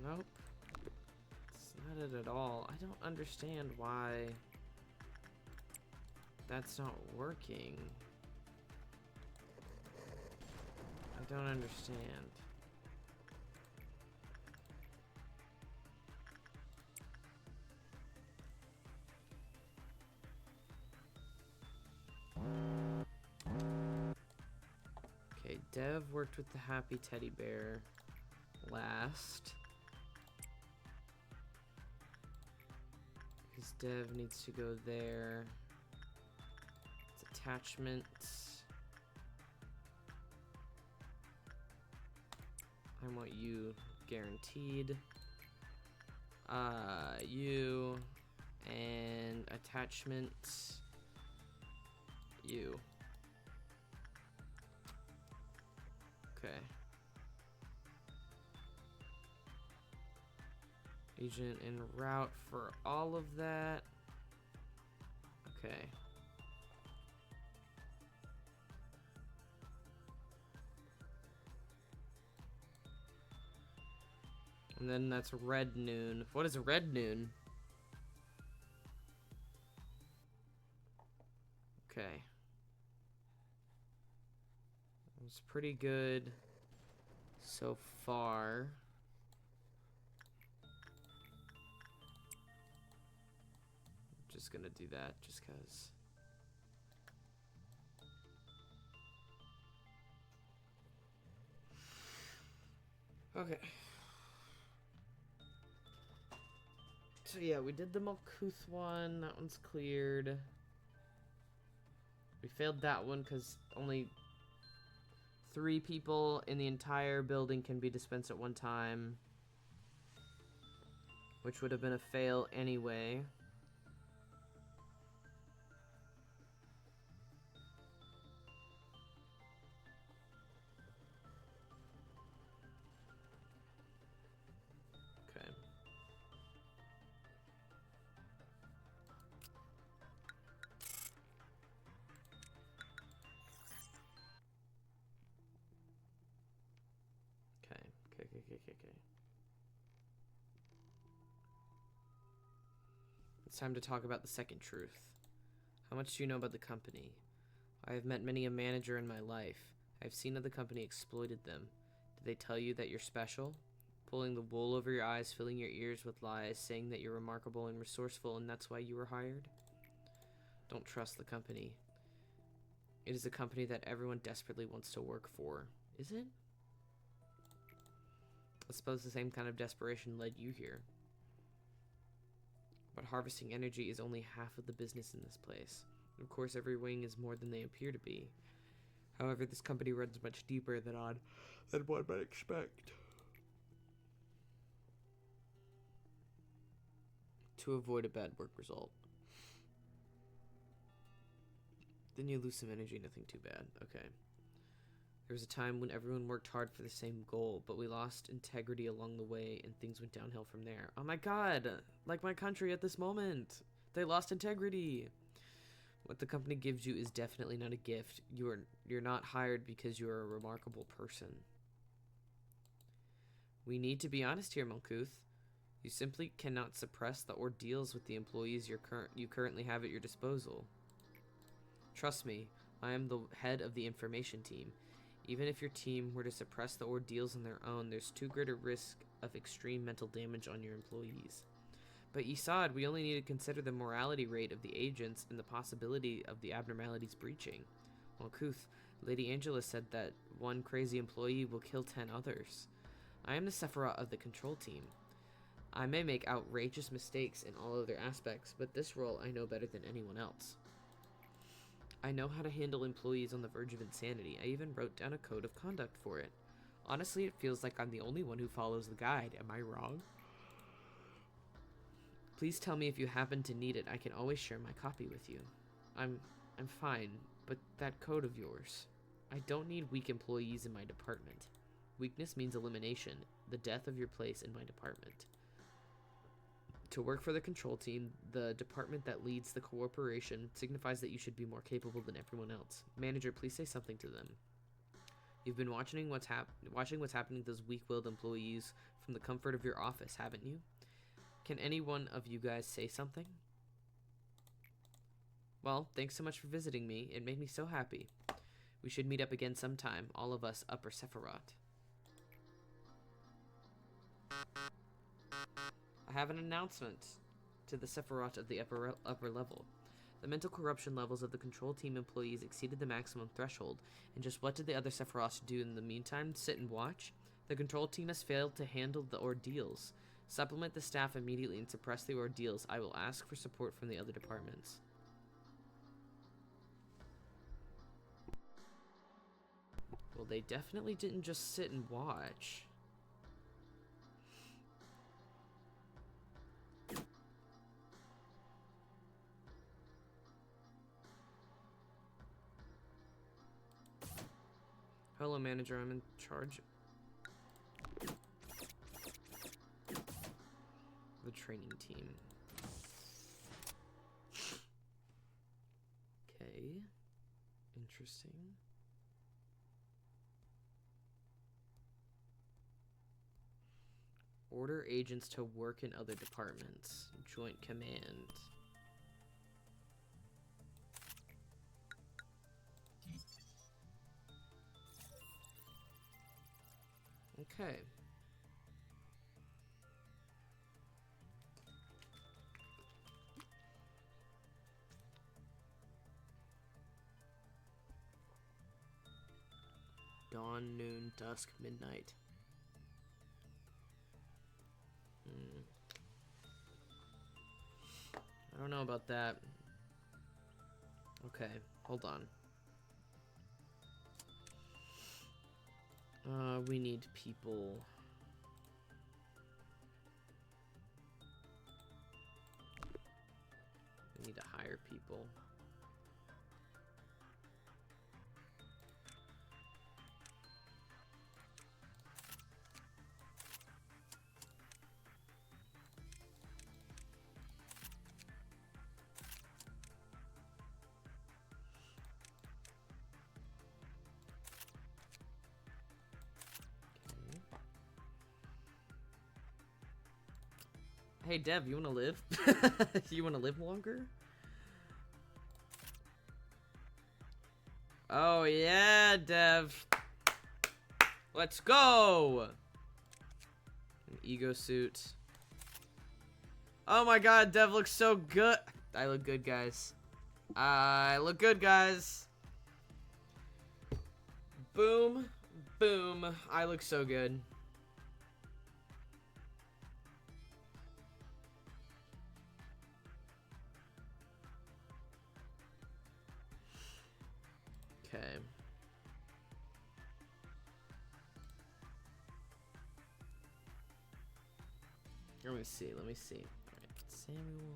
Nope. It's not it at all. I don't understand why that's not working. I don't understand. Okay, Dev worked with the happy teddy bear last. This dev needs to go there. It's attachments. I want you guaranteed. You and attachments. You. Okay. Agent en route for all of that. Okay. And then that's red noon. What is red noon? Okay. It's pretty good so far. Just gonna do that just cause. Okay. So yeah, we did the Malkuth one. That one's cleared. We failed that one because only 3 people in the entire building can be dispensed at one time, which would have been a fail anyway. Okay. Okay. It's time to talk about the second truth. How much do you know about the company? I have met many a manager in my life. I've seen how the company exploited them. Did they tell you that you're special? Pulling the wool over your eyes, filling your ears with lies, saying that you're remarkable and resourceful and that's why you were hired? Don't trust the company. It is a company that everyone desperately wants to work for. Is it? I suppose the same kind of desperation led you here. But harvesting energy is only half of the business in this place. Of course, every wing is more than they appear to be. However, this company runs much deeper than one might expect. To avoid a bad work result. Then you lose some energy, nothing too bad. Okay. There was a time when everyone worked hard for the same goal, but we lost integrity along the way and things went downhill from there. Oh my god! Like my country at this moment! They lost integrity! What the company gives you is definitely not a gift. You're not hired because you're a remarkable person. We need to be honest here, Malkuth. You simply cannot suppress the ordeals with the employees you currently have at your disposal. Trust me, I am the head of the information team. Even if your team were to suppress the ordeals on their own, there's too great a risk of extreme mental damage on your employees. But Isad, we only need to consider the morality rate of the agents and the possibility of the abnormalities breaching. Malkuth, Lady Angela said that one crazy employee will kill 10 others. I am the Sephiroth of the control team. I may make outrageous mistakes in all other aspects, but this role I know better than anyone else. I know how to handle employees on the verge of insanity. I even wrote down a code of conduct for it. Honestly, it feels like I'm the only one who follows the guide. Am I wrong? Please tell me if you happen to need it. I can always share my copy with you. I'm fine, but that code of yours. I don't need weak employees in my department. Weakness means elimination, the death of your place in my department. To work for the control team, the department that leads the corporation, signifies that you should be more capable than everyone else. Manager, please say something to them. You've been watching what's happening to those weak-willed employees from the comfort of your office, haven't you? Can any one of you guys say something? Well, thanks so much for visiting me. It made me so happy. We should meet up again sometime, all of us Upper Sephiroth. I have an announcement to the Sephiroth of the upper level. The mental corruption levels of the control team employees exceeded the maximum threshold, and just what did the other Sephiroths do in the meantime? Sit and watch? The control team has failed to handle the ordeals. Supplement the staff immediately and suppress the ordeals. I will ask for support from the other departments. Well, they definitely didn't just sit and watch. Hello, manager. I'm in charge. The training team. Okay. Interesting. Order agents to work in other departments. Joint command. Okay. Dawn, noon, dusk, midnight. I don't know about that. Okay, hold on. We need people. We need to hire people. Hey Dev, you wanna live? You wanna live longer? Oh yeah, Dev. Let's go! An ego suit. Oh my god, Dev looks so good. I look good, guys. I look good, guys. Boom. Boom. I look so good. Okay. Let me see. Let me see. All right, Samuel.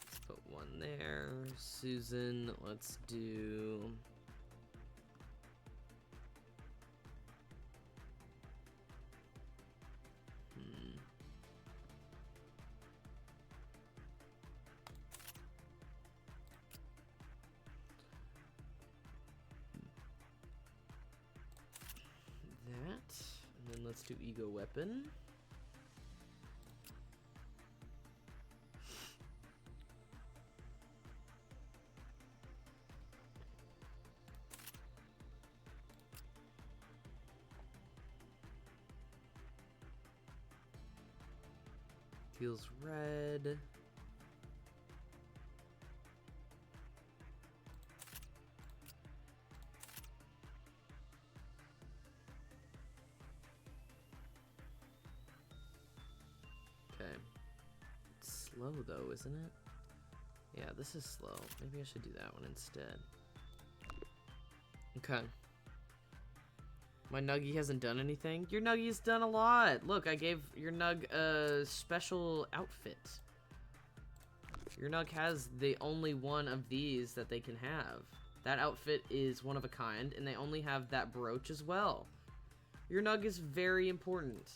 Let's put one there. Susan. Let's do. Let's do ego weapon. Feels red. Slow though, isn't it? Yeah, this is slow. Maybe I should do that one instead. Okay. My Nuggy hasn't done anything. Your Nuggy's done a lot. Look, I gave your Nug a special outfit. Your Nug has the only one of these that they can have. That outfit is one of a kind, and they only have that brooch as well. Your Nug is very important.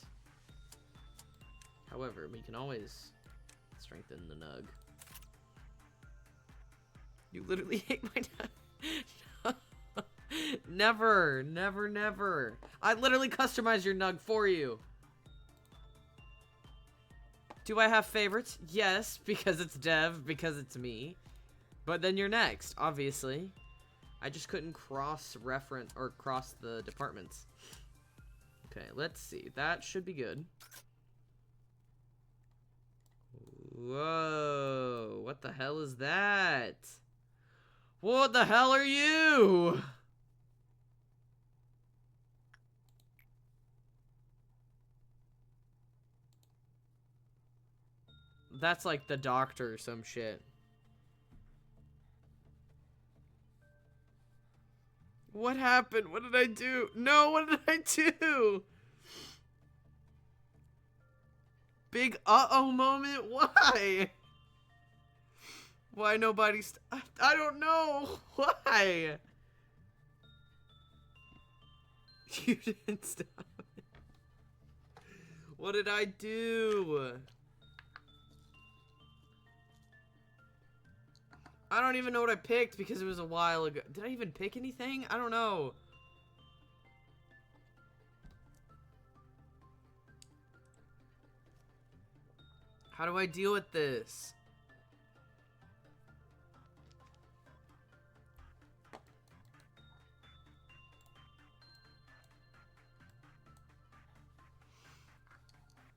However, we can always strengthen the Nug. You literally hate my Nug. Never, never, never. I literally customized your Nug for you. Do I have favorites? Yes, because it's Dev, because it's me. But then you're next, obviously. I just couldn't cross-reference or cross the departments. Okay, let's see. That should be good. Whoa, what the hell is that? What the hell are you? That's like the doctor or some shit. What happened? What did I do? No, what did I do? Big uh-oh moment? Why? Why nobody I don't know. Why? You didn't stop it. What did I do? I don't even know what I picked because it was a while ago. Did I even pick anything? I don't know. How do I deal with this?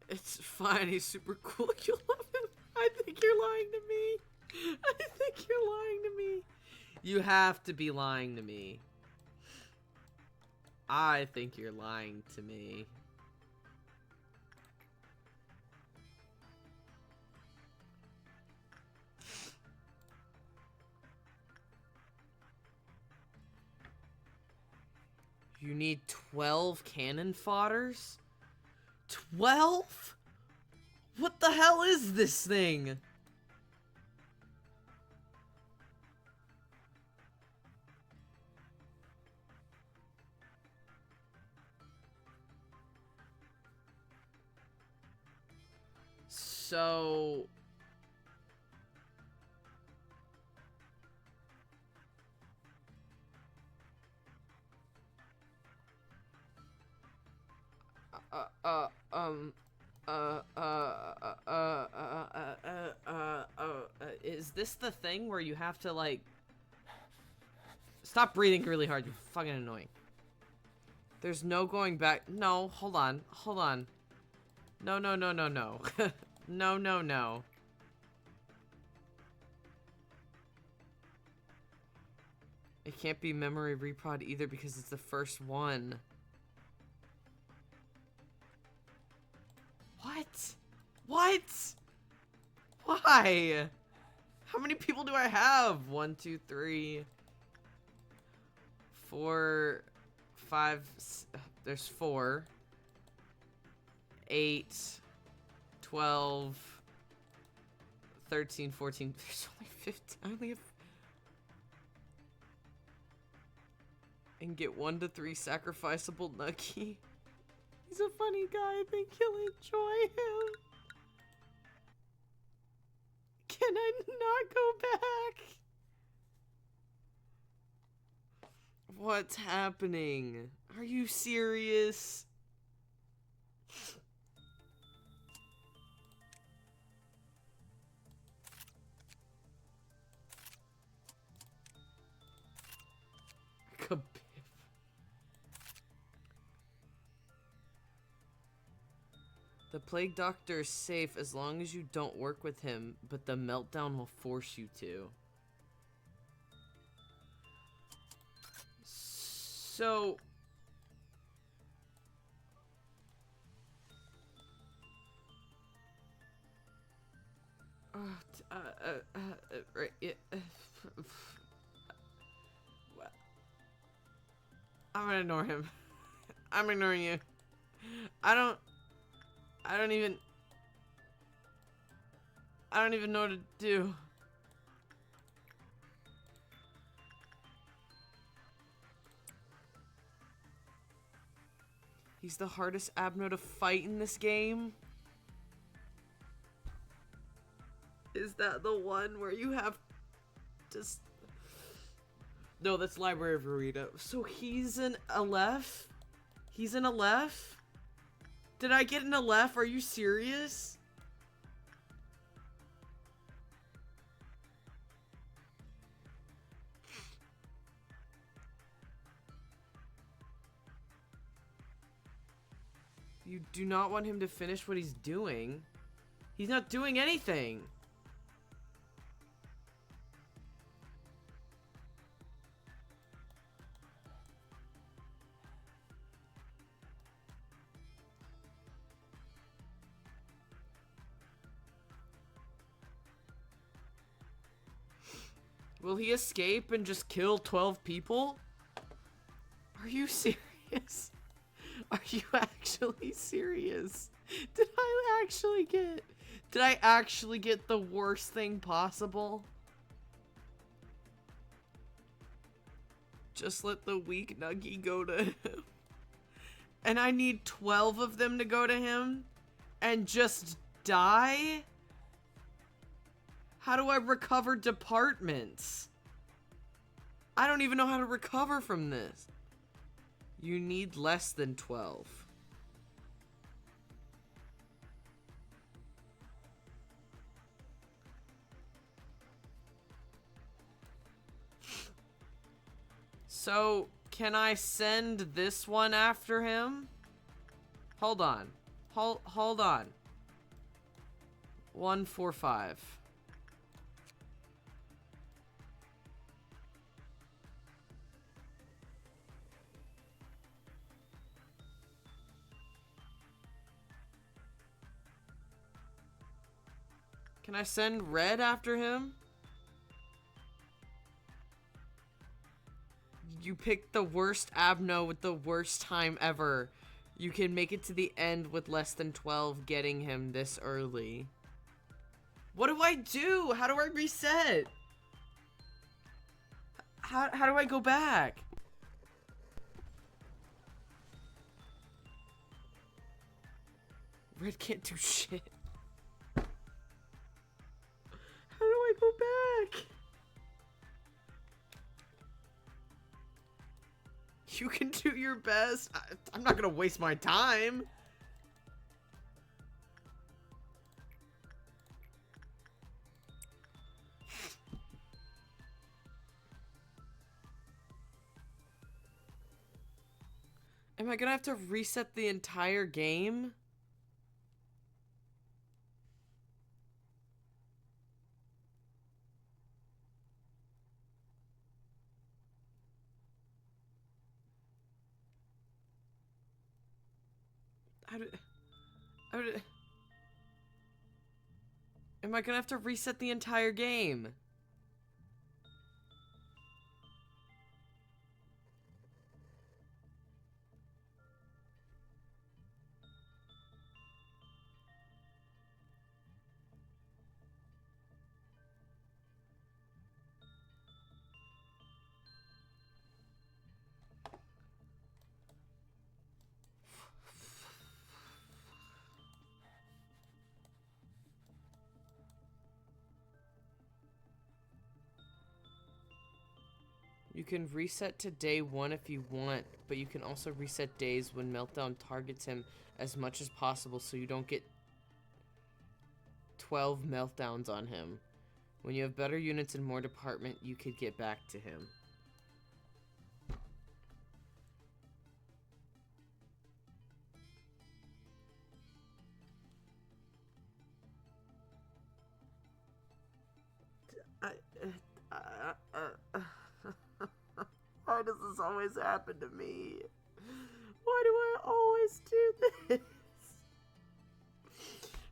It's fine, he's super cool. You love him. I think you're lying to me. I think you're lying to me. You have to be lying to me. I think you're lying to me. You need 12 cannon fodders? 12? What the hell is this thing? So... is this the thing where you have to, like... Stop breathing really hard, you're fucking annoying. There's no going back. No, hold on. Hold on. No, no, no, no, no. No, no, no. It can't be memory reprod either because it's the first one. What? What? Why? How many people do I have? 1, 2, 3, 4, 5. There's 4. 8, 12, 13, 14. There's only 15. I only have. And get 1 to 3 sacrificable Nucky. He's a funny guy. I think you'll enjoy him. Can I not go back? What's happening? Are you serious? The plague doctor is safe as long as you don't work with him, but the meltdown will force you to. So... right, yeah. I'm gonna ignore him. I'm ignoring you. I don't even know what to do. He's the hardest Abno to fight in this game. Is that the one where you have to... No, that's Library of Rita. So he's an Aleph? He's an Aleph? Did I get an Aleph? Are you serious? You do not want him to finish what he's doing. He's not doing anything. Will he escape and just kill 12 people? Are you serious? Are you actually serious? Did I actually get the worst thing possible? Just let the weak nuggie go to him. And I need 12 of them to go to him? And just die? How do I recover departments? I don't even know how to recover from this. You need less than 12. So, can I send this one after him? Hold on. Hold on. 145. Can I send red after him? You picked the worst Abno with the worst time ever. You can make it to the end with less than 12 getting him this early. What do I do? How do I reset? How do I go back? Red can't do shit. How do I go back? You can do your best. I'm not gonna waste my time. Am I gonna have to reset the entire game? Am I gonna have to reset the entire game? You can reset to day 1 if you want, but you can also reset days when Meltdown targets him as much as possible so you don't get 12 meltdowns on him. When you have better units and more department, you could get back to him. Why does this always happen to me? Why do I always do this?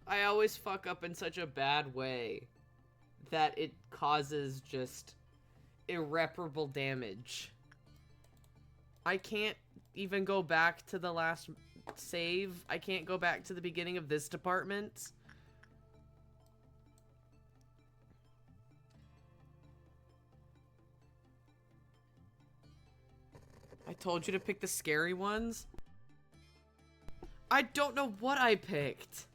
I always fuck up in such a bad way that it causes just irreparable damage. I can't even go back to the last save. I can't go back to the beginning of this department. I told you to pick the scary ones. I don't know what I picked.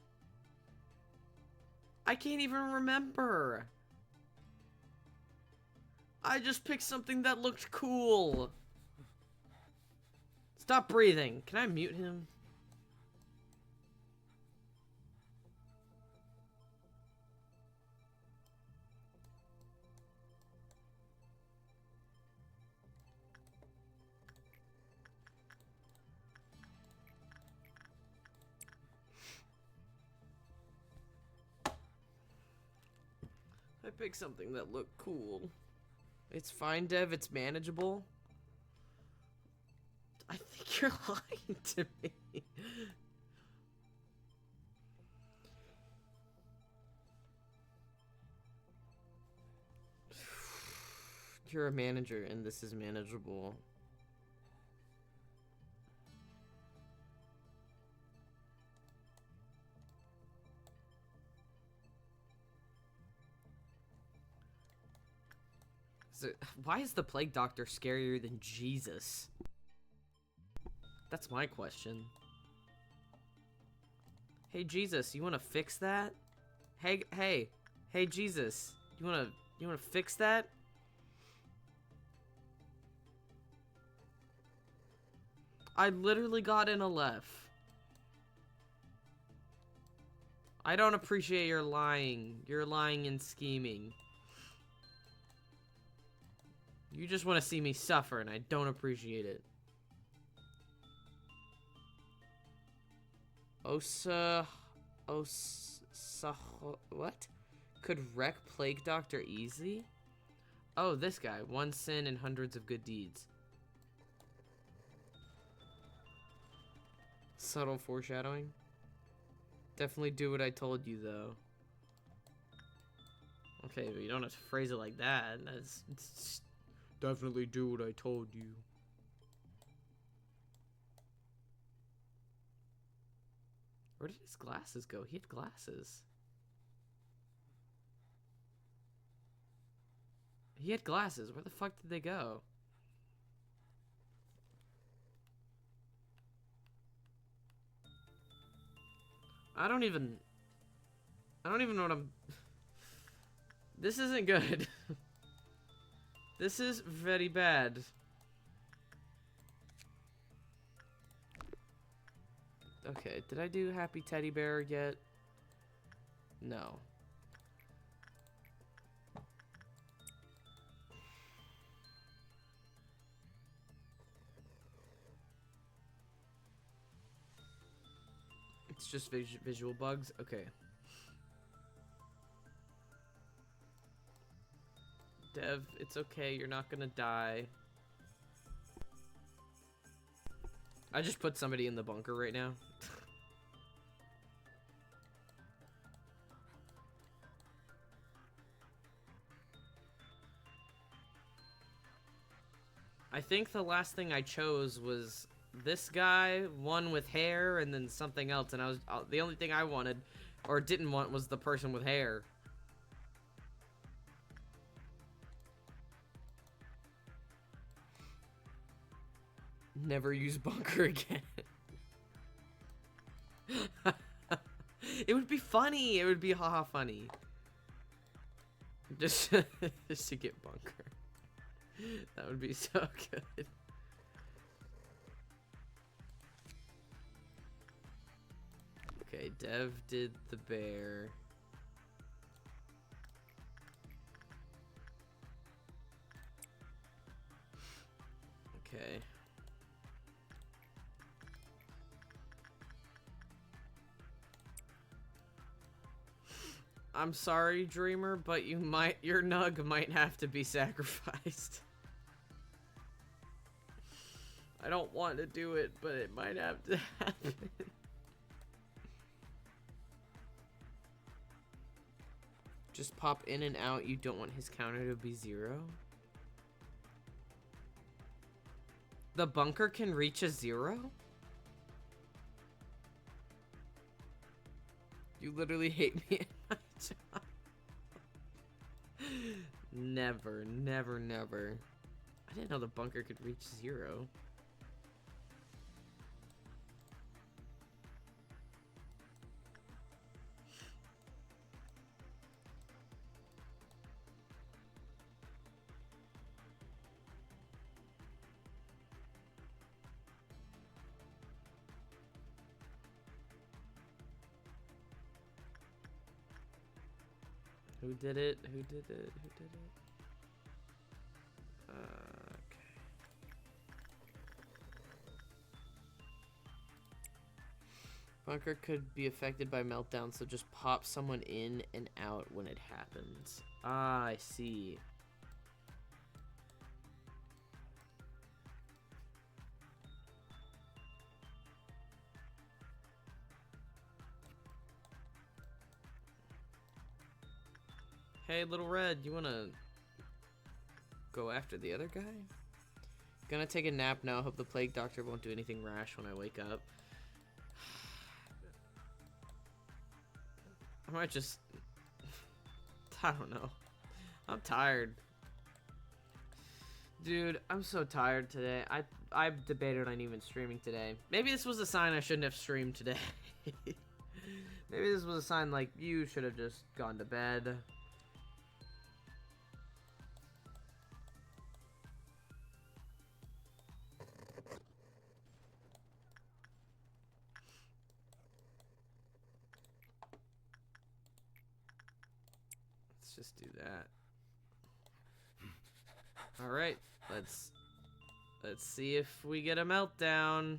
I can't even remember. I just picked something that looked cool. Stop breathing. Can I mute him? I picked something that looked cool. It's fine, Dev. It's manageable. I think you're lying to me. You're a manager, and this is manageable. Why is the plague doctor scarier than Jesus? That's my question. Hey Jesus, you wanna fix that? Hey, Jesus, you wanna fix that? I literally got in a left. I don't appreciate your lying. You're lying and scheming. You just want to see me suffer, and I don't appreciate it. What? Could wreck Plague Doctor easily? Oh, this guy. One sin and hundreds of good deeds. Subtle foreshadowing. Definitely do what I told you, though. Okay, but you don't have to phrase it like that. It's definitely do what I told you. Where did his glasses go? He had glasses. He had glasses. Where the fuck did they go? I don't even know what I'm... This isn't good. This is very bad. Okay, did I do Happy Teddy Bear yet? No. It's just visual bugs? Okay. Dev, it's okay. You're not gonna die. I just put somebody in the bunker right now. I think the last thing I chose was this guy, one with hair, and then something else. And the only thing I wanted, or didn't want, was the person with hair. Never use bunker again. It would be funny. It would be haha funny. Just to get bunker. That would be so good. Okay, Dev did the bear. Okay. I'm sorry, Dreamer, but your nug might have to be sacrificed. I don't want to do it, but it might have to happen. Just pop in and out. You don't want his counter to be 0. The bunker can reach a 0? You literally hate me at my job. Never, never, never. I didn't know the bunker could reach 0. Who did it? Who did it? Who did it? Okay. Bunker could be affected by meltdown, so just pop someone in and out when it happens. Ah, I see. Hey, Little Red, you wanna go after the other guy. Gonna take a nap now. Hope the plague doctor won't do anything rash when I wake up. I might just... I don't know. I'm tired. Dude, I'm so tired today. I debated on even streaming today. Maybe this was a sign I shouldn't have streamed today. Maybe this was a sign like, you should have just gone to bed. Let's just do that. All right, let's see if we get a meltdown.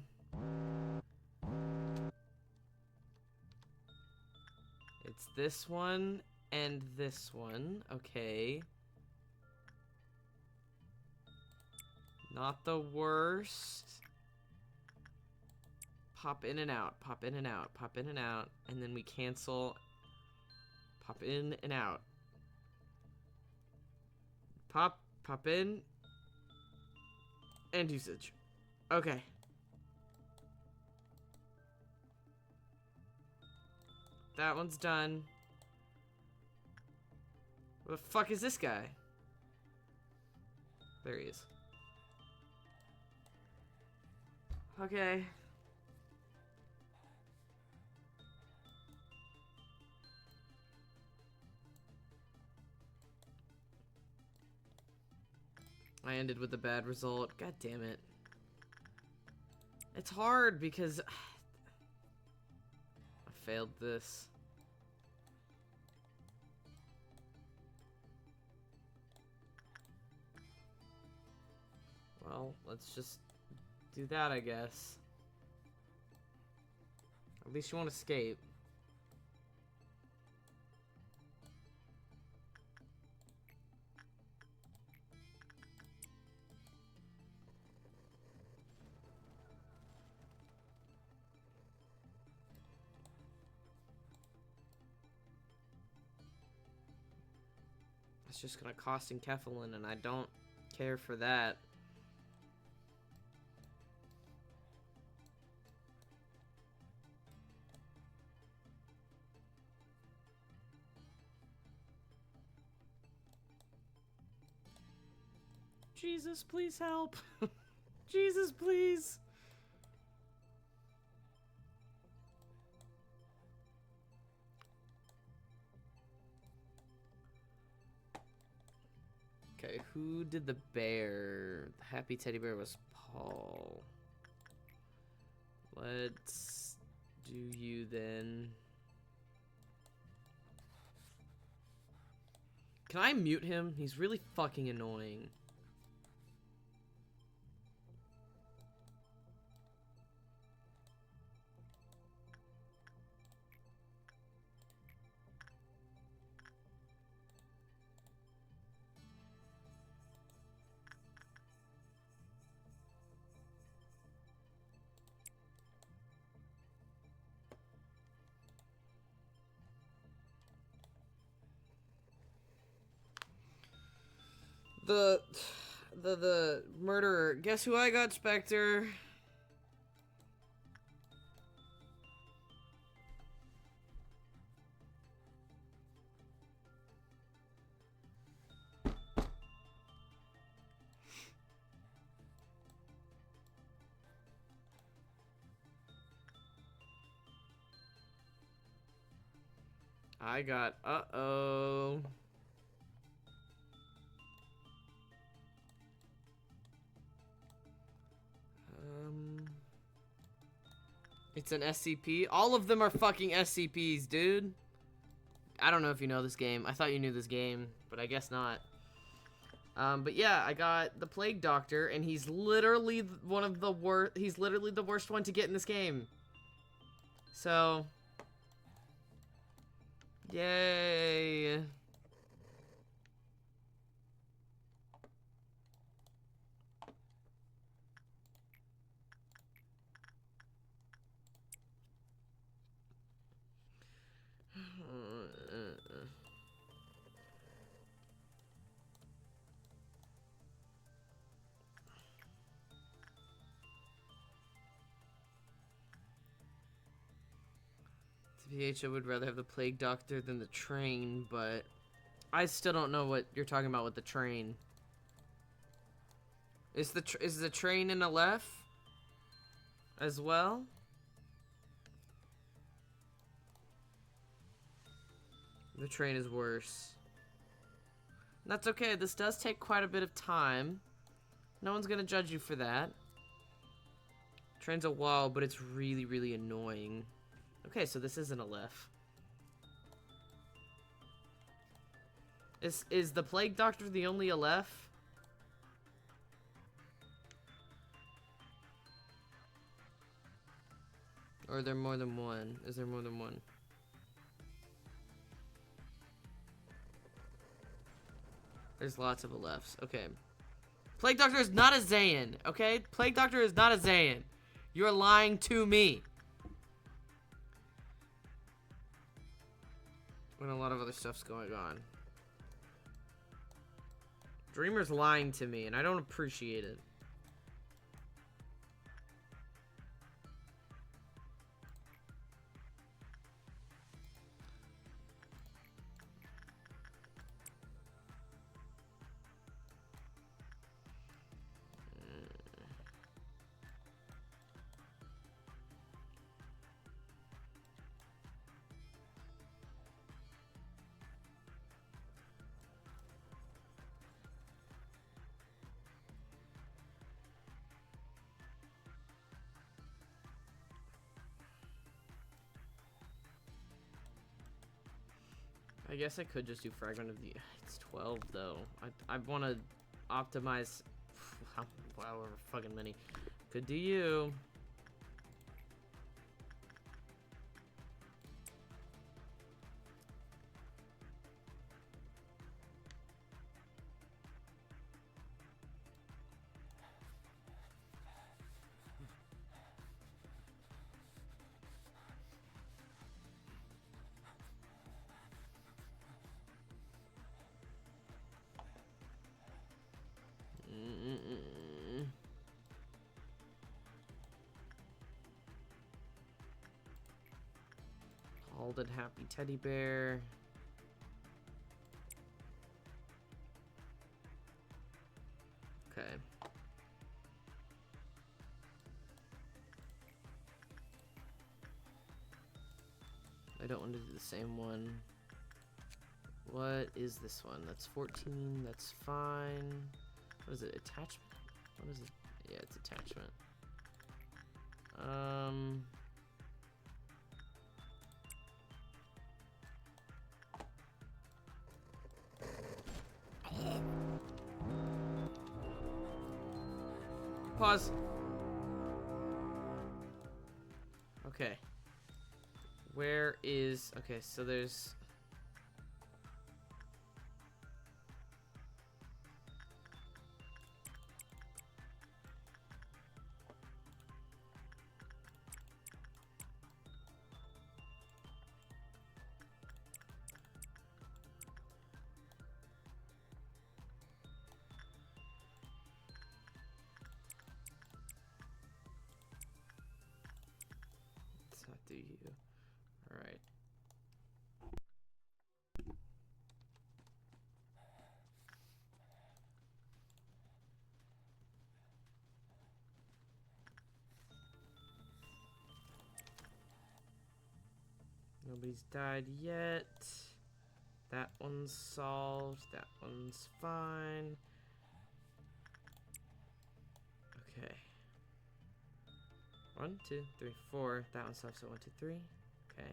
It's this one and this one. Okay. Not the worst. Pop in and out, pop in and out, pop in and out, and then we cancel. Pop in and out. Pop in. End usage. Okay. That one's done. Where the fuck is this guy? There he is. Okay. I ended with a bad result. God damn it. It's hard because I failed this. Well, let's just do that, I guess. At least you won't escape. It's just gonna cost enkephalin, and I don't care for that. Jesus, please help. Jesus, please. Okay, who did the bear? The happy teddy bear was Paul. Let's do you then. Can I mute him? He's really fucking annoying. The murderer. Guess who I got, Spectre? I got, uh-oh. It's an SCP. All of them are fucking SCPs, dude. I don't know if you know this game. I thought you knew this game, but I guess not. But yeah, I got the Plague Doctor, and he's literally one of the worst. He's literally the worst one to get in this game. So, yay. The PHO would rather have the plague doctor than the train, but I still don't know what you're talking about with the train. Is the train in Aleph as well? The train is worse. That's okay. This does take quite a bit of time. No one's gonna judge you for that. Train's a wall, but it's really, really annoying. Okay, so this isn't Aleph. Is the plague doctor the only Aleph? Or are there more than one? Is there more than one? There's lots of Alephs. Okay. Plague Doctor is not a Zayn, okay? Plague Doctor is not a Zayn. You're lying to me. And a lot of other stuff's going on. Dreamer's lying to me, and I don't appreciate it. I guess I could just do Fragment of the... It's 12, though. I want to optimize... However fucking many. Could do you. Halted happy teddy bear. Okay. I don't want to do the same one. What is this one? That's 14. That's fine. What is it? Attachment? What is it? Yeah, it's attachment. Pause. Okay. Where is... Okay, so there's... Let's not do you. Alright. Nobody's died yet. That one's solved. That one's fine. Okay. 1, 2, 3, 4. That one's solved, so 1, 2, 3. Okay.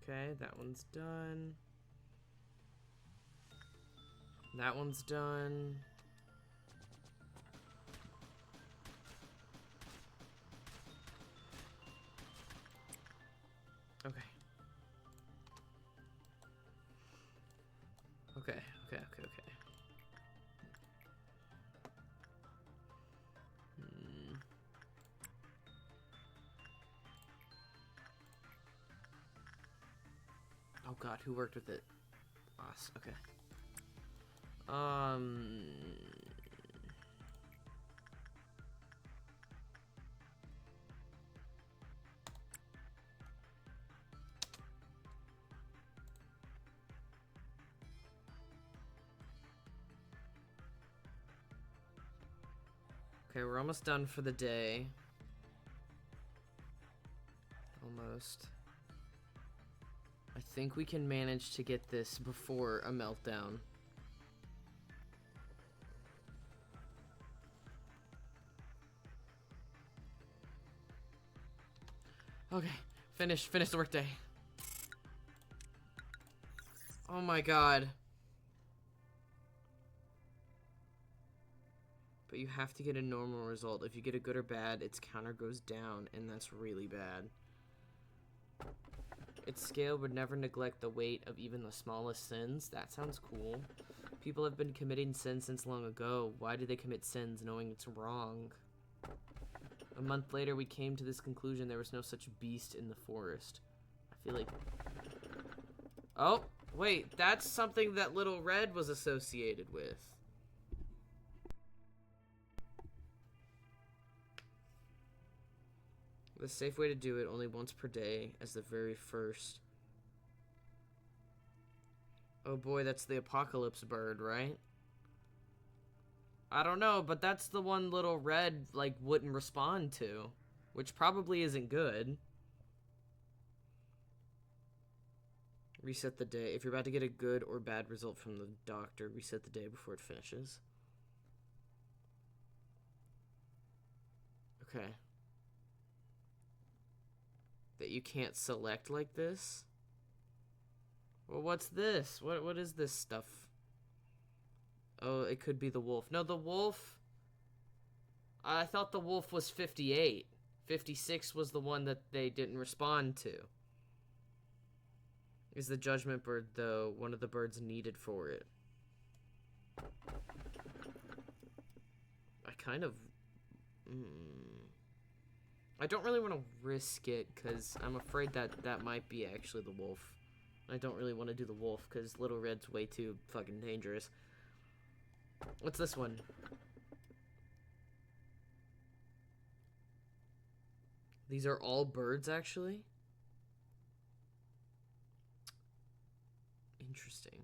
Okay, that one's done. That one's done. Okay. Okay. Oh god, who worked with it? Us. Okay. Okay, we're almost done for the day. Almost. I think we can manage to get this before a meltdown. Okay, finish the workday. Oh my god. But you have to get a normal result. If you get a good or bad, its counter goes down, and that's really bad. Its scale would never neglect the weight of even the smallest sins. That sounds cool. People have been committing sins since long ago. Why do they commit sins knowing it's wrong? A month later, we came to this conclusion: there was no such beast in the forest. I feel like... Oh, wait, that's something that Little Red was associated with. The safe way to do it, only once per day, as the very first. Oh boy, that's the apocalypse bird, right? I don't know, but that's the one Little Red, like, wouldn't respond to. Which probably isn't good. Reset the day. If you're about to get a good or bad result from the doctor, reset the day before it finishes. Okay. That you can't select like this? Well, what's this? What is this stuff? Oh, it could be the wolf. No, the wolf... I thought the wolf was 58. 56 was the one that they didn't respond to. Is the judgment bird, though, one of the birds needed for it? I kind of... I don't really want to risk it, because I'm afraid that that might be actually the wolf. I don't really want to do the wolf, because Little Red's way too fucking dangerous. What's this one? These are all birds, actually? Interesting.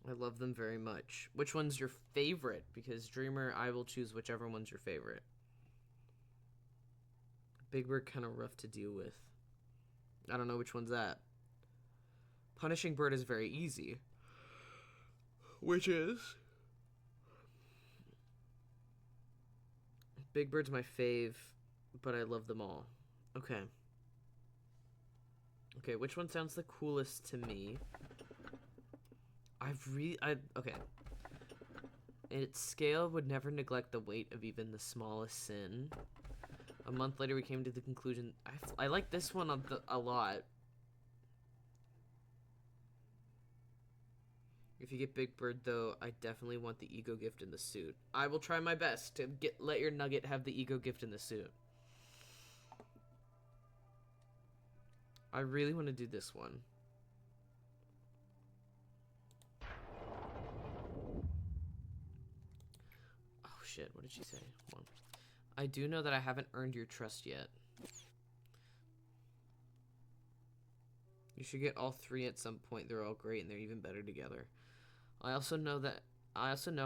I love them very much. Which one's your favorite? Because Dreamer, I will choose whichever one's your favorite. Big Bird, kind of rough to deal with. I don't know which one's that. Punishing Bird is very easy. Which is? Big Bird's my fave, but I love them all. Okay. Okay, which one sounds the coolest to me? Okay. Its scale would never neglect the weight of even the smallest sin. A month later, we came to the conclusion... I like this one a lot. If you get Big Bird, though, I definitely want the ego gift in the suit. I will try my best to let your nugget have the ego gift in the suit. I really want to do this one. Oh, shit. What did she say? Hold on. I do know that I haven't earned your trust yet. You should get all three at some point. They're all great and they're even better together. I also know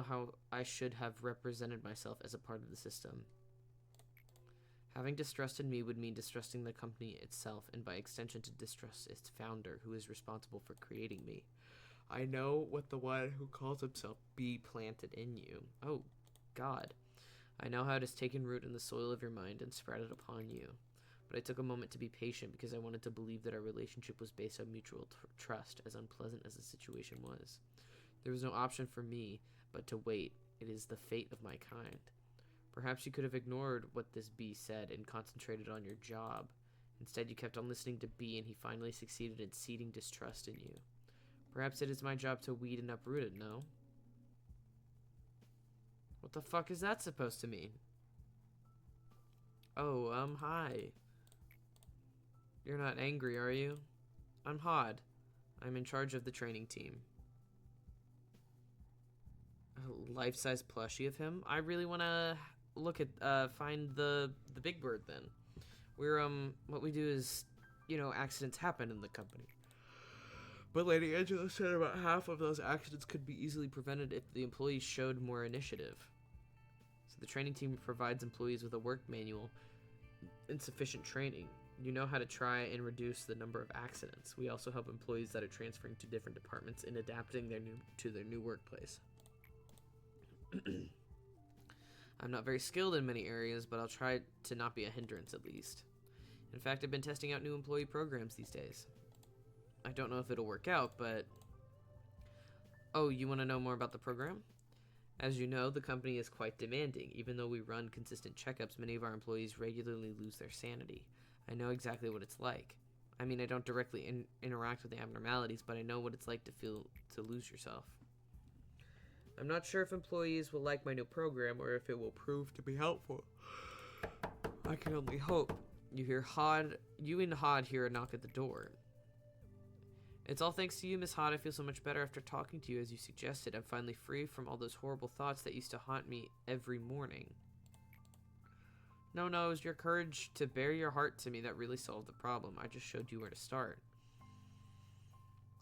how I should have represented myself as a part of the system. Having distrust in me would mean distrusting the company itself, and by extension to distrust its founder, who is responsible for creating me. I know what the one who calls himself B planted in you. Oh, God. I know how it has taken root in the soil of your mind and sprouted upon you. But I took a moment to be patient because I wanted to believe that our relationship was based on mutual trust, as unpleasant as the situation was. There was no option for me but to wait. It is the fate of my kind. Perhaps you could have ignored what this B said and concentrated on your job. Instead, you kept on listening to B, and he finally succeeded in seeding distrust in you. Perhaps it is my job to weed and uproot it, no? What the fuck is that supposed to mean? Oh, hi. You're not angry, are you? I'm Hod. I'm in charge of the training team. A life-size plushie of him? I really want to look at, find the Big Bird, then. We're, what we do is, you know, accidents happen in the company. But Lady Angela said about half of those accidents could be easily prevented if the employees showed more initiative. The training team provides employees with a work manual and sufficient training. You know how to try and reduce the number of accidents. We also help employees that are transferring to different departments in adapting to their new workplace. I'm not very skilled in many areas, but I'll try to not be a hindrance at least. In fact, I've been testing out new employee programs these days. I don't know if it'll work out, but... Oh, you want to know more about the program? As you know, the company is quite demanding. Even though we run consistent checkups, many of our employees regularly lose their sanity. I know exactly what it's like. I mean, I don't directly interact with the abnormalities, but I know what it's like to feel to lose yourself. I'm not sure if employees will like my new program or if it will prove to be helpful. I can only hope. You and Hod hear a knock at the door. It's all thanks to you, Miss Hod. I feel so much better after talking to you as you suggested. I'm finally free from all those horrible thoughts that used to haunt me every morning. No, it was your courage to bare your heart to me that really solved the problem. I just showed you where to start.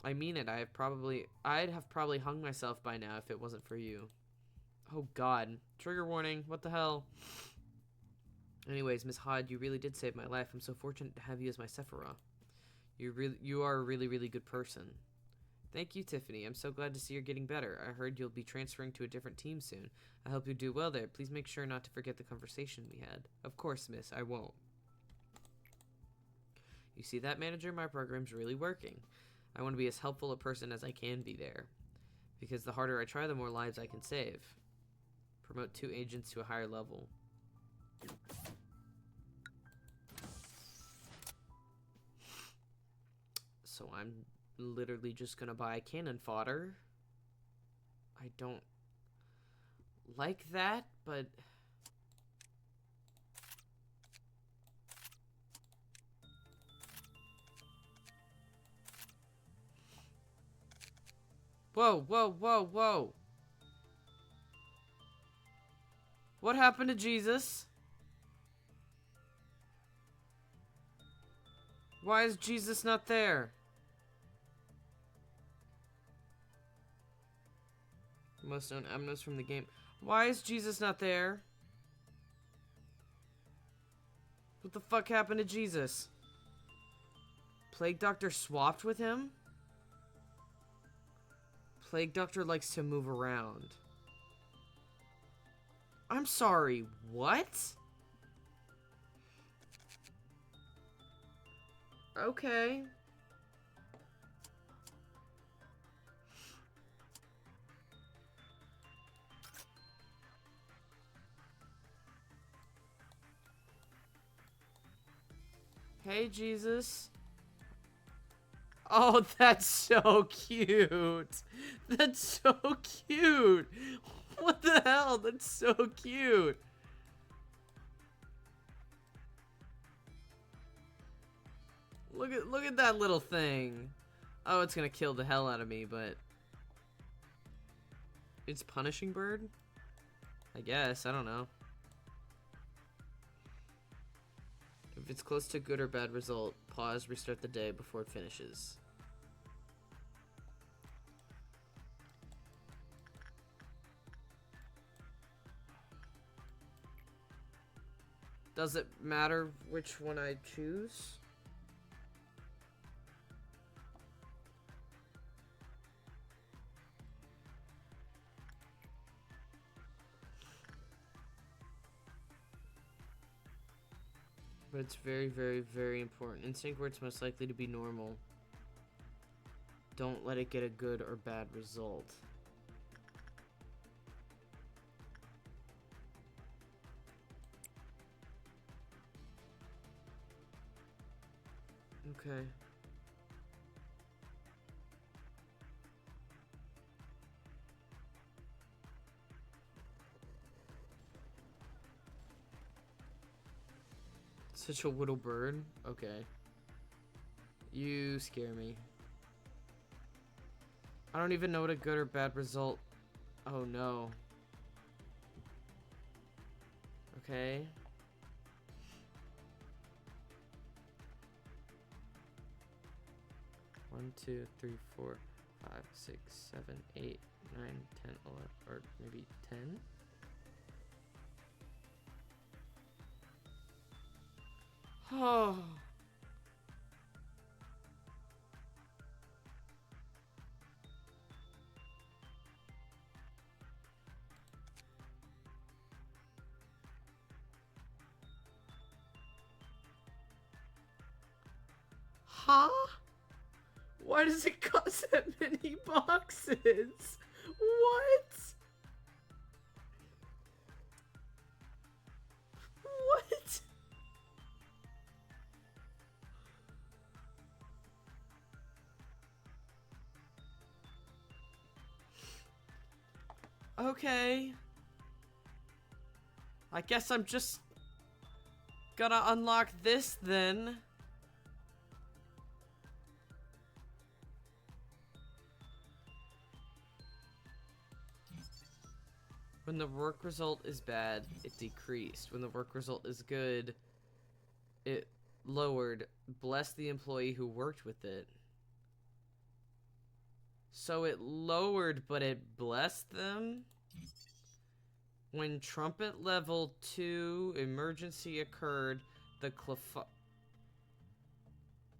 I mean it. I'd have probably hung myself by now if it wasn't for you. Oh God. Trigger warning. What the hell? Anyways, Miss Hod, you really did save my life. I'm so fortunate to have you as my Sephiroth. You are a really, really good person. Thank you, Tiffany. I'm so glad to see you're getting better. I heard you'll be transferring to a different team soon. I hope you do well there. Please make sure not to forget the conversation we had. Of course, miss, I won't. You see that, manager? My program's really working. I want to be as helpful a person as I can be there. Because the harder I try, the more lives I can save. Promote 2 agents to a higher level. So I'm literally just gonna buy cannon fodder. I don't like that, but... Whoa. What happened to Jesus? Why is Jesus not there? Most known abnos from the game. Why is Jesus not there? What the fuck happened to Jesus? Plague Doctor swapped with him? Plague Doctor likes to move around. I'm sorry, what? Okay. Hey, Jesus. Oh, that's so cute. That's so cute. What the hell? That's so cute. Look at that little thing. Oh, it's gonna kill the hell out of me, but it's punishing bird? I guess, I don't know. If it's close to good or bad result, pause, restart the day before it finishes. Does it matter which one I choose? But it's very, very, very important. Instinct where it's most likely to be normal. Don't let it get a good or bad result. Okay. Such a little bird? Okay. You scare me. I don't even know what a good or bad result... Oh no. Okay. One, 2, 3, 4, 5, 6, 7, 8, 9, 10, 11, or maybe 10? Oh. Huh? Why does it cost that many boxes? What? What? Okay. I guess I'm just gonna unlock this then. When the work result is bad, it decreased. When the work result is good, it lowered. Bless the employee who worked with it. So it lowered, but it blessed them? When trumpet level 2 emergency occurred, the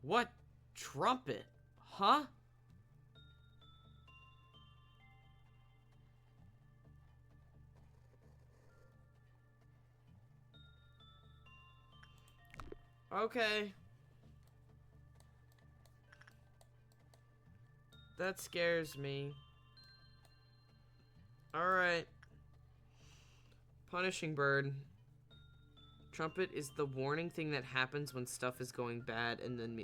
What? Trumpet? Huh? Okay. That scares me. Alright. Punishing bird. Trumpet is the warning thing that happens when stuff is going bad, and then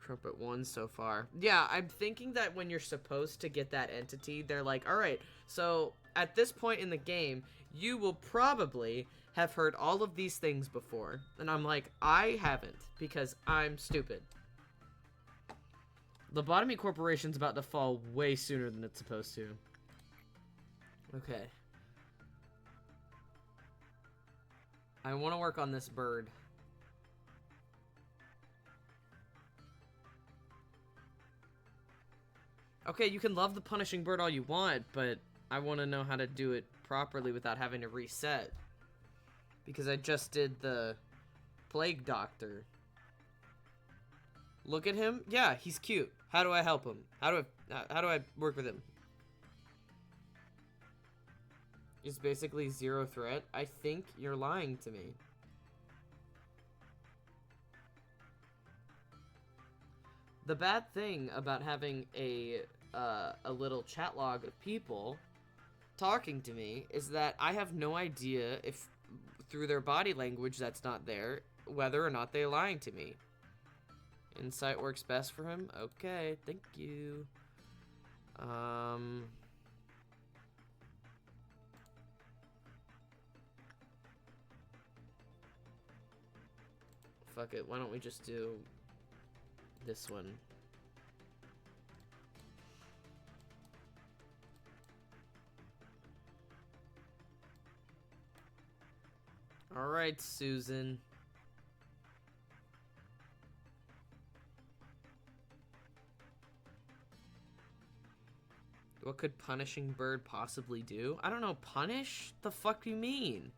Trumpet 1 so far. Yeah, I'm thinking that when you're supposed to get that entity, they're like, alright, so at this point in the game, you will probably have heard all of these things before. And I'm like, I haven't, because I'm stupid. Lobotomy Corporation's about to fall way sooner than it's supposed to. Okay. I want to work on this bird. Okay, you can love the punishing bird all you want, but I want to know how to do it properly without having to reset. Because I just did the plague doctor. Look at him. Yeah, he's cute. How do I help him? How do I work with him? He's basically zero threat. I think you're lying to me. The bad thing about having a little chat log of people talking to me is that I have no idea if through their body language that's not there, whether or not they're lying to me. Insight works best for him? Okay, thank you. Fuck it, why don't we just do this one? Alright, Susan. What could punishing bird possibly do? I don't know, punish? The fuck do you mean?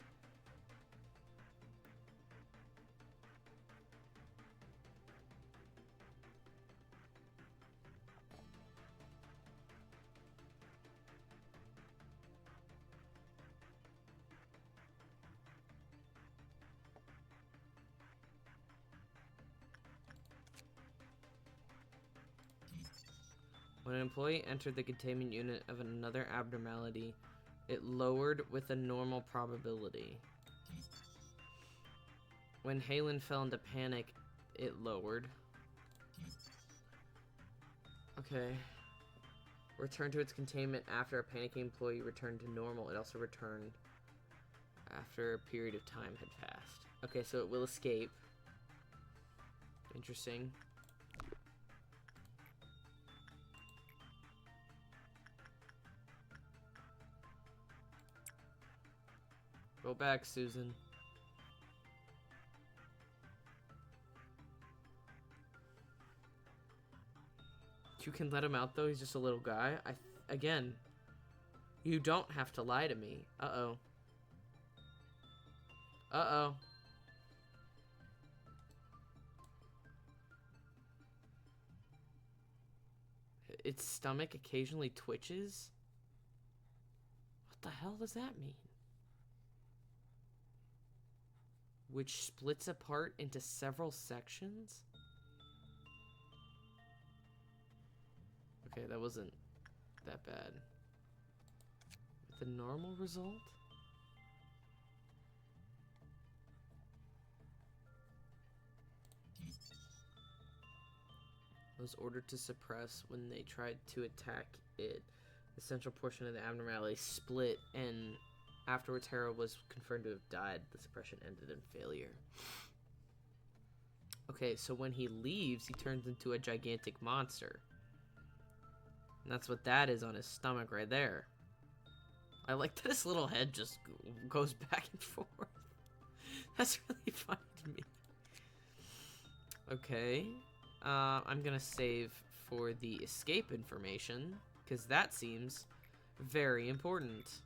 When an employee entered the containment unit of another abnormality, it lowered with a normal probability. When Halen fell into panic, it lowered. Okay. Returned to its containment after a panicking employee returned to normal. It also returned after a period of time had passed. Okay, so it will escape. Interesting. Go back, Susan. You can let him out, though. He's just a little guy. Again, You don't have to lie to me. Uh-oh. Uh-oh. Its stomach occasionally twitches? What the hell does that mean? Which splits apart into several sections? Okay, that wasn't that bad. The normal result? Was ordered to suppress when they tried to attack it. The central portion of the abnormality split, and afterwards Hera was confirmed to have died. The suppression ended in failure. Okay, so when he leaves, he turns into a gigantic monster. And that's what that is on his stomach right there. I like that his little head just goes back and forth. That's really funny to me. Okay. I'm gonna save for the escape information, because that seems very important.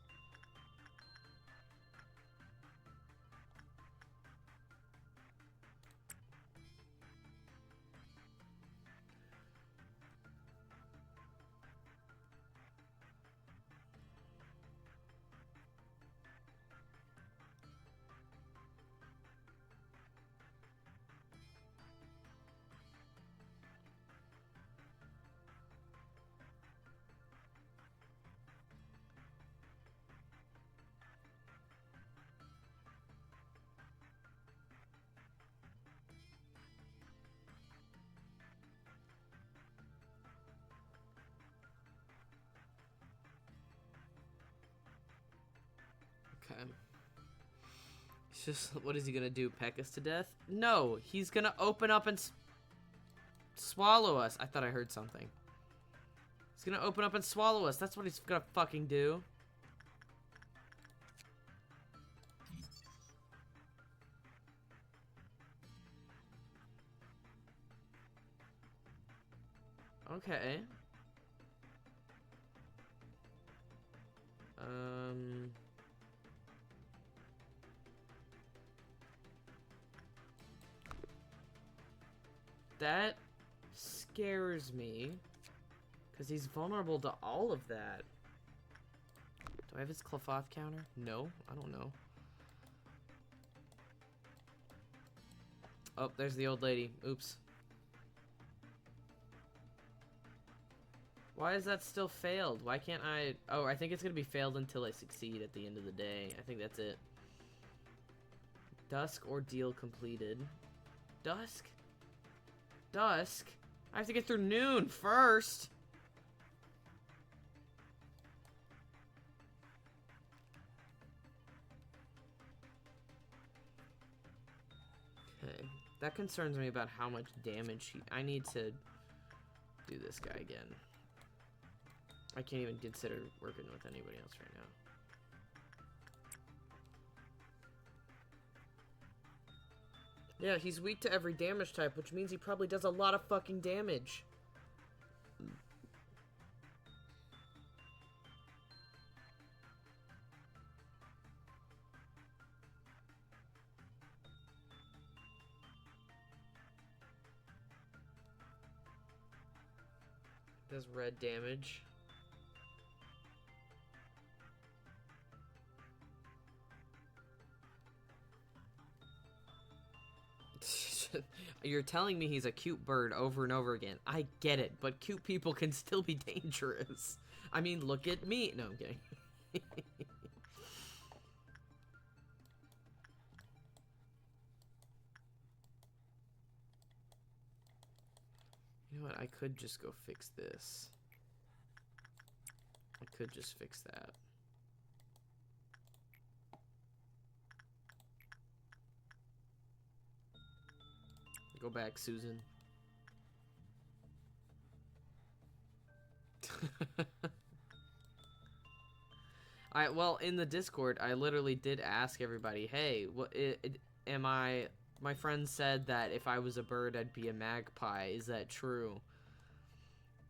Okay. It's just, what is he gonna do? Peck us to death? No, he's gonna open up and swallow us. I thought I heard something. He's gonna open up and swallow us. That's what he's gonna fucking do. Okay. That scares me, because he's vulnerable to all of that. Do I have his Clothoth counter? No, I don't know. Oh, there's the old lady. Oops. Why is that still failed? Why can't I... Oh, I think it's going to be failed until I succeed at the end of the day. I think that's it. Dusk ordeal completed. Dusk? Dusk? I have to get through noon first. Okay. That concerns me about how much damage he... I need to do this guy again. I can't even consider working with anybody else right now. Yeah, he's weak to every damage type, which means he probably does a lot of fucking damage. Does red damage. You're telling me he's a cute bird over and over again. I get it, but cute people can still be dangerous. I mean, look at me. No, I'm kidding. You know what? I could just go fix this. I could just fix that. Go back, Susan. Well, in the Discord, I literally did ask everybody, hey, what am I... My friend said that if I was a bird, I'd be a magpie. Is that true?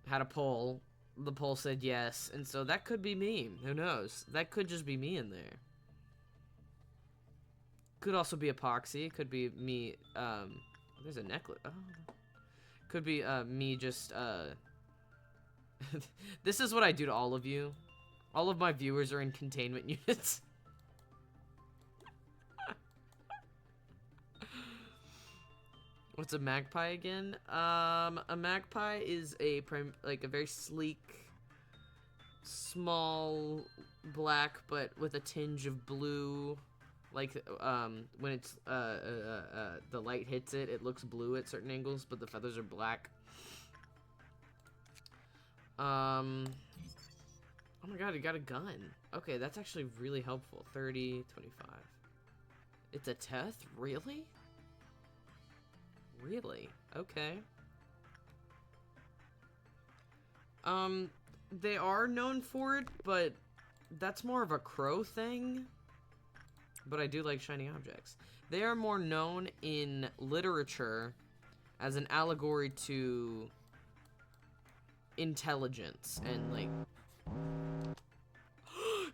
Had a poll. The poll said yes, and so that could be me. Who knows? That could just be me in there. Could also be epoxy. Could be me. There's a necklace. Oh. Could be me just. This is what I do to all of you. All of my viewers are in containment units. What's a magpie again? A magpie is a very sleek, small, black, but with a tinge of blue. Like, when it's, the light hits it, it looks blue at certain angles, but the feathers are black. Oh my god, he got a gun. Okay, that's actually really helpful. 30, 25. It's a Teth? Really? Really? Okay. They are known for it, but that's more of a crow thing. But I do like shiny objects. They are more known in literature as an allegory to intelligence and like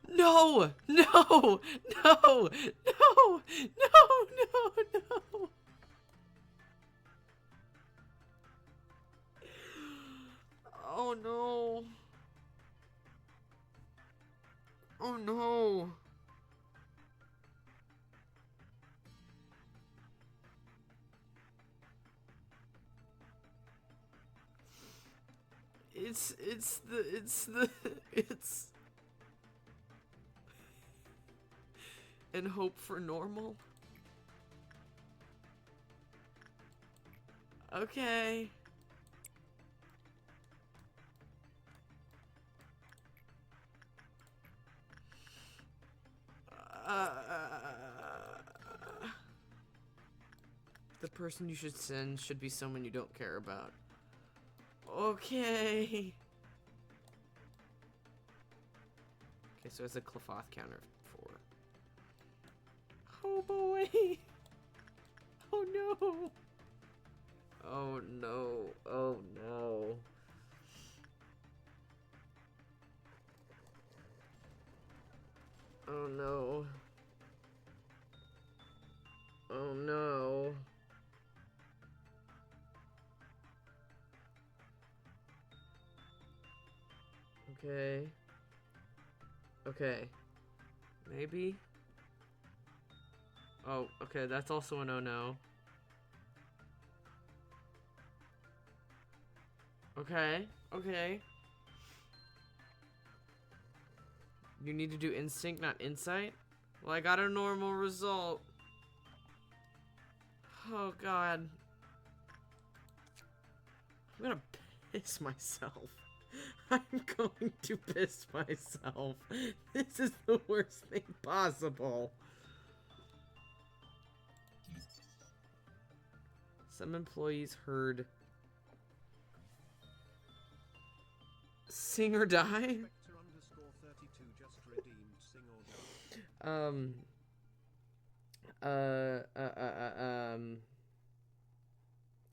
no, no, no, no, no, no, no. Oh no. Oh no. It's and hope for normal. Okay. The person you should send should be someone you don't care about. Okay. Okay, so it's a Clefairy counter 4. Oh boy. Oh no. Oh no. Oh no. Oh no. Oh no. Okay. Okay. Maybe? Oh, okay, that's also an oh no. Okay, okay. You need to do instinct, not insight? Well, I got a normal result. Oh, God. I'm gonna piss myself. I'm going to piss myself. This is the worst thing possible. Some employees heard sing or die. I'm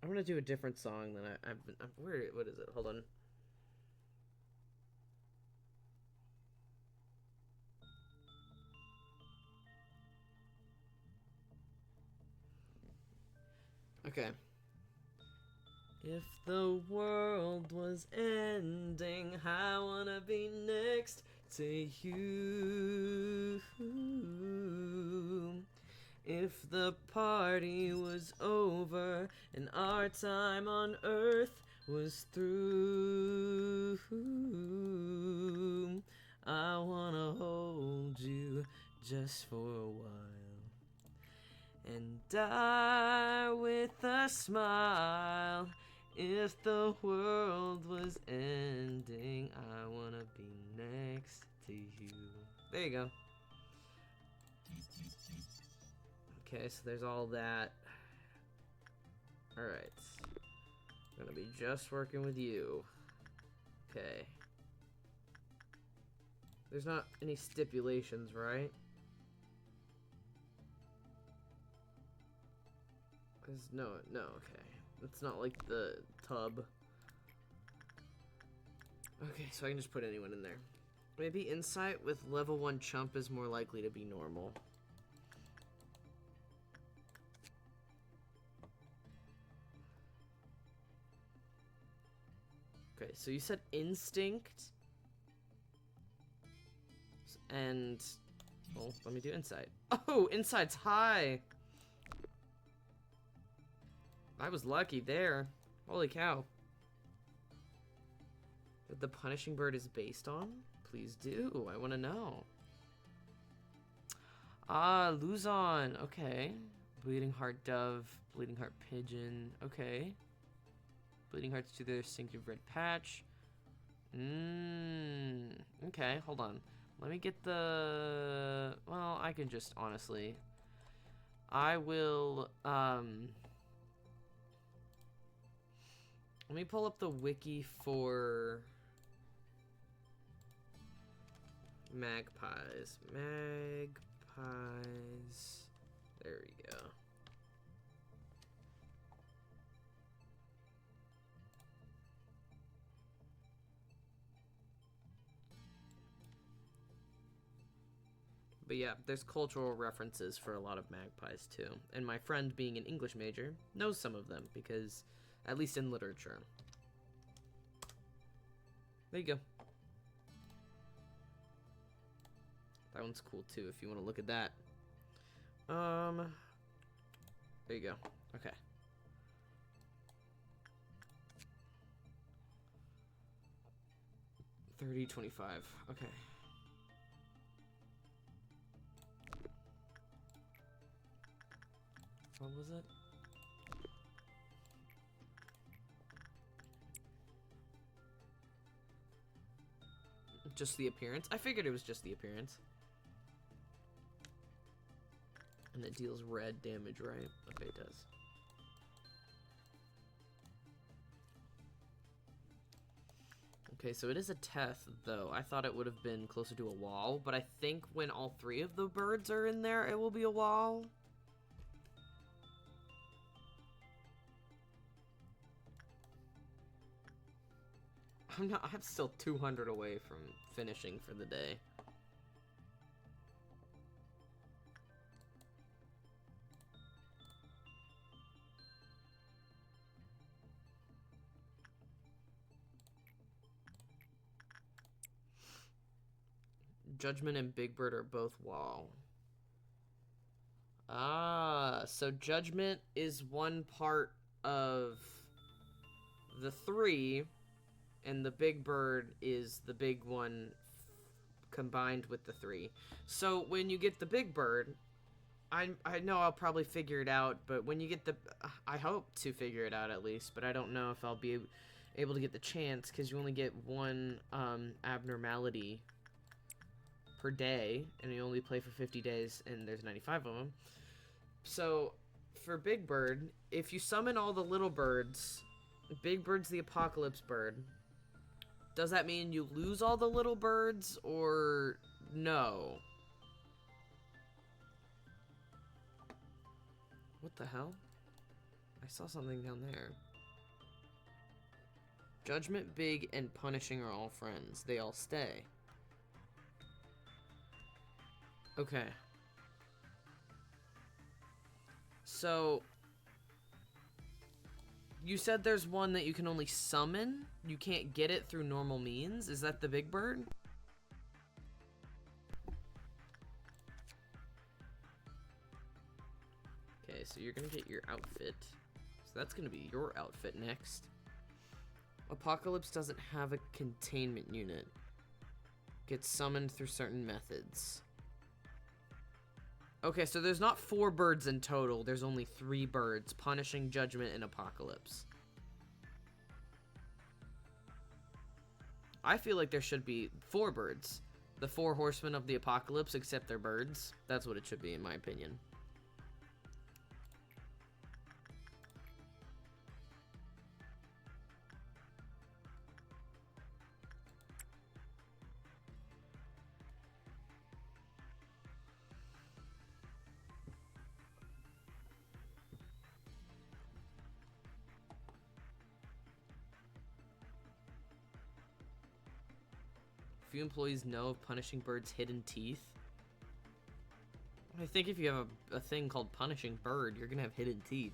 gonna do a different song than I've been. What is it? Hold on. Okay. If the world was ending, I wanna be next to you. If the party was over and our time on earth was through, I wanna hold you just for a while and die with a smile. If the world was ending, I wanna be next to you. There you go. Okay, so there's all that. Alright. I'm gonna be just working with you. Okay. There's not any stipulations, right? No, okay. It's not like the tub. Okay, so I can just put anyone in there. Maybe insight with level 1 chump is more likely to be normal. Okay, so you said instinct. And... well, let me do insight. Oh, insight's high! I was lucky there. Holy cow. That the punishing bird is based on? Please do. I want to know. Ah, Luzon. Okay. Bleeding Heart Dove. Bleeding Heart Pigeon. Okay. Bleeding Hearts to their distinctive red patch. Okay, hold on. Let me get the... well, I can just, honestly... I will, let me pull up the wiki for... magpies. Magpies. There we go. But yeah, there's cultural references for a lot of magpies too. And my friend, being an English major, knows some of them because, at least in literature. There you go. That one's cool too if you want to look at that. There you go. Okay. $30.25. Okay. What was it? Just the appearance? I figured it was just the appearance. And it deals red damage, right? Okay, it does. Okay, so it is a Teth, though. I thought it would have been closer to a wall, but I think when all 3 of the birds are in there, it will be a wall. I'm still 200 away from finishing for the day. Judgment and Big Bird are both wall. Ah, so Judgment is one part of the 3, and the Big Bird is the big one combined with the 3. So when you get the Big Bird, I know I'll probably figure it out, but when you get the... I hope to figure it out at least, but I don't know if I'll be able to get the chance, because you only get 1 abnormality per day, and you only play for 50 days, and there's 95 of them. So, for Big Bird, if you summon all the little birds, Big Bird's the apocalypse bird, does that mean you lose all the little birds, or no? What the hell? I saw something down there. Judgment, Big, and Punishing are all friends. They all stay. Okay. So, you said there's one that you can only summon? You can't get it through normal means? Is that the Big Bird? Okay, so you're gonna get your outfit. So that's gonna be your outfit next. Apocalypse doesn't have a containment unit. Gets summoned through certain methods. Okay, so there's not 4 birds in total. There's only 3 birds. Punishing, Judgment, and Apocalypse. I feel like there should be 4 birds. The 4 horsemen of the Apocalypse, except they're birds. That's what it should be, in my opinion. Few employees know of Punishing Bird's hidden teeth. I think if you have a thing called Punishing Bird, you're gonna have hidden teeth.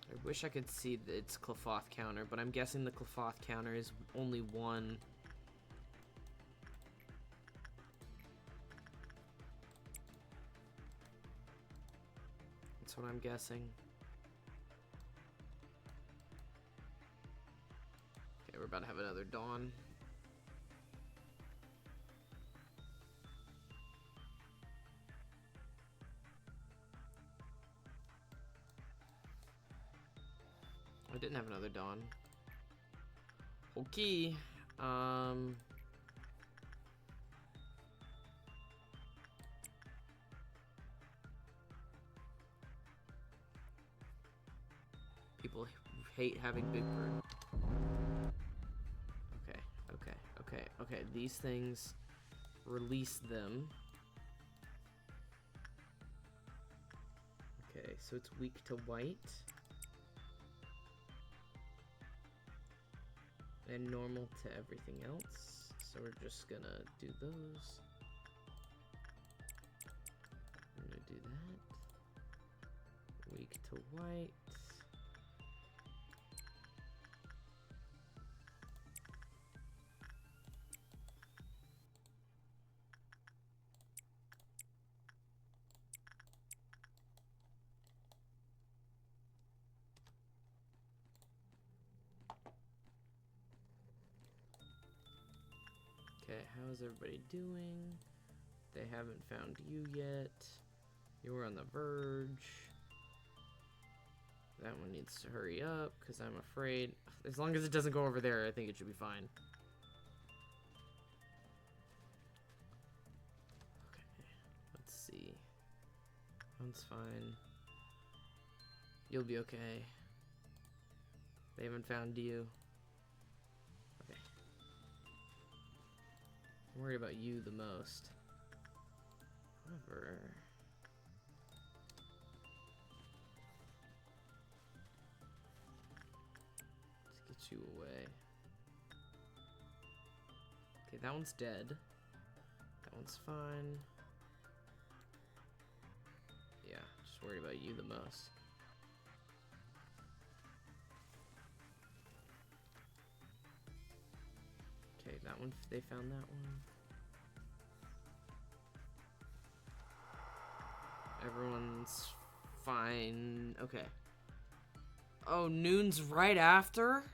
I wish I could see its Clothoth counter, but I'm guessing the Clothoth counter is only one. That's what I'm guessing. Okay, we're about to have another dawn. I didn't have another dawn. Okay. People hate having Big Bird. Okay. These things, release them. Okay, so it's weak to white. And normal to everything else. So we're just gonna do those. I'm gonna do that. Weak to white. Okay, how's everybody doing? They haven't found you yet. You were on the verge. That one needs to hurry up, because I'm afraid... As long as it doesn't go over there, I think it should be fine. Okay, let's see. One's fine. You'll be okay. They haven't found you. I worry about you the most. However, let's get you away. Okay, that one's dead. That one's fine. Yeah, just worried about you the most. Okay, that one, they found that one. Everyone's fine. Okay. Oh, noon's right after?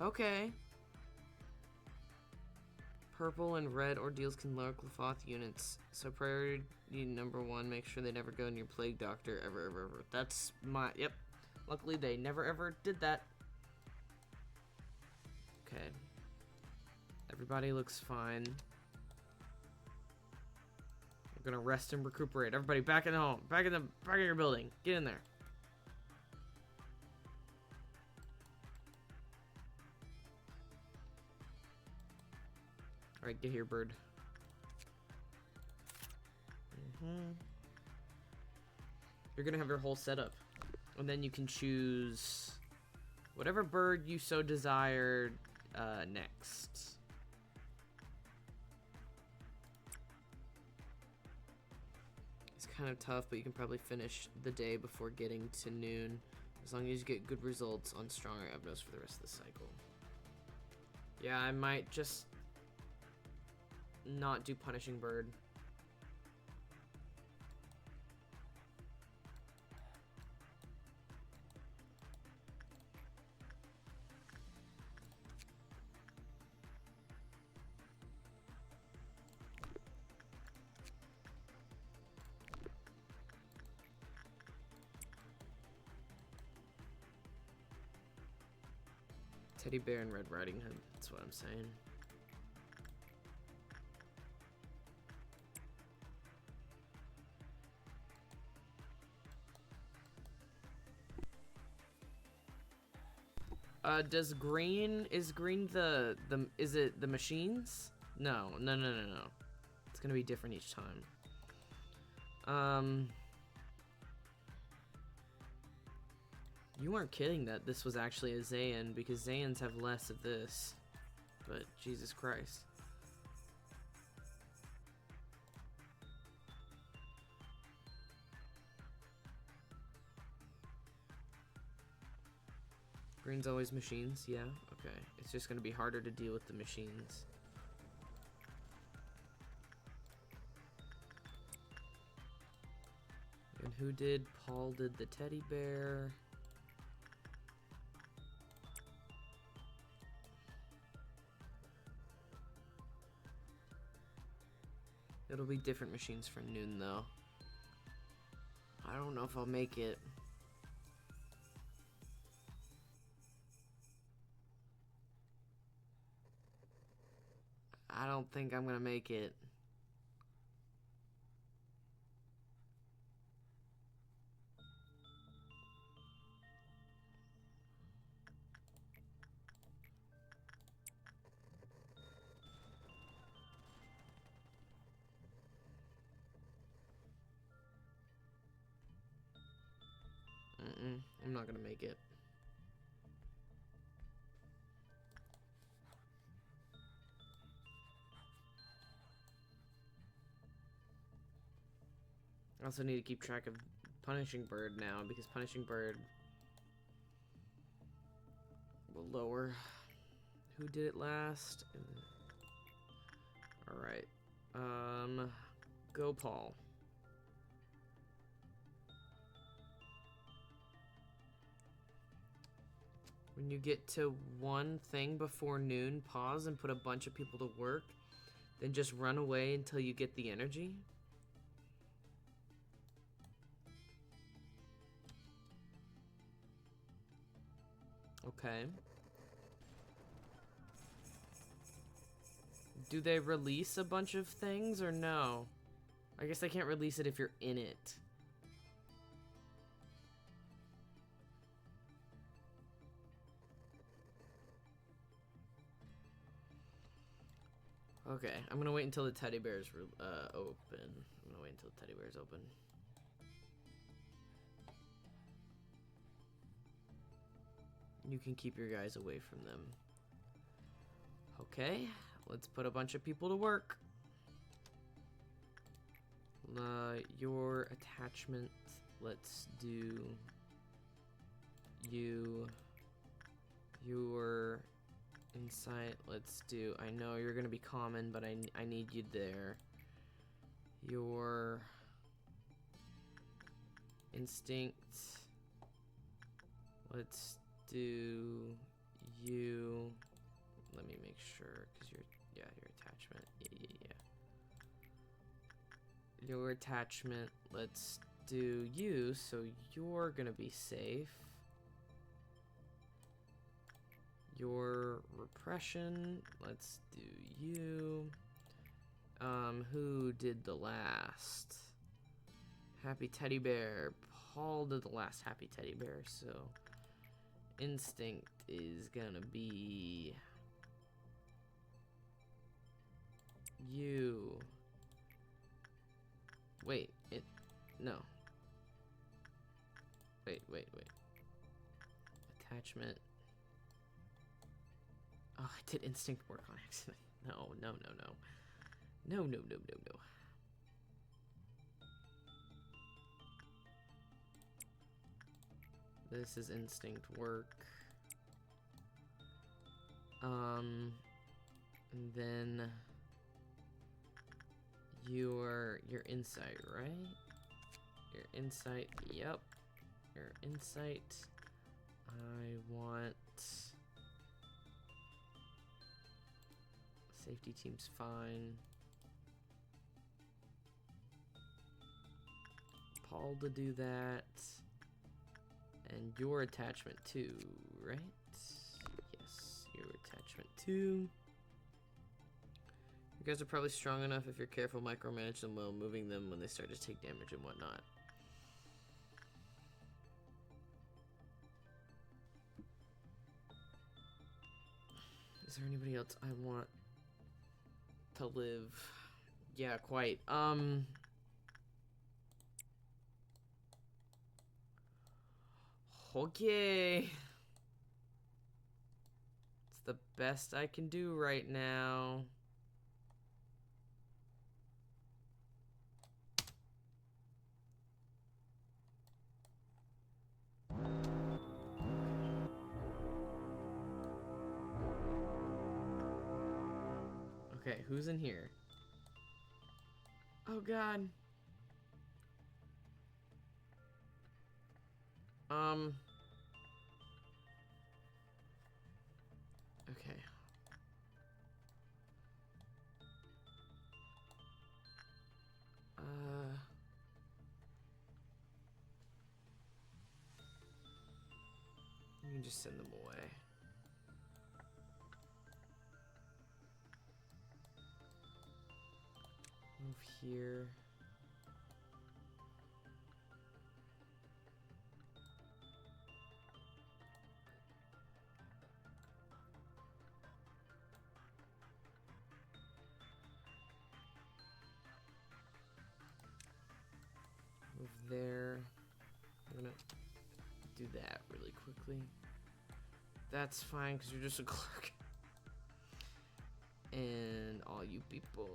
Okay. Purple and red ordeals can lower Clothoth units. So priority number 1, make sure they never go near Plague Doctor ever. That's my, yep. Luckily they never ever did that. Okay. Everybody looks fine. We're gonna rest and recuperate. Everybody back in home. Back in your building. Get in there. Alright, get here, bird. You're gonna have your whole setup. And then you can choose whatever bird you so desired next. It's kind of tough, but you can probably finish the day before getting to noon. As long as you get good results on stronger abnos for the rest of the cycle. Yeah, I might just not do Punishing Bird. Teddy Bear and Red Riding Hood, that's what I'm saying. Does green, is green is it the machines? No. It's gonna be different each time. You weren't kidding that this was actually a Zayan, because Zayans have less of this. But, Jesus Christ. Green's always machines, yeah, okay. It's just gonna be harder to deal with the machines. And who did? Paul did the teddy bear. It'll be different machines for noon, though. I don't know if I'll make it. I don't think I'm gonna make it. I'm not gonna make it. I also need to keep track of Punishing Bird now, because Punishing Bird will lower. Who did it last? Alright. Go Paul. When you get to one thing before noon, pause and put a bunch of people to work, then just run away until you get the energy. Okay. Do they release a bunch of things or no? I guess they can't release it if you're in it. Okay, I'm gonna wait until the teddy bear's open. I'm gonna wait until the teddy bear's open. You can keep your guys away from them. Okay, let's put a bunch of people to work. Your attachment, let's do you. Your insight, let's do, I know you're gonna be common, but I need you there. Your instinct, let's do you. Let me make sure, because your attachment, yeah. Your attachment, let's do you, so you're gonna be safe. Your repression, let's do you. Who did the last? Happy Teddy Bear. Paul did the last Happy Teddy Bear, so instinct is gonna be you. Wait, no. Wait. Attachment. Oh, I did instinct work on accident. No. No. This is instinct work. And then your insight, right? Your insight, yep. Your insight. I want safety team's fine. Paul to do that. And your attachment too, right? Yes, your attachment too. You guys are probably strong enough if you're careful, micromanage them while moving them when they start to take damage and whatnot. Is there anybody else I want to live? Yeah, quite. Okay. It's the best I can do right now. Okay, who's in here? Oh god. Okay. You can just send them away. Move here. Move there. I'm gonna do that really quickly. That's fine, because you're just a clerk. And all you people,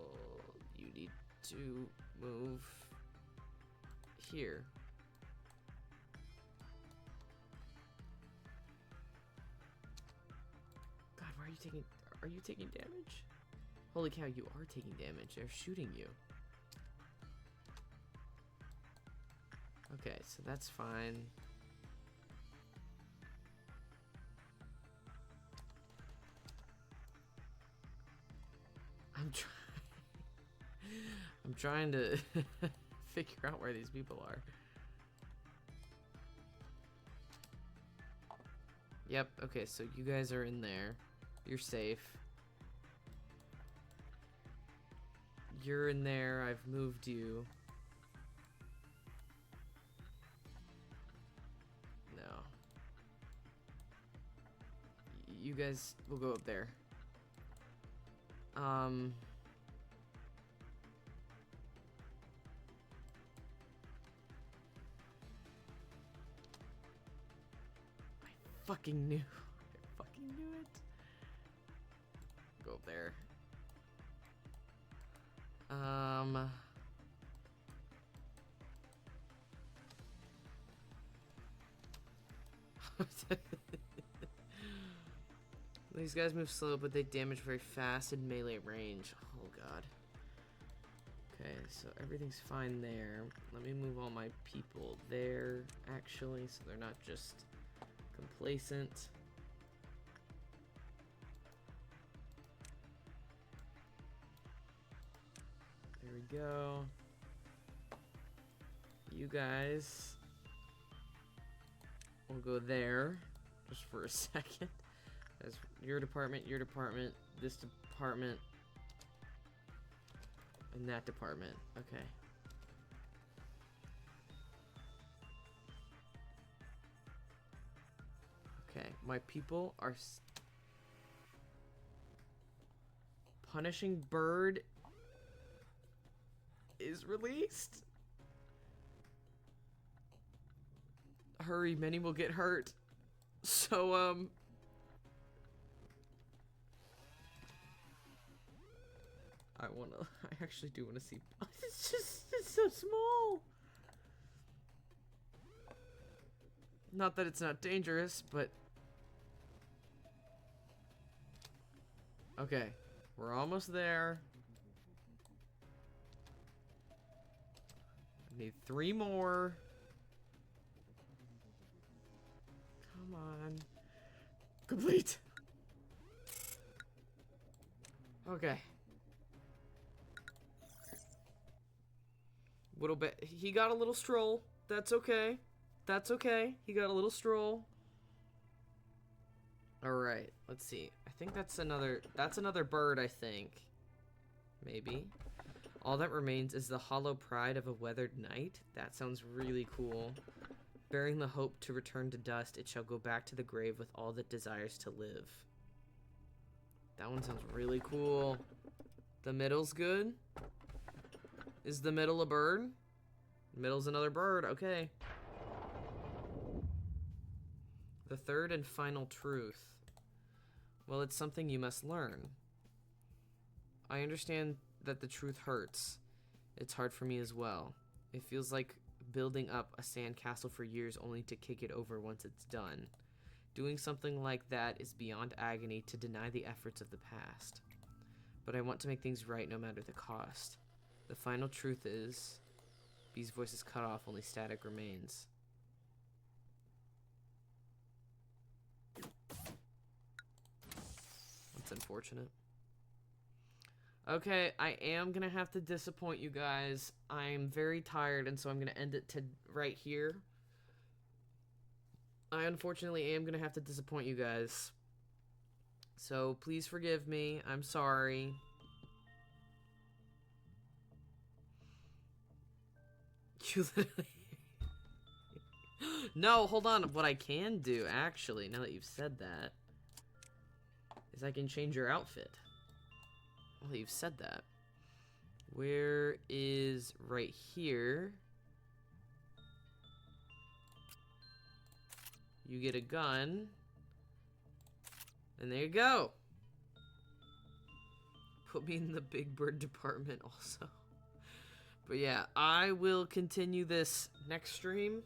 you need to move here. God, why are you taking damage? Holy cow, you are taking damage. They're shooting you. Okay, so that's fine. I'm trying to figure out where these people are. Yep, okay, so you guys are in there. You're safe. You're in there, I've moved you. No. You guys will go up there. I fucking knew. I fucking knew it. Go up there. These guys move slow, but they damage very fast in melee range. Oh god. Okay, so everything's fine there. Let me move all my people there, actually, so they're not just complacent. There we go. You guys will go there just for a second. That's your department, this department, and that department. Okay. Okay, my people are punishing bird is released. Hurry, many will get hurt. So, I actually do wanna see. It's so small. Not that it's not dangerous, but. Okay, we're almost there. I need 3 more. Come on. Complete. Okay. Little bit. He got a little stroll. That's okay. That's okay. He got a little stroll. Alright, let's see. I think that's another bird, I think. Maybe. All that remains is the hollow pride of a weathered night. That sounds really cool. Bearing the hope to return to dust, it shall go back to the grave with all that desires to live. That one sounds really cool. The middle's good. Is the middle a bird? Middle's another bird. Okay. The third and final truth. Well, it's something you must learn. I understand that the truth hurts. It's hard for me as well. It feels like building up a sandcastle for years only to kick it over once it's done. Doing something like that is beyond agony to deny the efforts of the past. But I want to make things right no matter the cost. The final truth is... B's voice is cut off, only static remains. That's unfortunate. Okay, I am gonna have to disappoint you guys. I'm very tired, and so I'm gonna end it to right here. I unfortunately am gonna have to disappoint you guys. So please forgive me. I'm sorry. You literally... No, hold on. What I can do, actually, now that you've said that, is I can change your outfit. Well, you've said that. Where is right here? You get a gun. And there you go. Put me in the big bird department also. But yeah, I will continue this next stream.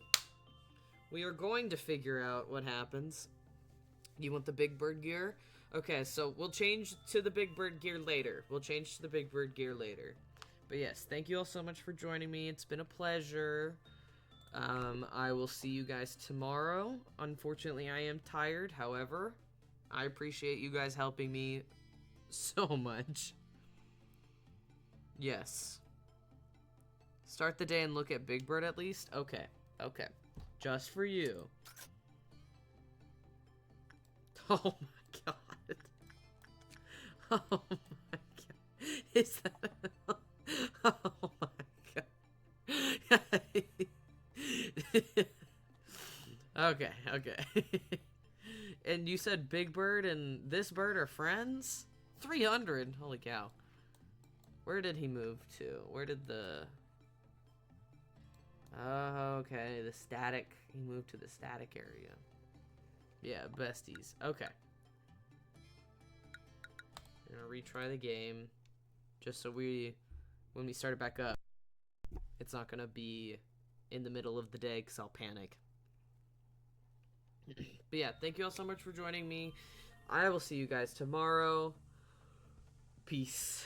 We are going to figure out what happens. You want the big bird gear? Okay, so we'll change to the big bird gear later. We'll change to the big bird gear later. But yes, thank you all so much for joining me. It's been a pleasure. I will see you guys tomorrow. Unfortunately, I am tired. However, I appreciate you guys helping me so much. Yes. Start the day and look at Big Bird at least? Okay. Okay. Just for you. Oh my god. Oh my god. Is that... Oh my god. Okay, okay. And you said Big Bird and this bird are friends? 300? Holy cow. Where did he move to? Where did the... Oh, okay, the static. He moved to the static area. Yeah, besties. Okay. We're gonna retry the game. Just so when we start it back up, it's not gonna be in the middle of the day because I'll panic. But yeah, thank you all so much for joining me. I will see you guys tomorrow. Peace.